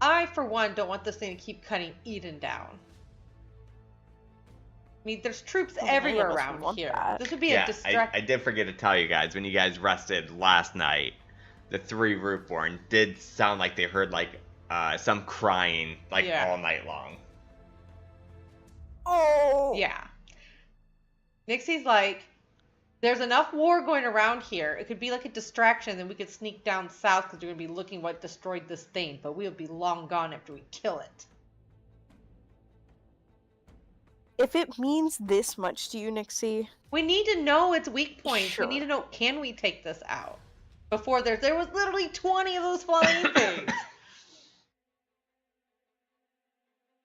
I, for one, don't want this thing to keep cutting Eden down. mean, there's troops Well, any of everywhere us would around want here. that. This would be a Yeah, I distraction. did forget to tell you guys, when you guys rested last night, the 3 Rootborne did sound like they heard like some crying like Yeah. all night long. Oh. Yeah. Nixie's like, there's enough war going around here. It could be like a distraction, then we could sneak down south because we're going to be looking what destroyed this thing, but we'll be long gone after we kill it. If it means this much to you, Nixie, We need to know its weak points. Sure. We need to know, can we take this out? Before there was literally 20 of those flying things.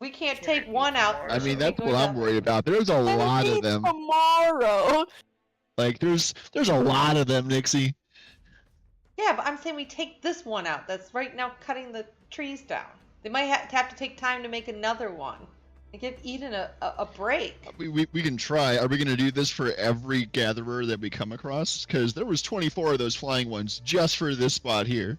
We can't take one out. I I mean, Keep that's going what I'm down. worried about. There's a lot maybe of them. tomorrow. Like, there's a lot of them, Nixie. Yeah, but I'm saying we take this one out that's right now cutting the trees down. They might have to take time to make another one. And give Eden a break. We can try. Are we going to do this for every gatherer that we come across? Because there was 24 of those flying ones just for this spot here.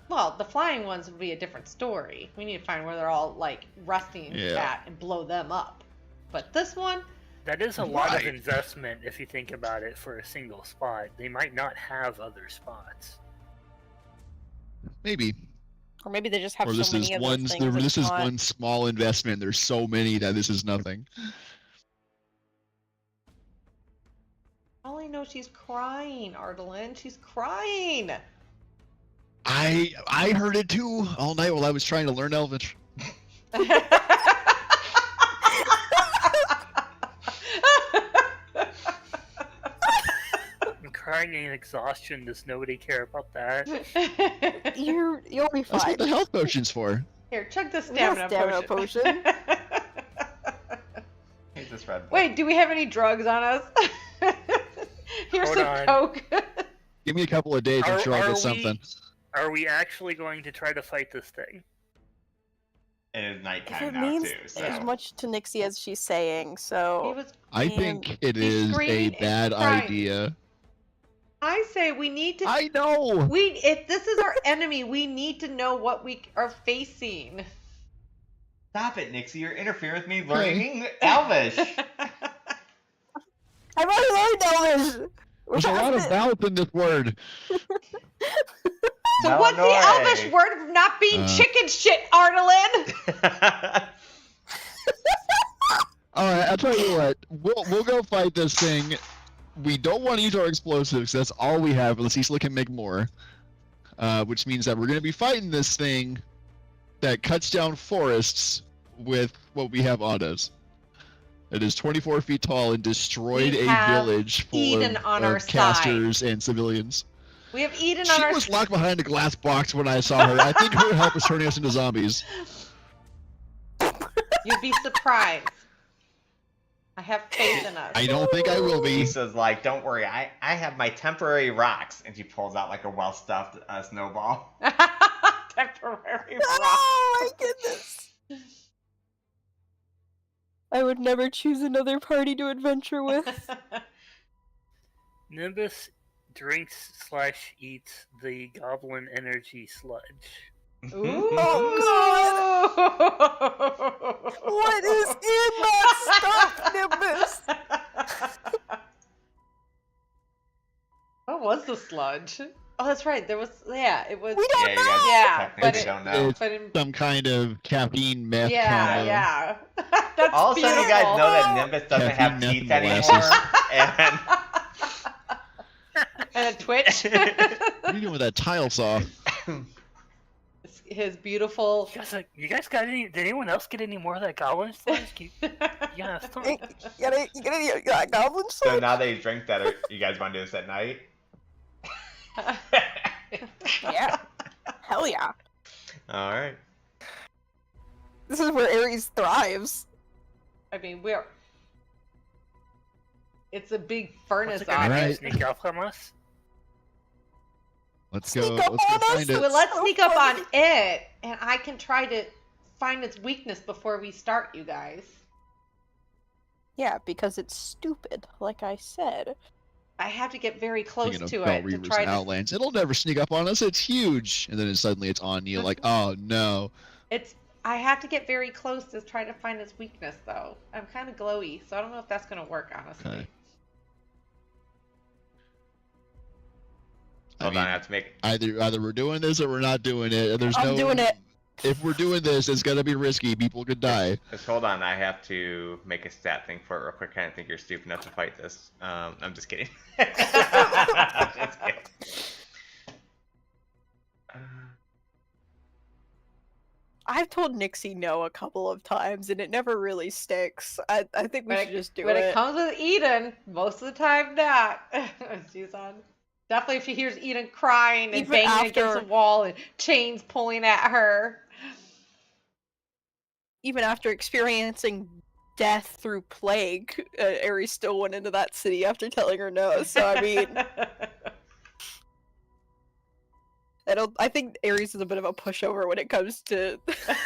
Well, the flying ones would be a different story. We need to find where they're all like resting Yeah. at and blow them up. But this one, That is a lot of Right. investment if you think about it for a single spot. They might not have other spots. Maybe. Or maybe they just have Or so this many is of one. those things. This it's is not- one small investment. There's so many that this is nothing. I only know she's crying, Ardalyn. She's crying. I heard it too all night while I was trying to learn Elvish. I'm crying in exhaustion. Does nobody care about that? You'll be That's fine. what the health potion's for. Here, chug the We got stamina, a stamina Here's this Red Bull. Wait, do we have any drugs on us? Here's Hold some on. coke. Give me a couple of days. I'm sure I'll get something. Are we actually going to try to fight this thing? And it's If nighttime it now means too. So as much to Nixie as she's saying, He so was I And think it he's is a screaming and bad crying. idea. I say we need to. I know. If this is our enemy, we need to know what we are facing. stop it, Nixie. You're interfering with me learning Elvish. I've already learned Elvish. There's a lot of vowels in this word. So what's the Elvish word of not being chicken shit, Ardalyn? All right, I'll tell you what. We'll go fight this thing. We don't want to use our explosives. That's all we have. Unless Isla can make more. Which means that we're going to be fighting this thing that cuts down forests with what we have on us. It is 24 feet tall and destroyed We a have village full Eden on our of casters and civilians. We have Eden She on our was locked behind a glass box when I saw her. I think her help was turning us into zombies. You'd be surprised. I have faith in us. I don't think I will be. Lisa's like, don't worry, I have my temporary rocks. And she pulls out like a well-stuffed snowball. Temporary rock. Oh my goodness. I would never choose another party to adventure with. Nimbus drinks / eats the goblin energy sludge. Ooh. Oh, What is in that stuff, Nimbus? What was the sludge? Oh, that's right. There was, yeah, it was. We don't Yeah, you know. guys Yeah, technically but it- don't know. But in, Some kind of caffeine meth yeah, combo. yeah. That's Also, beautiful. you guys know that Nimbus doesn't have Caffeine, teeth nothing anymore. molasses. And And a twitch. What are you doing with that tile saw? His beautiful. You guys got any? Did anyone else get any more of that goblin sludge? Yeah, Hey, you got any goblin so sludge? now that you drink that, you guys want to do this at night? Yeah. Hell yeah. All right. This is where Ares thrives. I mean, we're. It's a big furnace What's it on gonna it. Right. sneak up from us? Let's Sneak go. up Let's go on us? find it. Well, let's So sneak up on funny. it, and I can try to find its weakness before we start, you guys. Yeah, because it's stupid, like I said. I have to get very close Thinking of to Bell it to Reavers try and to. Outlands. It'll never sneak up on us. It's huge. And then suddenly it's on you like, oh no. It's. I have to get very close to try to find its weakness, though. I'm kind of glowy, so I don't know if that's going to work, honestly. Okay. Hold on, I have to make. Either we're doing this or we're not doing it. There's I'm doing it. If we're doing this, it's gonna be risky. People could die. Just hold on, I have to make a stat thing for it real quick. I don't think you're stupid enough to fight this. I'm just kidding. Just kidding. I've told Nixie no a couple of times, and it never really sticks. I think we should just do it. When it comes with Eden, most of the time not. She's on. Definitely if she hears Eden crying and Even banging against the wall and chains pulling at her. Even after experiencing death through plague, Ares still went into that city after telling her no. So I mean, I think Ares is a bit of a pushover when it comes to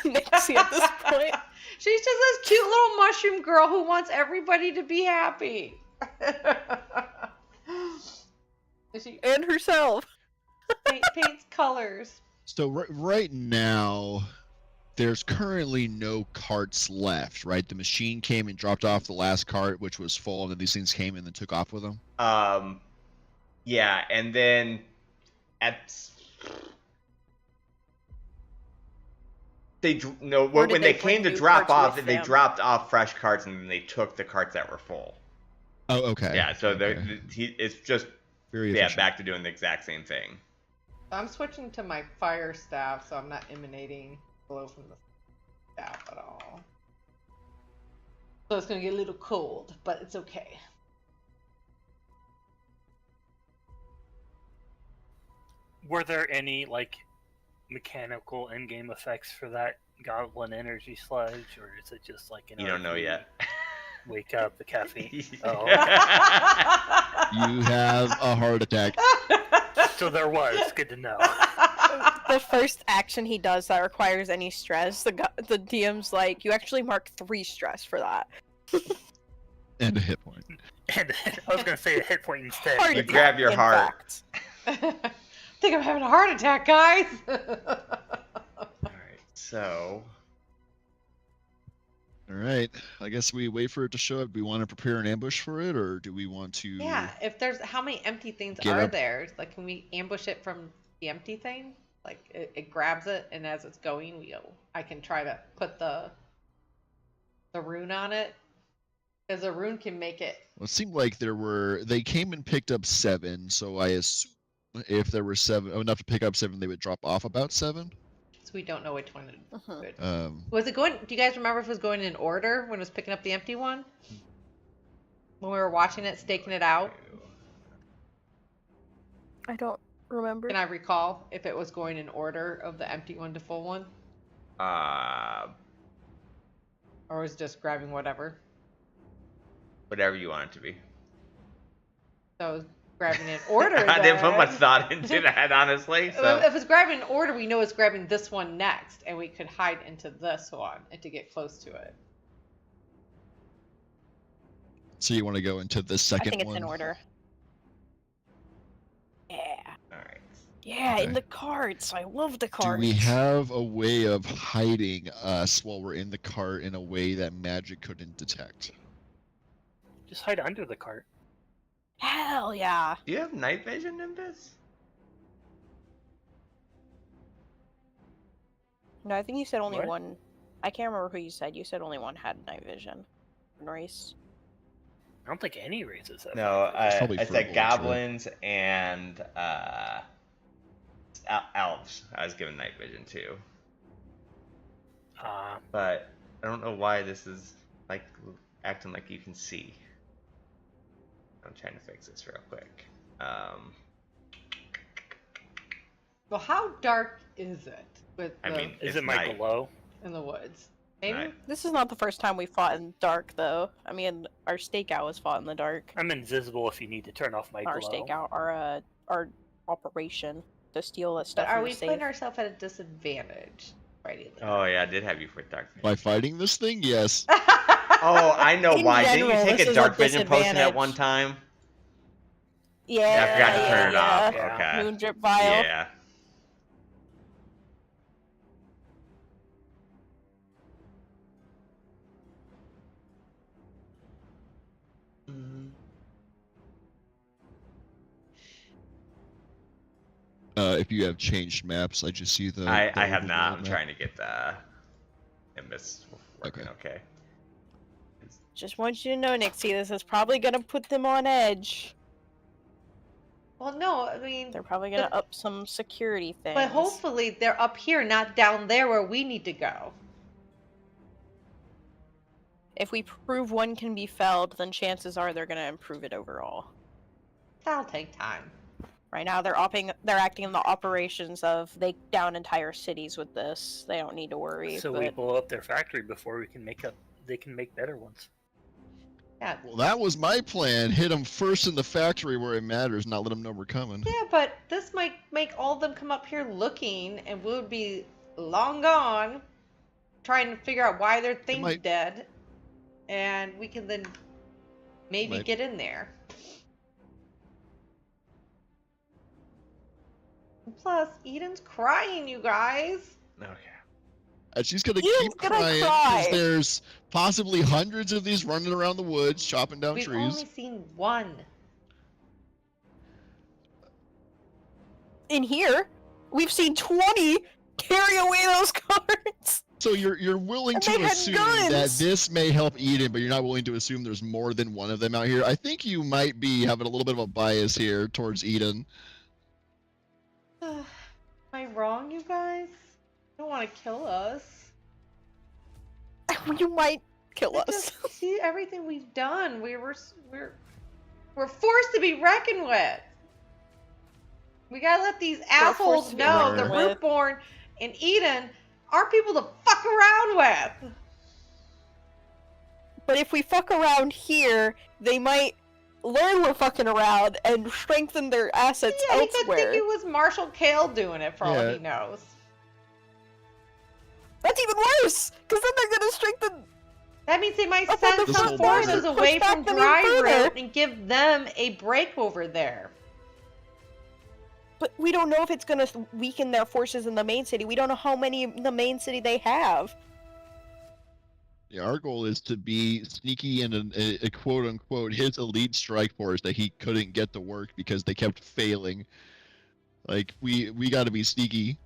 Nixie at this point. She's just this cute little mushroom girl who wants everybody to be happy. She And herself. paints colors. So right now, there's currently no carts left, right? The machine came and dropped off the last cart, which was full, and then these things came and then took off with them. Yeah, and then when they came to drop off, they dropped off fresh carts and then they took the carts that were full. Oh, okay. Yeah, so Okay. it's just Very efficient. back to doing the exact same thing. I'm switching to my fire staff, so I'm not emanating glow from the staff at all. So it's gonna get a little cold, but it's okay. Were there any like mechanical in-game effects for that goblin energy sludge, or is it just like You don't know yet. Wake up, the caffeine. Oh, You have a heart attack. so there was. Good to know. The first action he does that requires any stress, the DM's like, you actually mark 3 stress for that. And a hit point. And I was gonna say a hit point instead. Heart You attack, grab your in heart. fact. I think I'm having a heart attack, guys. Alright, so Alright, I guess we wait for it to show up. Do we want to prepare an ambush for it, or do we want to... Yeah, if there's how many empty things Get are up. there? Like, can we ambush it from the empty thing? Like, it grabs it, and as it's going, I can try to put the rune on it, because the rune can make it. Well, it seemed like they came and picked up 7, so I assume if there were 7, enough to pick up 7, they would drop off about 7. So we don't know which one. Uh-huh. Was it going? Do you guys remember if it was going in order when it was picking up the empty one? When we were watching it, staking it out? I don't remember. Can I recall if it was going in order of the empty one to full one? Or was it just grabbing whatever? whatever you want it to be. So I was grabbing in order. I didn't put then. much thought into that, honestly. So If it's grabbing in order, we know it's grabbing this one next, and we could hide into this one and to get close to it. So you want to go into the I second think it's one? in order. Yeah. all right. Yeah, Okay. in the carts. I love the Do carts. we have a way of hiding us while we're in the cart in a way that magic couldn't detect? Just hide under the cart. Hell yeah. Do you have night vision, Nimbus? No, I think you said only What? one. I can't remember who you said. You said only one had night vision. Norris. I don't think any races have. No, that. It's probably I said Furbolgs, right? goblins and elves. I was given night vision too, but I don't know why this is like acting like you can see. I'm trying to fix this real quick. Well, how dark is it with I the, mean, Is it's it my night. glow? in the woods? Maybe. Night. This is not the first time we fought in dark, though. I mean, our stakeout was fought in the dark. I'm invisible if you need to turn off my Our glow. stakeout, our operation to steal that But stuff are from we the safe. putting ourselves at a disadvantage? Righty. Oh yeah, I did have you for dark vision. By fighting this thing, yes. Oh, I know In why. general, Didn't you this take a is dark a vision potion at disadvantage. one time? Yeah, I forgot to turn it yeah. off. Yeah. Okay. Moon drip vial. Yeah. If you have changed maps, I just see the. I have overworld not. I'm map. trying to get the Nimbus working okay. Just want you to know, Nixie, this is probably gonna put them on edge. Well, no, I mean, They're probably gonna up some security things. but hopefully they're up here, not down there where we need to go. If we prove one can be felled, then chances are they're gonna improve it overall. That'll take time. Right now, they're acting in the operations of they down entire cities with this. They don't need to worry. So but... we blow up their factory before we can make up. They can make better ones. Yeah. Well, that was my plan. Hit them first in the factory where it matters, not let them know we're coming. Yeah, but this might make all of them come up here looking, and we would be long gone, trying to figure out why their thing's might. dead, and we can then maybe Might. get in there. And plus, Eden's crying, you guys. Okay. And she's gonna Eden's keep gonna crying cry. because there's possibly hundreds of these running around the woods, chopping down We've trees. only seen one. In here, we've seen 20 carry away those carts. So you're willing And to they had assume that guns! this may help Eden, but you're not willing to assume there's more than one of them out here. I think you might be having a little bit of a bias here towards Eden. Am I wrong, you guys? You don't want to kill us. You might kill But us. just see everything we've done. We're forced to be reckoned with. We gotta let these forced assholes to be know the reckoned with. Rootborne and Eden are people to fuck around with. But if we fuck around here, they might learn we're fucking around and strengthen their assets Yeah, he could think elsewhere. it was Marshall Kale doing it for all Yeah. he knows. That's even worse, because then they're gonna strengthen. That means they might Up on send the some front forces border. away Push back from them Dry even further. Root and give them a break over there. But we don't know if it's gonna weaken their forces in the main city. We don't know how many in the main city they have. Yeah, our goal is to be sneaky in a quote unquote his elite strike force that he couldn't get to work because they kept failing. Like we got to be sneaky.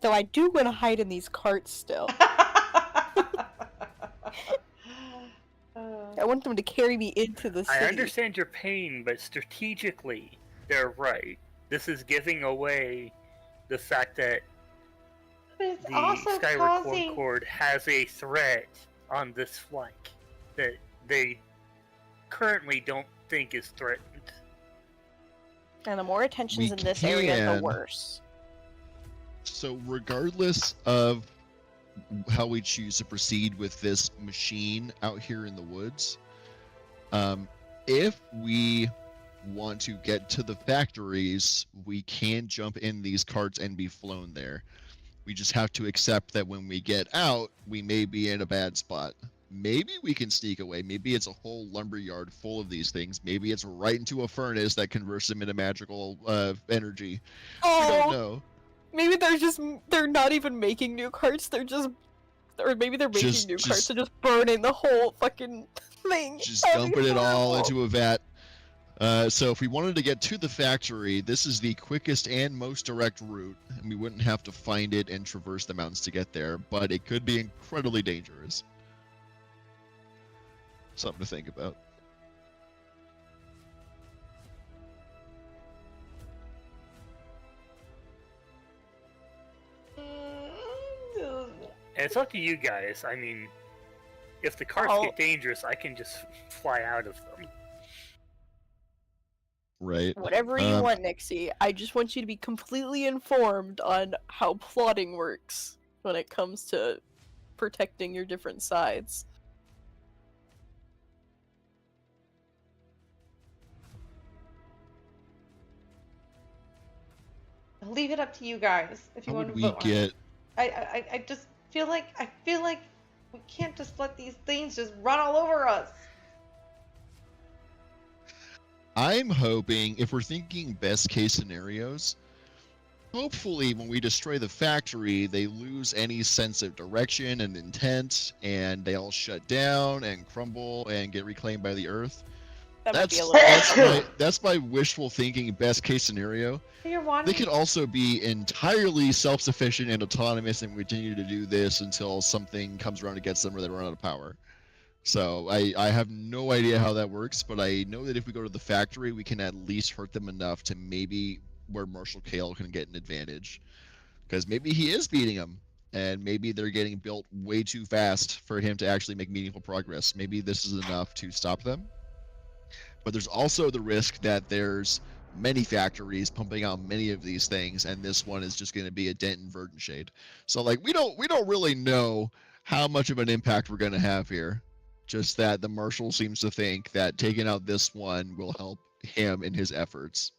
Though I do want to hide in these carts still. I want them to carry me into the city. I understand your pain, but strategically, they're right. This is giving away the fact that But it's the also Skyward causing... Concord has a threat on this flank that they currently don't think is threatened. And the more attention's We in this area, the can. worse. So regardless of how we choose to proceed with this machine out here in the woods, if we want to get to the factories, we can jump in these carts and be flown there. We just have to accept that when we get out, we may be in a bad spot. Maybe we can sneak away. Maybe it's a whole lumberyard full of these things. Maybe it's right into a furnace that converts them into magical energy. We don't Oh, know. maybe they're not even making new carts. They're just, or maybe they're making Just- new just- carts and just burning the whole fucking thing. Just That'd be dumping it all horrible. into a vat. So if we wanted to get to the factory, this is the quickest and most direct route, and we wouldn't have to find it and traverse the mountains to get there, but it could be incredibly dangerous. Something to think about. And it's up to you guys. I mean, if the carts Oh. get dangerous, I can just fly out of them. Right. Whatever you want, Nixie. I just want you to be completely informed on how plotting works when it comes to protecting your different sides. I'll leave it up to you guys if you How want would to we vote on it. get... I just feel like we can't just let these things just run all over us. I'm hoping, if we're thinking best case scenarios, hopefully when we destroy the factory, they lose any sense of direction and intent, and they all shut down and crumble and get reclaimed by the earth. That might be a That's little. that's my wishful thinking. Best case scenario. You're They wanting. could also be entirely self-sufficient and autonomous, and continue to do this until something comes around and gets them, or they run out of power. So I have no idea how that works, but I know that if we go to the factory, we can at least hurt them enough to maybe where Marshal Kale can get an advantage, because maybe he is beating them, and maybe they're getting built way too fast for him to actually make meaningful progress. Maybe this is enough to stop them. But there's also the risk that there's many factories pumping out many of these things, and this one is just going to be a dent in Verdant Shade. So like we don't really know how much of an impact we're going to have here. Just that the Marshal seems to think that taking out this one will help him in his efforts.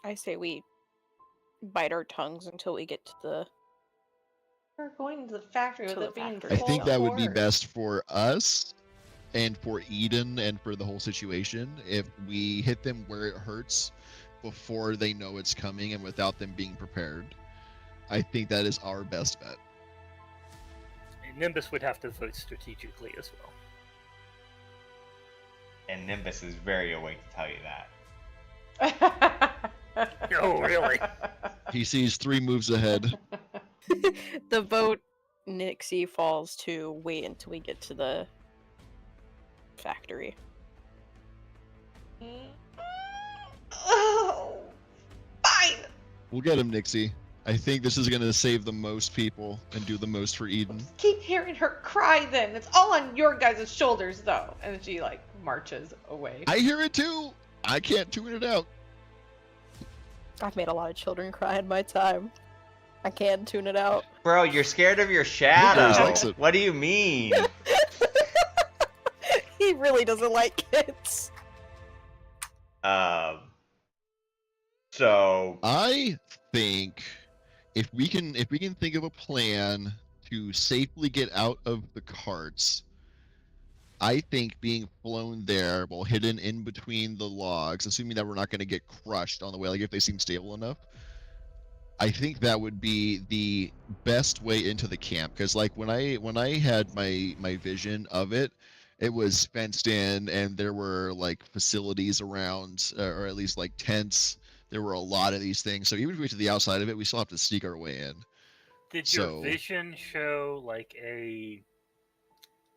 I say we bite our tongues until we get to the. We're going to the factory To with the it being factory. I full think that would be force. best for us and for Eden and for the whole situation if we hit them where it hurts before they know it's coming and without them being prepared. I think that is our best bet. And Nimbus would have to vote strategically as well. And Nimbus is very awake to tell you that. Oh, really? He sees 3 moves ahead. The vote Nixie falls to wait until we get to the factory. Oh, fine. We'll get him, Nixie. I think this is going to save the most people and do the most for Eden. Keep hearing her cry then. It's all on your guys' shoulders though. And she like marches away. I hear it too. I can't tune it out. I've made a lot of children cry in my time. I can't tune it out. Bro, you're scared of your guys shadow. likes it. What do you mean? He really doesn't like kids. So I think if we can think of a plan to safely get out of the carts, I think being flown there while hidden in between the logs, assuming that we're not going to get crushed on the way, like if they seem stable enough, I think that would be the best way into the camp. Because like when I had my vision of it, it was fenced in and there were like facilities around, or at least like tents. There were a lot of these things. So even if we went to the outside of it, we still have to sneak our way in. Did your vision show like a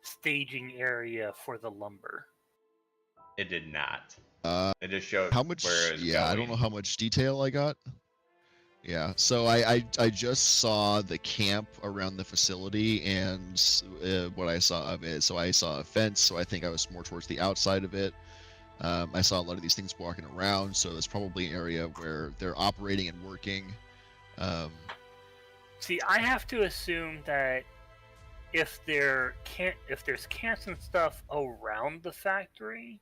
staging area for the lumber? it did not. It just showed How much? where it was Yeah, I don't going. know how much detail I got. Yeah, so I just saw the camp around the facility and what I saw of it. So I saw a fence, so I think I was more towards the outside of it. I saw a lot of these things walking around, so it's probably an area where they're operating and working. See, I have to assume that if there's camps and stuff around the factory,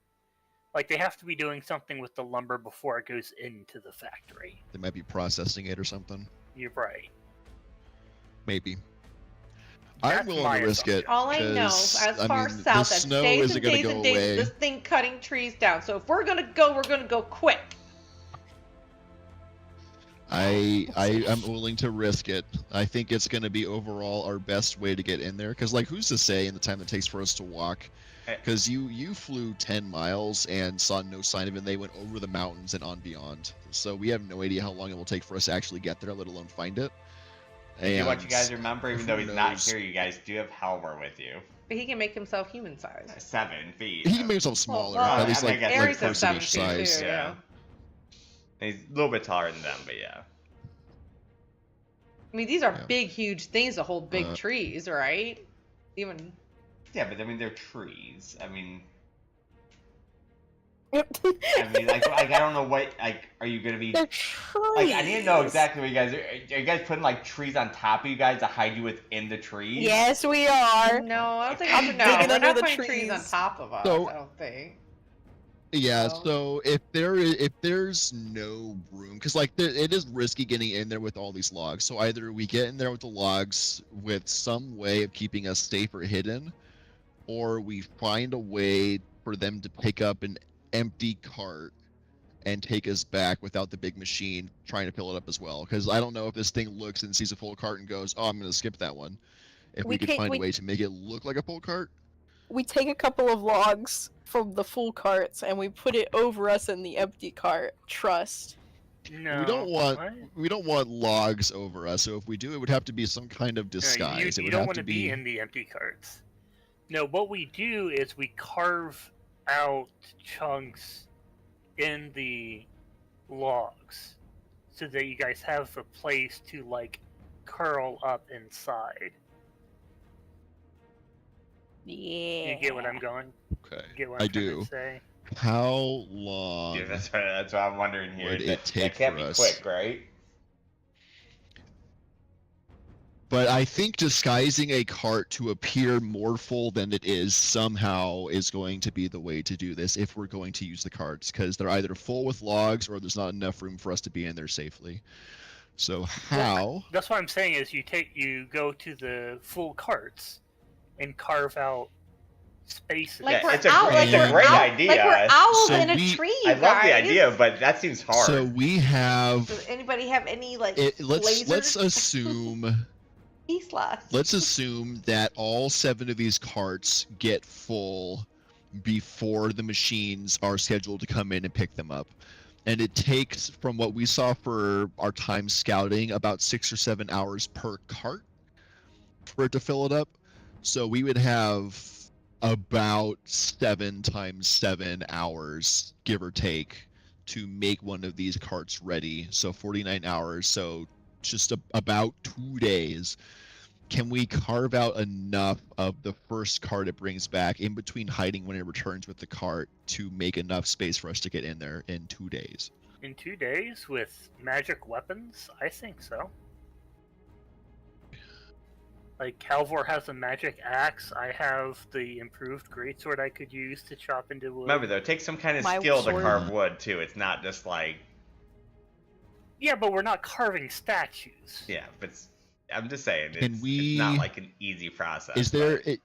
like they have to be doing something with the lumber before it goes into the factory. They might be processing it or something. You're right. Maybe. That's I'm willing my to risk it. All I know, 'cause, as I far mean, south the as snow days isn't and gonna days go and days, away. this thing cutting trees down. So if we're gonna go quick. I am willing to risk it. I think it's going to be overall our best way to get in there. Because, like, who's to say in the time it takes for us to walk? Because you flew 10 miles and saw no sign of it. And they went over the mountains and on beyond. So we have no idea how long it will take for us to actually get there, let alone find it. And what you And guys remember, even though who he's not knows? here, you guys do have Halvar with you. But he can make himself human size. 7 feet. He can make himself smaller, well, at least I mean, like, I guess like Ares is 7 person-ish feet size. too, Yeah. He's a little bit taller than them, but yeah. I mean, these are Yeah. big, huge things to hold big Uh, trees, right? Even. Yeah, but I mean, they're trees. I mean, They're like I don't know what, like, are you gonna be? trees. Like, I need to know exactly what you guys are you guys putting like trees on top of you guys to hide you within the trees? Yes, we are. No, I don't think. I'm No, digging we're under not the putting trees on trees. top of us. So- I don't think. Yeah, So- so if there's no room, because like it is risky getting in there with all these logs. So either we get in there with the logs with some way of keeping us safe or hidden, or we find a way for them to pick up an empty cart and take us back without the big machine trying to fill it up as well. Because I don't know if this thing looks and sees a full cart and goes, "Oh, I'm gonna skip that one." If we could find a way to make it look like a full cart. we take a couple of logs from the full carts and we put it over us in the empty cart. Trust. No. We don't want What? we don't want logs over us. So if we do, it would have to be some kind of No, disguise. It you would don't have want to to be in the empty carts. No, what we do is we carve out chunks in the logs so that you guys have a place to like curl up inside. Yeah. You get what I'm going? Okay. You get what I I'm trying do. to say? How long Yeah, that's what I'm wondering here. would it That take can't for be us? quick, right? But I think disguising a cart to appear more full than it is somehow is going to be the way to do this if we're going to use the carts, because they're either full with logs or there's not enough room for us to be in there safely. So how? That's what I'm saying is you go to the full carts and carve out spaces. Like Yeah, we're it's a out, great- like it's a we're great out, idea. like we're owls So in a we- tree. You I love the guys. idea, but that seems hard. So we have. Does anybody have any like Let's lasers? assume. Peace slots. Let's assume that all 7 of these carts get full before the machines are scheduled to come in and pick them up. And it takes, from what we saw for our time scouting, about 6 or 7 hours per cart for it to fill it up. So we would have about 7 times 7 hours, give or take, to make one of these carts ready. So 49 hours. So just about 2 days. Can we carve out enough of the first cart it brings back in between hiding when it returns with the cart to make enough space for us to get in there in 2 days? In 2 days with magic weapons? I think so. Like, Calvor has a magic axe. I have the improved greatsword I could use to chop into wood. Remember though, it takes some kind of My skill to sword. carve wood too. It's not just like Yeah, but we're not carving statues. yeah, but I'm just saying Can it's not we- like an easy process. Is there but-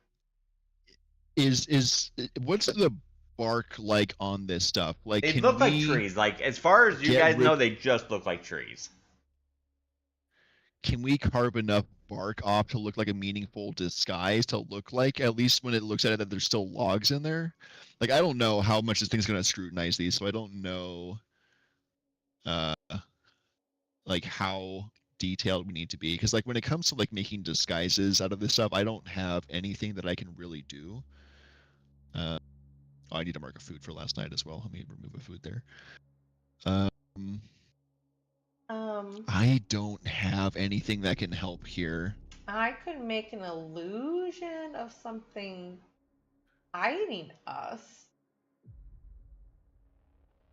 what's the bark like on this stuff? Like, They can look like we trees. Like as far as you get guys rid- know, they just look like trees. Can we carve enough bark off to look like a meaningful disguise to look like, at least when it looks at it, that there's still logs in there? Like, I don't know how much this thing's gonna scrutinize these, so I don't know like how detailed we need to be, because like when it comes to like making disguises out of this stuff, I don't have anything that I can really do. Oh, I need to mark a food for last night as well. Let me remove a food there. I don't have anything that can help here. I could make an illusion of something hiding us.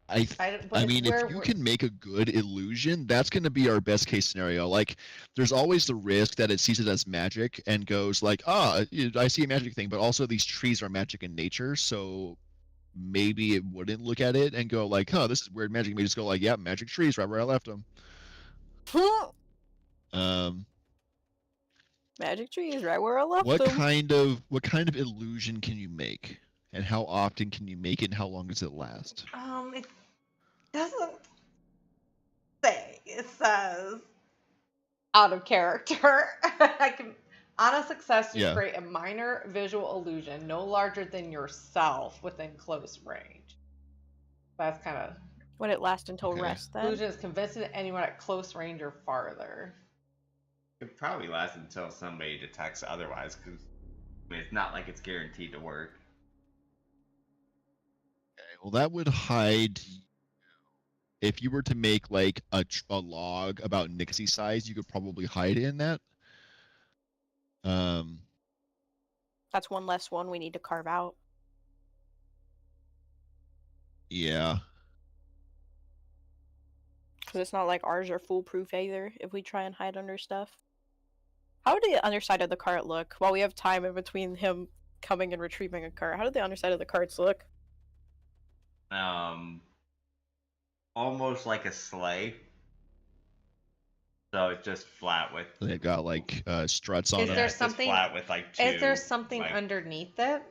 I But mean, if you can make a good illusion, that's going to be our best case scenario. Like, there's always the risk that it sees it as magic and goes like, I see a magic thing, but also these trees are magic in nature, so maybe it wouldn't look at it and go like, this is weird magic. It may just go like, yeah, magic trees, right where I left them. Magic trees, right where I left What them. kind of illusion can you make, and how often can you make it, and how long does it last? It doesn't say. It says out of character. I can on a success you Yeah. create a minor visual illusion no larger than yourself within close range. That's kind of Would it last until Okay. rest then? illusion is convincing anyone at close range or farther. It probably lasts until somebody detects otherwise, because it's not like it's guaranteed to work. Well, that would hide. If you were to make like a log about Nixie size, you could probably hide in that. That's one less one we need to carve out. Yeah. Because it's not like ours are foolproof either if we try and hide under stuff. How would the underside of the cart look while we have time in between him coming and retrieving a cart? How did the underside of the carts look? Almost like a sleigh. So it's just flat with. They've got like struts on Is them. there it's just something- flat with like two. Is there something like- underneath it?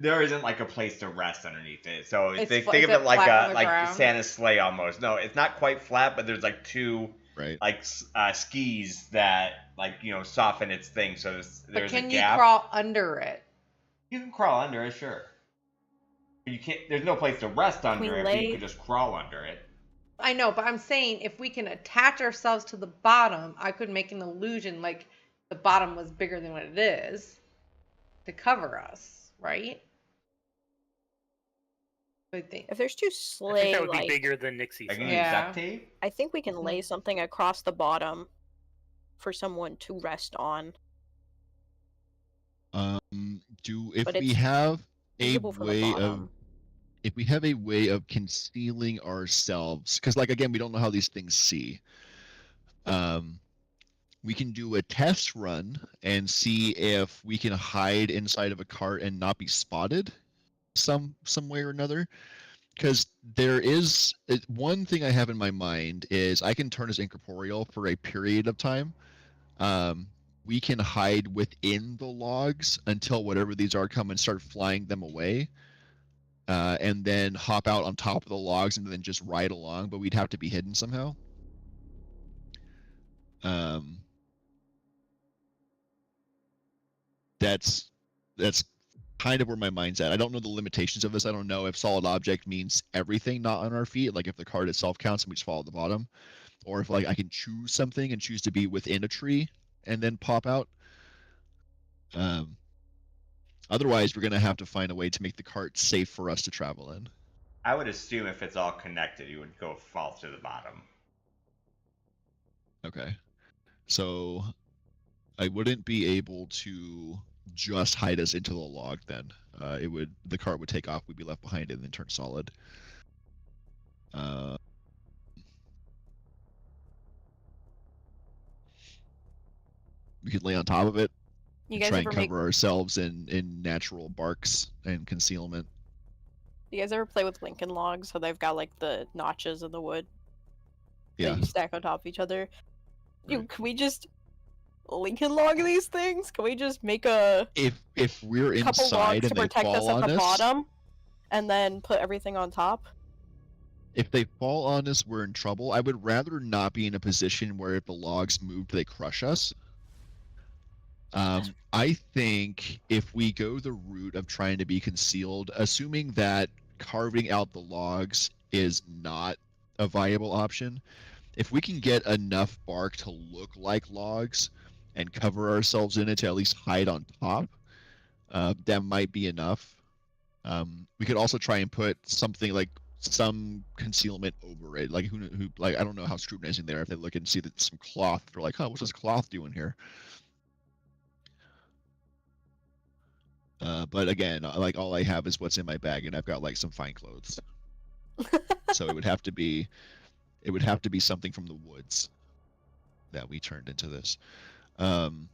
There isn't like a place to rest underneath it. So It's think fl- of is it it like flat on a the like ground? Santa's sleigh almost. No, it's not quite flat, but there's like two Right. like skis that soften its thing. So But there's a can you gap. crawl under it? You can crawl under it, sure. But you can't. There's no place to rest under it. But you lay- can just crawl under it. I know, but I'm saying if we can attach ourselves to the bottom, I could make an illusion like the bottom was bigger than what it is to cover us, right? I think. If there's two I think sleigh, that would be like, bigger than Nixie's. I can size. use Yeah. duct tape. I think we can lay something across the bottom for someone to rest on. If But we it's have a Visible from the way of bottom. if we have a way of concealing ourselves, because like again we don't know how these things see. We can do a test run and see if we can hide inside of a cart and not be spotted some way or another. Because there is one thing I have in my mind is I can turn as incorporeal for a period of time. We can hide within the logs until whatever these are come and start flying them away. And then hop out on top of the logs and then just ride along, but we'd have to be hidden somehow. That's kind of where my mind's at. I don't know the limitations of this. I don't know if solid object means everything not on our feet, like if the card itself counts and we just follow the bottom, or if like I can choose something and choose to be within a tree and then pop out. Otherwise, we're gonna have to find a way to make the cart safe for us to travel in. I would assume if it's all connected, you would go fall to the bottom. Okay. So I wouldn't be able to just hide us into the log then. The cart would take off, we'd be left behind and then turn solid. We could lay on top of it You and guys try and ever cover make? ourselves in natural barks and concealment. You guys ever play with Lincoln logs? So they've got like the notches of the wood Yeah. that you stack on top of each other. Right. Can we just Lincoln log these things? Can we just make a If we're couple inside logs to and they protect us fall at on the us, bottom, and then put everything on top? if they fall on us, we're in trouble. I would rather not be in a position where if the logs move, they crush us. I think if we go the route of trying to be concealed, assuming that carving out the logs is not a viable option, if we can get enough bark to look like logs and cover ourselves in it to at least hide on top, that might be enough. We could also try and put something like some concealment over it. Like who like I don't know how scrutinizing they are. If they look and see that some cloth, they're like, "Oh, what's this cloth doing here?" But again, like all I have is what's in my bag, and I've got like some fine clothes. So it would have to be something from the woods that we turned into this. DM,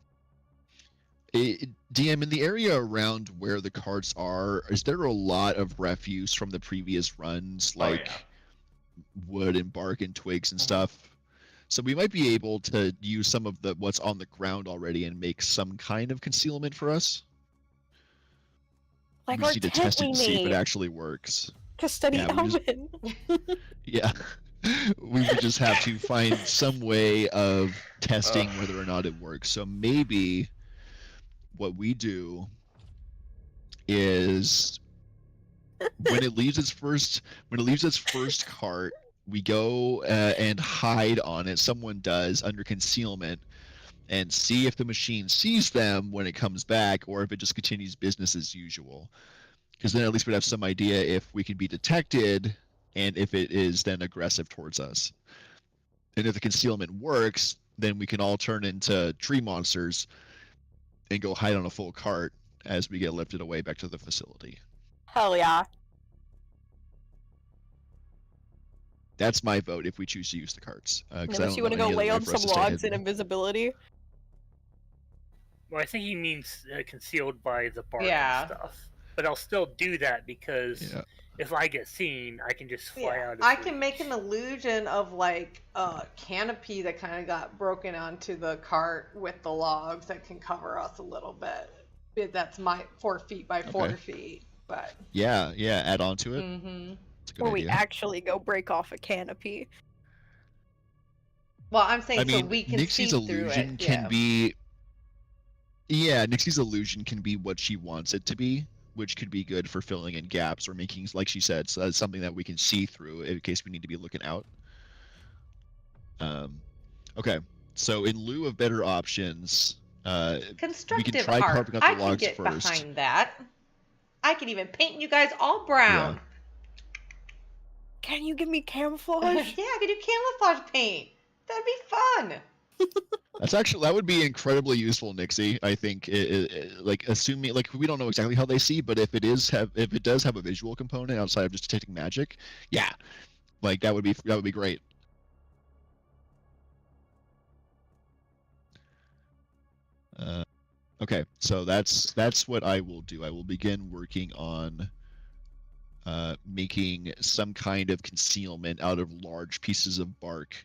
in the area around where the carts are, is there a lot of refuse from the previous runs, like wood and bark and twigs and stuff? So we might be able to use some of what's on the ground already and make some kind of concealment for us. Like We our just need to tent test it we and see if it made actually works. to study Yeah, we just- Alvin. Yeah. We would just have to find some way of testing whether or not it works. So maybe what we do is when it leaves its first cart, we go and hide on it. Someone does under concealment, and see if the machine sees them when it comes back, or if it just continues business as usual. Because then at least we'd have some idea if we can be detected, and if it is then aggressive towards us. And if the concealment works, then we can all turn into tree monsters and go hide on a full cart as we get lifted away back to the facility. Hell yeah. That's my vote if we choose to use the carts. 'Cause I Unless don't you want to know go any other lay way on for us some to stay logs in hidden. invisibility. Well, I think he means concealed by the bark Yeah. and stuff. But I'll still do that because Yeah. if I get seen, I can just fly out. Of I can reach. make an illusion of like a canopy that kind of got broken onto the cart with the logs that can cover us a little bit. That's my 4 feet by 4 Okay. feet, but Yeah, add on to it. mm-hmm. That's a good Or we idea. actually go break off a canopy. Well, I'm saying I so mean, we can Nixie's see through illusion it. can Yeah. be. Yeah, Nixie's illusion can be what she wants it to be, which could be good for filling in gaps or making, like she said, so that's something that we can see through in case we need to be looking out. Okay, so in lieu of better options, we can Constructive try art. carving out I the can logs get first. behind that. I can even paint you guys all brown. Can you give me Yeah, camouflage? I can do camouflage paint. That'd be fun. That would be incredibly useful, Nixie. I think, like assuming, like we don't know exactly how they see, but if it does have a visual component outside of just detecting magic, yeah, like that would be great. Okay, so that's what I will do. I will begin working on making some kind of concealment out of large pieces of bark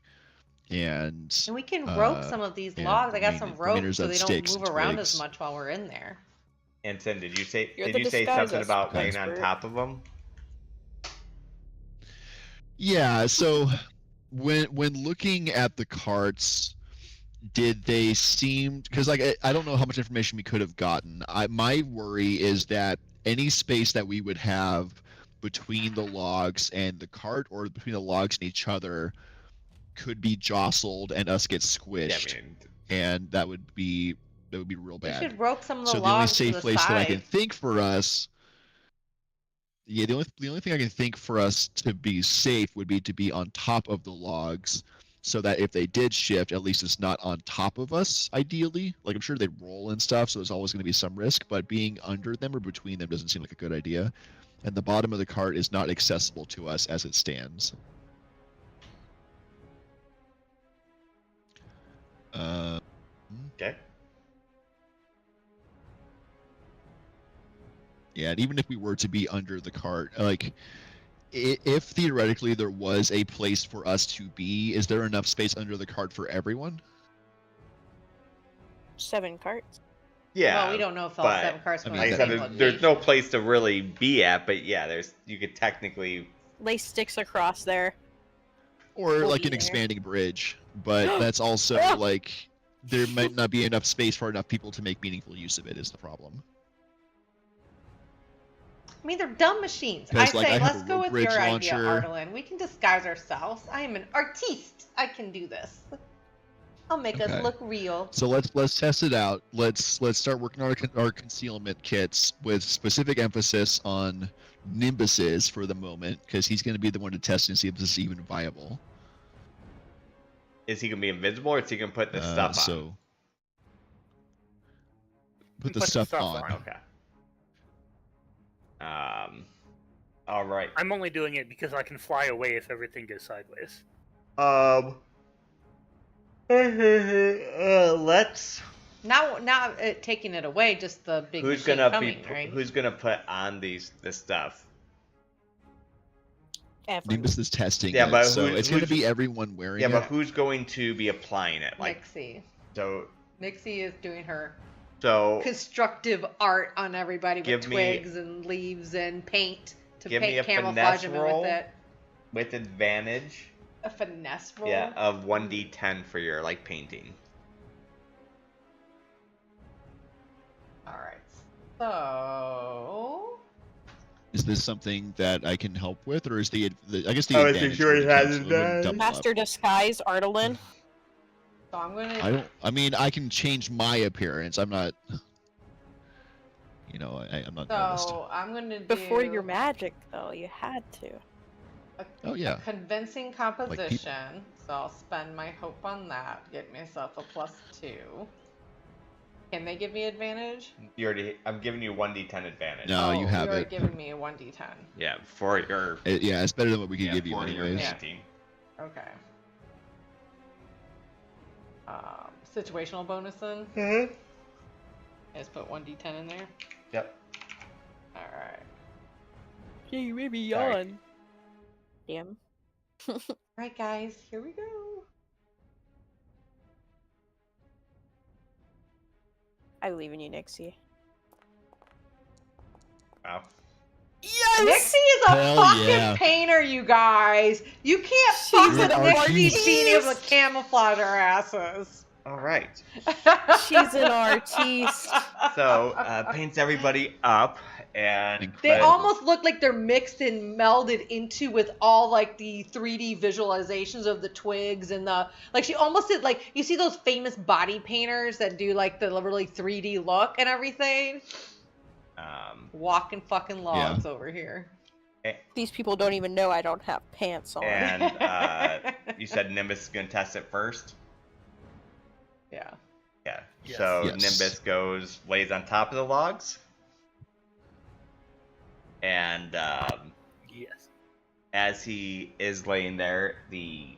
and we can rope some of these and logs. I got some ropes remainers so of they don't sticks move and around as twigs. much while we're in there. Anson, did you say You're did the you say disguise something about laying on expert. top of them? Yeah, so when looking at the carts, did they seem, because like I don't know how much information we could have gotten. My worry is that any space that we would have between the logs and the cart, or between the logs and each other, could be jostled and us get squished, Yeah, I mean, and that would be real We bad. should rope some of the So the only logs to safe the place that I can side. think for us, yeah, the only thing I can think for us to be safe would be to be on top of the logs, so that if they did shift, at least it's not on top of us. Ideally, like I'm sure they'd roll and stuff, so there's always going to be some risk. But being under them or between them doesn't seem like a good idea. And the bottom of the cart is not accessible to us as it stands. okay. Yeah, and even if we were to be under the cart, like if theoretically there was a place for us to be, is there enough space under the cart for everyone? 7 carts. Yeah. Well, we don't know if all but, 7 carts I go mean, in Like the I same said, there's no location. place to really be at, but yeah, you could technically. Lay sticks across there. Or We'll like be an there. expanding bridge, but that's also like there might not be enough space for enough people to make meaningful use of it is the problem. I mean, they're dumb machines. I Because like say, I have let's a go rope with bridge your idea, launcher. Artelin. We can disguise ourselves. I am an artiste. I can do this. I'll make us Okay. look real. So let's test it out. Let's start working on our concealment kits with specific emphasis on nimbuses for the moment, because he's going to be the one to test and see if this is even viable. Is he gonna be invisible, or is he gonna put the stuff on? So put the Put the stuff stuff on. on. Okay. All right. I'm only doing it because I can fly away if everything goes sideways. Let's. Not taking it away, just the big Who's machine gonna coming, right? Who's gonna put on this stuff? Everyone. Nimbus is testing Yeah, it, but so it's going to who's- be everyone wearing Yeah, it. but who's going to be applying it? Like, Nixie. so Nixie is doing her so constructive art on everybody with Give me- twigs and leaves and paint to Give me paint a camouflage finesse them roll. with it. with advantage, A finesse roll. yeah, of 1d10 for your like painting. All right. So Is this something that I can help with, or is the I guess the I wasn't advantage sure would it had cancel- it wouldn't advantage. double up. Master Disguise, Artelin. So I'm gonna. I don't. I mean, I can change my appearance. I'm not. You know, I'm not noticed. So I'm gonna do Before your magic, though, you had to. Oh yeah. convincing composition. So I'll spend my hope on that. Get myself a +2. Can they give me advantage? I'm giving you 1d10 advantage. No, you have You're it. giving me a 1d10. Yeah, for your Yeah, it's better than what we could yeah, give you for your anyways. Yeah. painting. Okay. Situational bonus then. Mm-hmm. Just put 1d10 in there. Yep. All right. Hey, maybe Sorry. on. Damn. All right, guys. Here we go. I believe in you, Nixie. Wow. Nixie is a Hell fucking yeah. painter, you guys. You can't fuck She's with an Nixie artiste. being able to camouflage our asses. All right. She's an artiste. So paints everybody up, and They Incredible. almost look like they're mixed and melded into with all like the 3D visualizations of the twigs and the like. She almost did like you see those famous body painters that do like the really 3D look and everything. Walking fucking logs over here. These people don't even know I don't have pants on. and you said Nimbus is gonna test it first. Yeah. Yeah. Yes. So Yes. Nimbus lays on top of the logs, and Yes. as he is laying there, the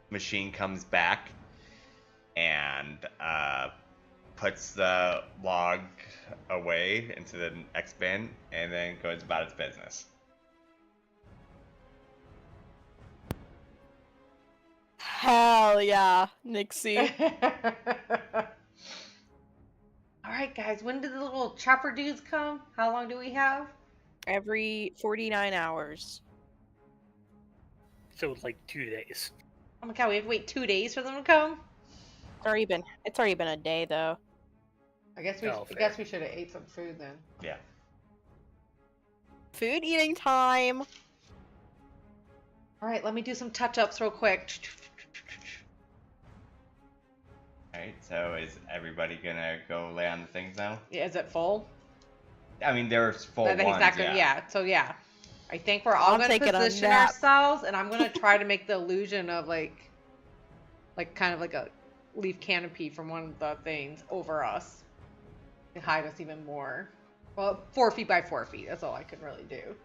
machine comes back and puts the log away into the next bin, and then goes about its business. Hell yeah, Nixie. All right, guys. When did the little chopper dudes come? How long do we have? Every 49 hours. So like 2 days. Oh my god, we have to wait 2 days for them to come. It's already been a day though. I guess Oh, I fair. guess we should have ate some food then. Yeah. Food eating time. All right, let me do some touch-ups real quick. Alright, so is everybody gonna go lay on the things now? Yeah, is it full? I mean, there's full I think ones, exactly. yeah. So yeah, I think we're all I'm gonna taking a position nap. ourselves, and I'm gonna try to make the illusion of like kind of like a leaf canopy from one of the things over us to hide us even more. Well, 4 feet by 4 feet. That's all I can really do,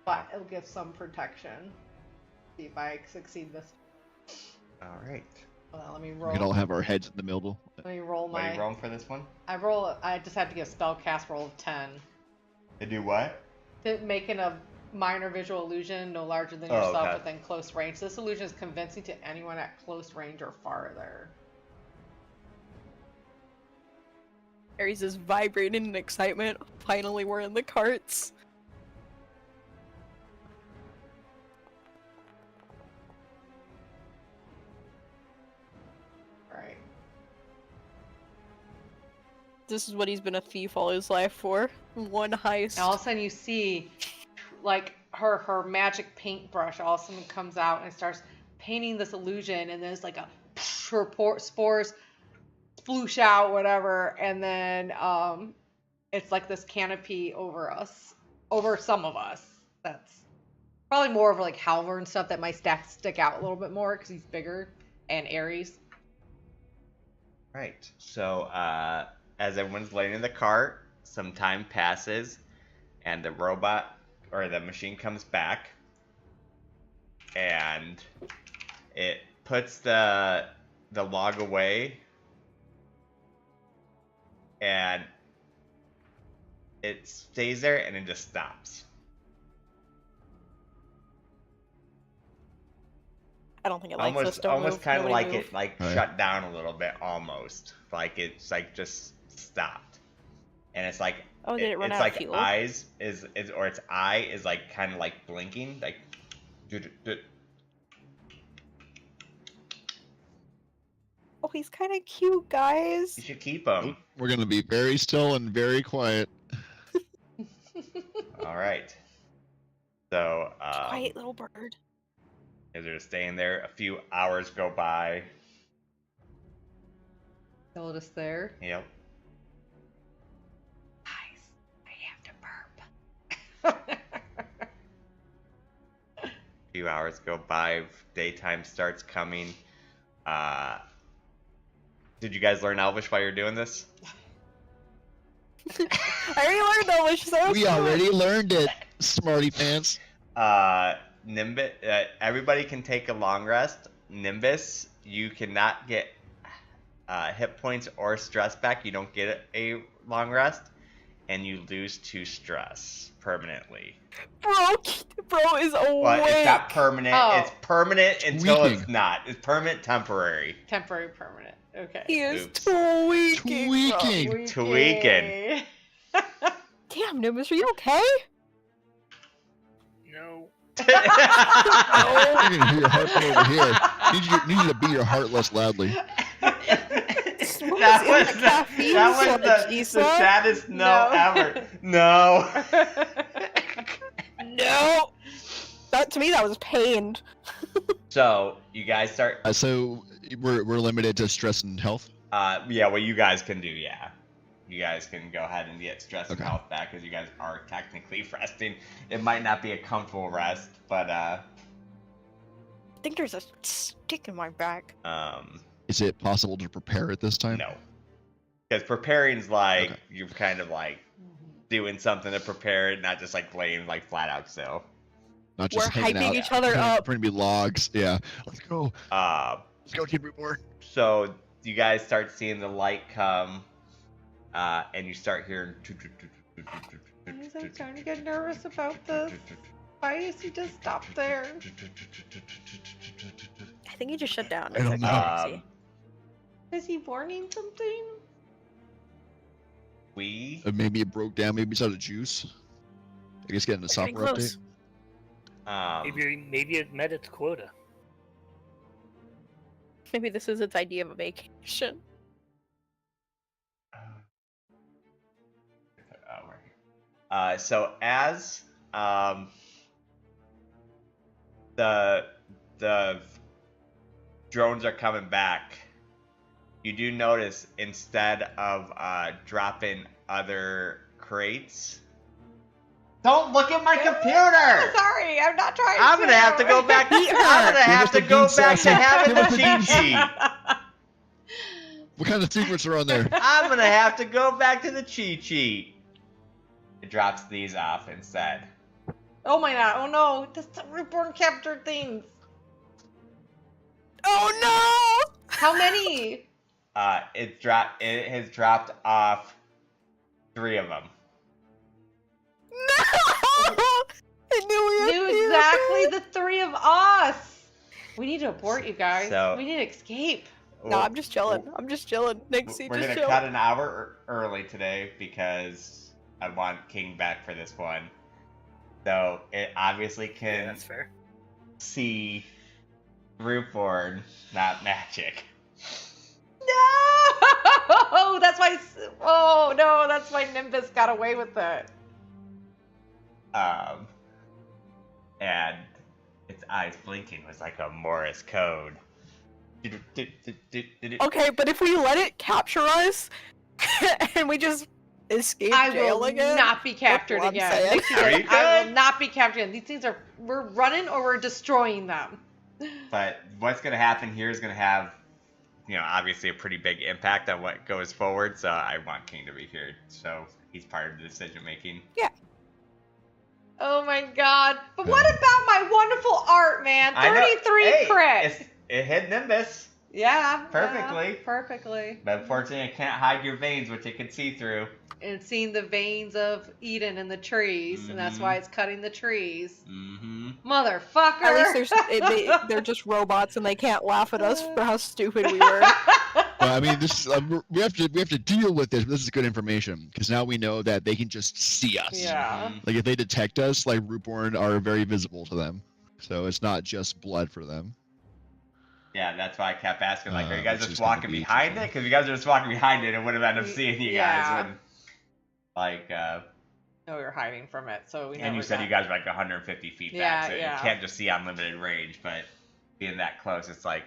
but it'll give some protection. See if I succeed this. Alright. Hold on, let me We roll. could all have our heads in the middle. Let me roll What are my. you rolling for this one? I just had to get a spell cast roll of 10. To do what? To making a minor visual illusion no larger than Oh, yourself okay. within close range. This illusion is convincing to anyone at close range or farther. Aries is vibrating in excitement. Finally, we're in the carts. Right. This is what he's been a thief all his life for. One heist. And all of a sudden you see like her magic paintbrush all of a sudden comes out and starts painting this illusion, and there's like a her spores sploosh out, whatever, and then it's like this canopy over us, over some of us. That's probably more of like Halvor and stuff that might stick out a little bit more because he's bigger, and Ares. Right. So, as everyone's laying in the cart, some time passes, and the robot or the machine comes back, and it puts the log away, and it stays there, and it just stops. I don't think it likes us. Don't Almost move, kind of nobody like move. it like Right. shut down a little bit, almost like it's like just stopped, and it's like Oh, did it run it's out like of fuel? eyes is or its eye is like kind of like blinking, like. Oh, he's kind of cute, guys. You should keep them. We're gonna be very still and very quiet. All right. So Quiet little bird. as they're staying there, a few hours go by. Still just there. Yep. Guys, I have to burp. A few hours go by. Daytime starts coming. Did you guys learn Elvish while you're doing this? I already learned Elvish, so We already learned it, smarty pants. Nimbus. Everybody can take a long rest. Nimbus, you cannot get hit points or stress back. You don't get a long rest, and you lose 2 stress permanently. Bro is awake. Well, it's not permanent. Oh. It's permanent until Tweaking. it's not. It's permanent temporary. Temporary permanent. Okay. He is Oops. tweaking. bro. Tweaking. Tweaking. Damn, Nimbus, are you okay? No. I can hear your heart from over here. Need you to beat your heart less loudly. that was the, caffeine that was from the the Gisela? saddest no ever. No. No! That, to me, that was pain. So you guys start. So we're limited to stress and health. Yeah, what you guys can do, yeah. You guys can go ahead and get stress and Okay. health back because you guys are technically resting. It might not be a comfortable rest, but I think there's a stick in my back. Is it possible to prepare at this time? no. Because preparing's like Okay. you're kind of like doing something to prepare it, not just like laying like flat out still. Not just We're hanging hyping out. each other up. Trying to be logs. Yeah. Let's go. Let's go, Team Rootborne. So you guys start seeing the light come, and you start hearing. Guys, I'm starting to get nervous about this. Why is he just stop there? I think he just shut down. I don't know. Is he warning something? We Maybe it broke down. Maybe it's out of juice. I guess getting a Getting software close. update. Maybe it met its quota. Maybe this is its idea of a vacation. So as the drones are coming back, you do notice instead of dropping other crates. Don't look at my computer. Sorry, I'm not trying I'm gonna have to go back. I'm gonna have to go back to having the cheat sheet. What kind of secrets are on there? I'm gonna have to go back to the cheat sheet. It drops these off instead. Oh my god, oh no, that's the Rootborne captured things. Oh no! It How many? has dropped off 3 of them. No! I knew we Knew exactly the 3 of us. We need to abort you guys. So- We need to escape. No, I'm just chilling. I'm just chilling. Nixie, We're just gonna chill. cut an hour early today because I want King back for this one. So it obviously Yeah, can that's fair. see Rootborne, not magic. No! That's why. Oh no, that's why Nimbus got away with it. And its eyes blinking was like a Morse code. Okay, but if we let it capture us and we just escape I jail will again, not be captured what I'm again. saying. Nixie Are goes, you I will good? not be captured again. These things are. We're running or we're destroying them. But what's gonna happen here is gonna have, obviously a pretty big impact on what goes forward. So I want King to be here, so he's part of the decision making. Oh my god. But what about my wonderful art, man? I know. 33 Hey, crit. It hit Nimbus, Yeah. Perfectly. Yeah, perfectly. but unfortunately, it can't hide your veins, which it can see through. And seeing the veins of Eden in the trees, and that's why it's cutting the trees. Mm-hmm. Motherfucker. At least they're just robots and they can't laugh at us for how stupid we were. Well, I mean, this we have to deal with this. But this is good information because now we know that they can just see us. Yeah. Like if they detect us, like Rootborne are very visible to them, so it's not just blood for them. Yeah, that's why I kept asking, like, are you guys Which just is gonna walking be behind it? interesting. Because if you guys are just walking behind it, it would have ended up seeing you Yeah. guys. When, like, No, we were hiding from it, so we and never you said got- you guys were like 150 feet Yeah, back, so yeah. you can't just see on limited range. But being that close, it's like,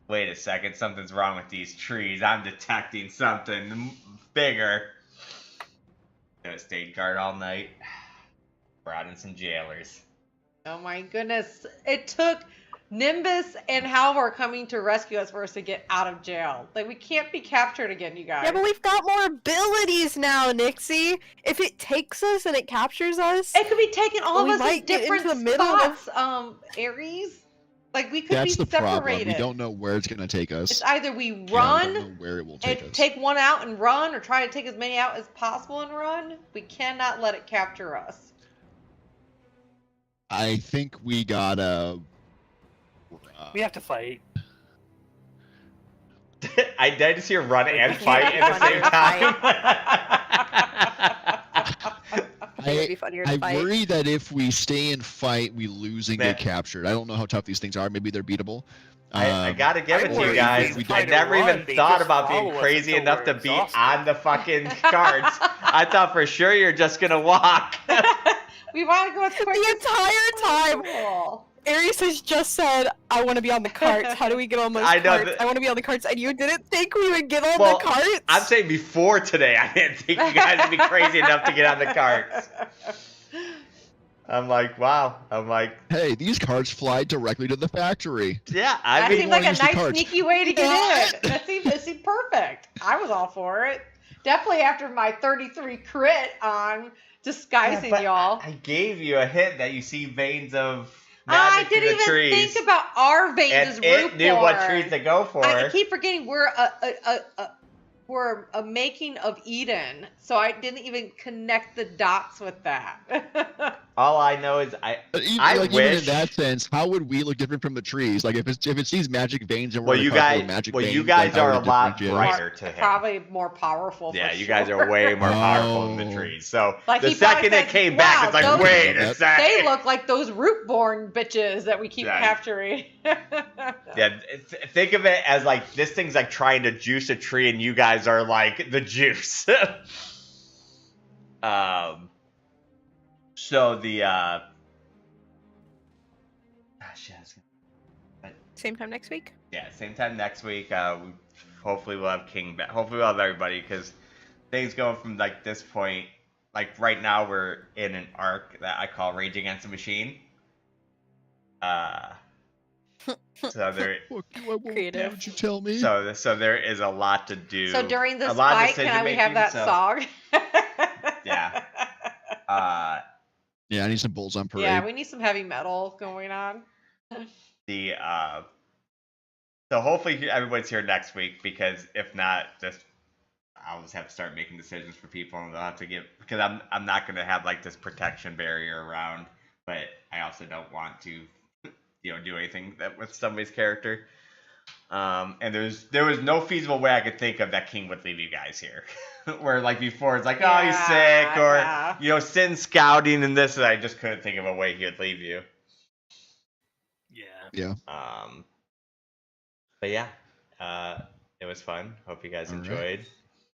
wait a second, something's wrong with these trees. I'm detecting something bigger. So it stayed guard all night. Brought in some jailers. Oh my goodness. It took Nimbus and Halvor coming to rescue us for us to get out of jail. Like, we can't be captured again, you guys. Yeah, but we've got more abilities now, Nixie. If it takes us and it captures us, It could be taking all of We us in might get into different the middle of- spots, Aries. Like, we could That's be the problem. separated. We don't know where it's gonna take us. It's either we and we run don't know where it will take and us. take one out and run, or try to take as many out as possible and run. We cannot let it capture us. I think we gotta. We have to fight. I did just hear run and Yeah, fight at the run same and time. think it'd be funnier to I fight. worry that if we stay and fight, we lose and get Man. captured. I don't know how tough these things are. Maybe they're beatable. I gotta give I it to worry you if guys. we I try to never run, even they thought just about being follow us crazy until enough we're to be exhausted. on the fucking carts. I thought for sure you're just gonna walk. We want to go as quick The as entire time, possible. Aries has just said, I want to be on the carts. How do we get on those I know carts? that- I want to be on the carts. And you didn't think we would get on Well, the carts? I'm saying before today, I didn't think you guys would be crazy enough to get on the carts. I'm like, wow. I'm like, Hey, these carts fly directly to the factory. yeah. That I mean, seemed like a use the nice, carts. sneaky way to get in. That seemed perfect. I was all for it. Definitely after my 33 crit on disguising but y'all. I gave you a hint that you see veins of I magic through didn't the even trees, think about our veins as and it knew what Rootborne. trees to go for. I keep forgetting we're a making of Eden, so I didn't even connect the dots with that. All I know is Even, I even wish. in that sense, how would we look different from the trees? Like if it sees magic veins and we're Well, in a you car full guys, of magic well, veins, you guys like, how are would a it lot differentiate us? brighter to him. Probably more powerful. Yeah, for you sure. guys are way more powerful than the Oh. trees. So Like, the he probably second it said, came back, "Wow, it's like, those- wait a second. They look like those Rootborne bitches that we keep Yeah. capturing. Yeah, think of it as like this thing's like trying to juice a tree, and you guys are like the juice. So the Same time next week? yeah, same time next week. Hopefully we'll have King back. Hopefully we'll have everybody, because things going from like this point. Like right now we're in an arc that I call Rage Against the Machine. So there. Creative. Would you tell me? So there is a lot to do. So during a this lot of fight, can we have decision-making, that so- song? Yeah. Yeah, I need some bulls on parade. Yeah, we need some heavy metal going on. So hopefully everybody's here next week, because if not, I'll just have to start making decisions for people, and they'll have to because I'm not gonna have like this protection barrier around, but I also don't want to do anything with somebody's character. And there was no feasible way I could think of that King would leave you guys here. Where like before it's like, oh, he's sick, or Sin scouting and this, and I just couldn't think of a way he would leave you. Yeah. Yeah. But yeah, it was fun. Hope you guys All right. enjoyed.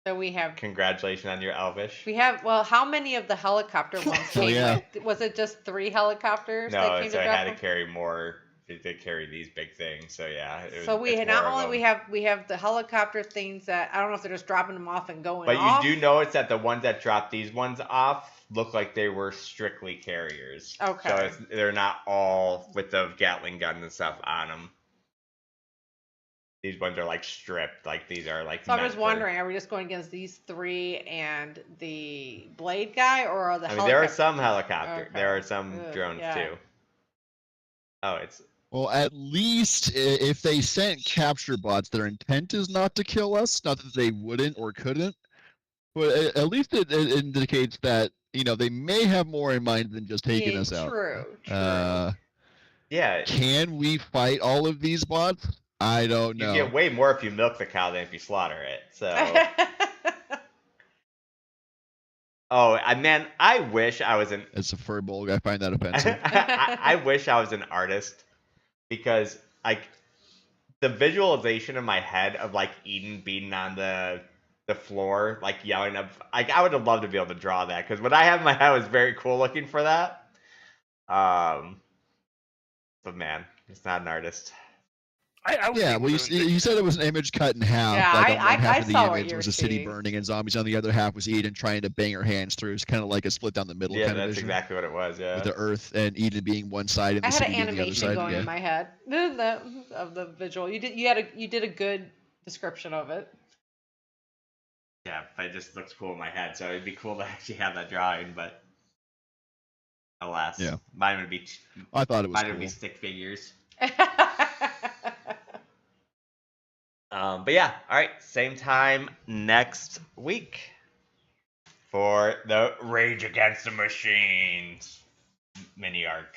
So we have Congratulations on your Elvish. how many of the helicopter ones came yeah. with? Was it just 3 helicopters No, that came so to I drop had to them? carry more to carry these big things. So yeah. So we it's not more of only them. we have the helicopter things that I don't know if they're just dropping them off and going But off. you do notice that the ones that dropped these ones off look like they were strictly carriers. Okay. So they're not all with the Gatling guns and stuff on them. These ones are like stripped. Like these are like. So I'm meant just for- wondering, are we just going against these 3 and the blade guy, or are the I mean, there are helicopter- some helicopter. Okay. There are some Ugh, drones yeah. too. Oh, it's. Well, at least if they sent capture bots, their intent is not to kill us. Not that they wouldn't or couldn't, but at least it indicates that they may have more in mind than just taking Yeah, us out. True. Yeah. Can we fight all of these bots? I don't You know. get way more if you milk the cow than if you slaughter it. So. Oh, man, I wish I was an. As a fur bulg, I find that offensive. I wish I was an artist, because like the visualization in my head of like Eden beating on the floor, like yelling up. Like I would have loved to be able to draw that, because what I have in my head was very cool looking for that. But man, it's not an artist. I would Yeah, be well, willing to you said it was an image cut in half. Yeah, like on I one half of the saw what image you was were a city seeing. burning and zombies. On the other half was Eden trying to bang her hands through. It's kind of like a split down the middle Yeah, kind of that's vision. exactly what it was. Yeah. With the Earth and Eden being one side and I the had city an being the other animation side. going Yeah. in my head of the visual. You did a good description of it. Yeah, but it just looks cool in my head, so it'd be cool to actually have that drawing, but alas, Yeah. mine would be I thought it was mine would be cool. stick figures. But yeah, all right, same time next week for the Rage Against the Machines mini arc.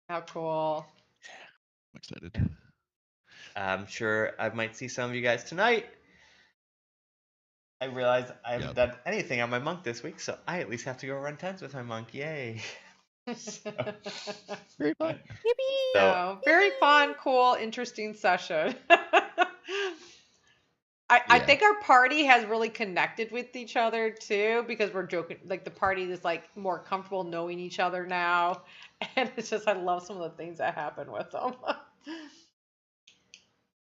How cool. I'm excited. I'm sure I might see some of you guys tonight. I realized I haven't Yep. done anything on my monk this week, so I at least have to go run 10s with my monk. Yay. Very fun. Yippee! So, very fun, cool, interesting session. I Yeah. think our party has really connected with each other too, because we're joking. Like the party is like more comfortable knowing each other now, and it's just I love some of the things that happen with them.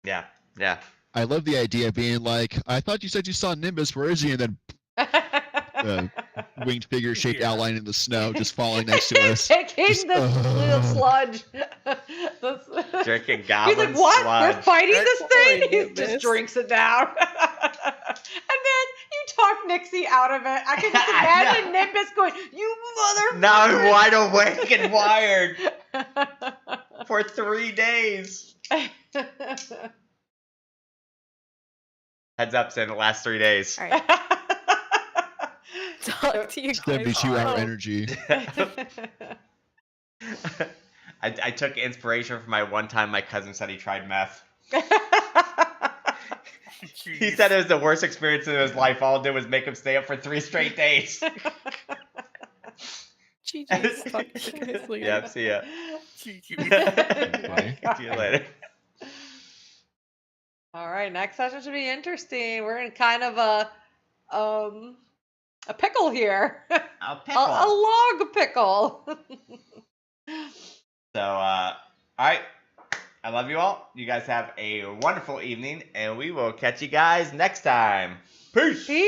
Yeah, yeah. I love the idea of being like, I thought you said you saw Nimbus, where is he? And then winged figure shaped Yeah. outline in the snow just falling next to us. Taking Just, the sludge. Drinking He's goblin like, what? sludge. We're fighting That's this thing? boring, He Nimbus. just drinks it down. And then you talk Nixie out of it. I can just I imagine Nimbus going, you mother. Now I'm wide awake and wired for 3 days. Heads up, in the last 3 days. All right. Talk to you guys. 72-hour Oh. energy. I took inspiration from my one time my cousin said he tried meth. He Jeez. said it was the worst experience of his life. All it did was make him stay up for 3 straight days. GG's. Talk to you guys later. Yep, see ya. Bye. See you later. All right, next session should be interesting. We're in kind of a pickle here. A pickle. A log pickle. So, all right. I love you all. You guys have a wonderful evening, and we will catch you guys next time. Peace. Peace.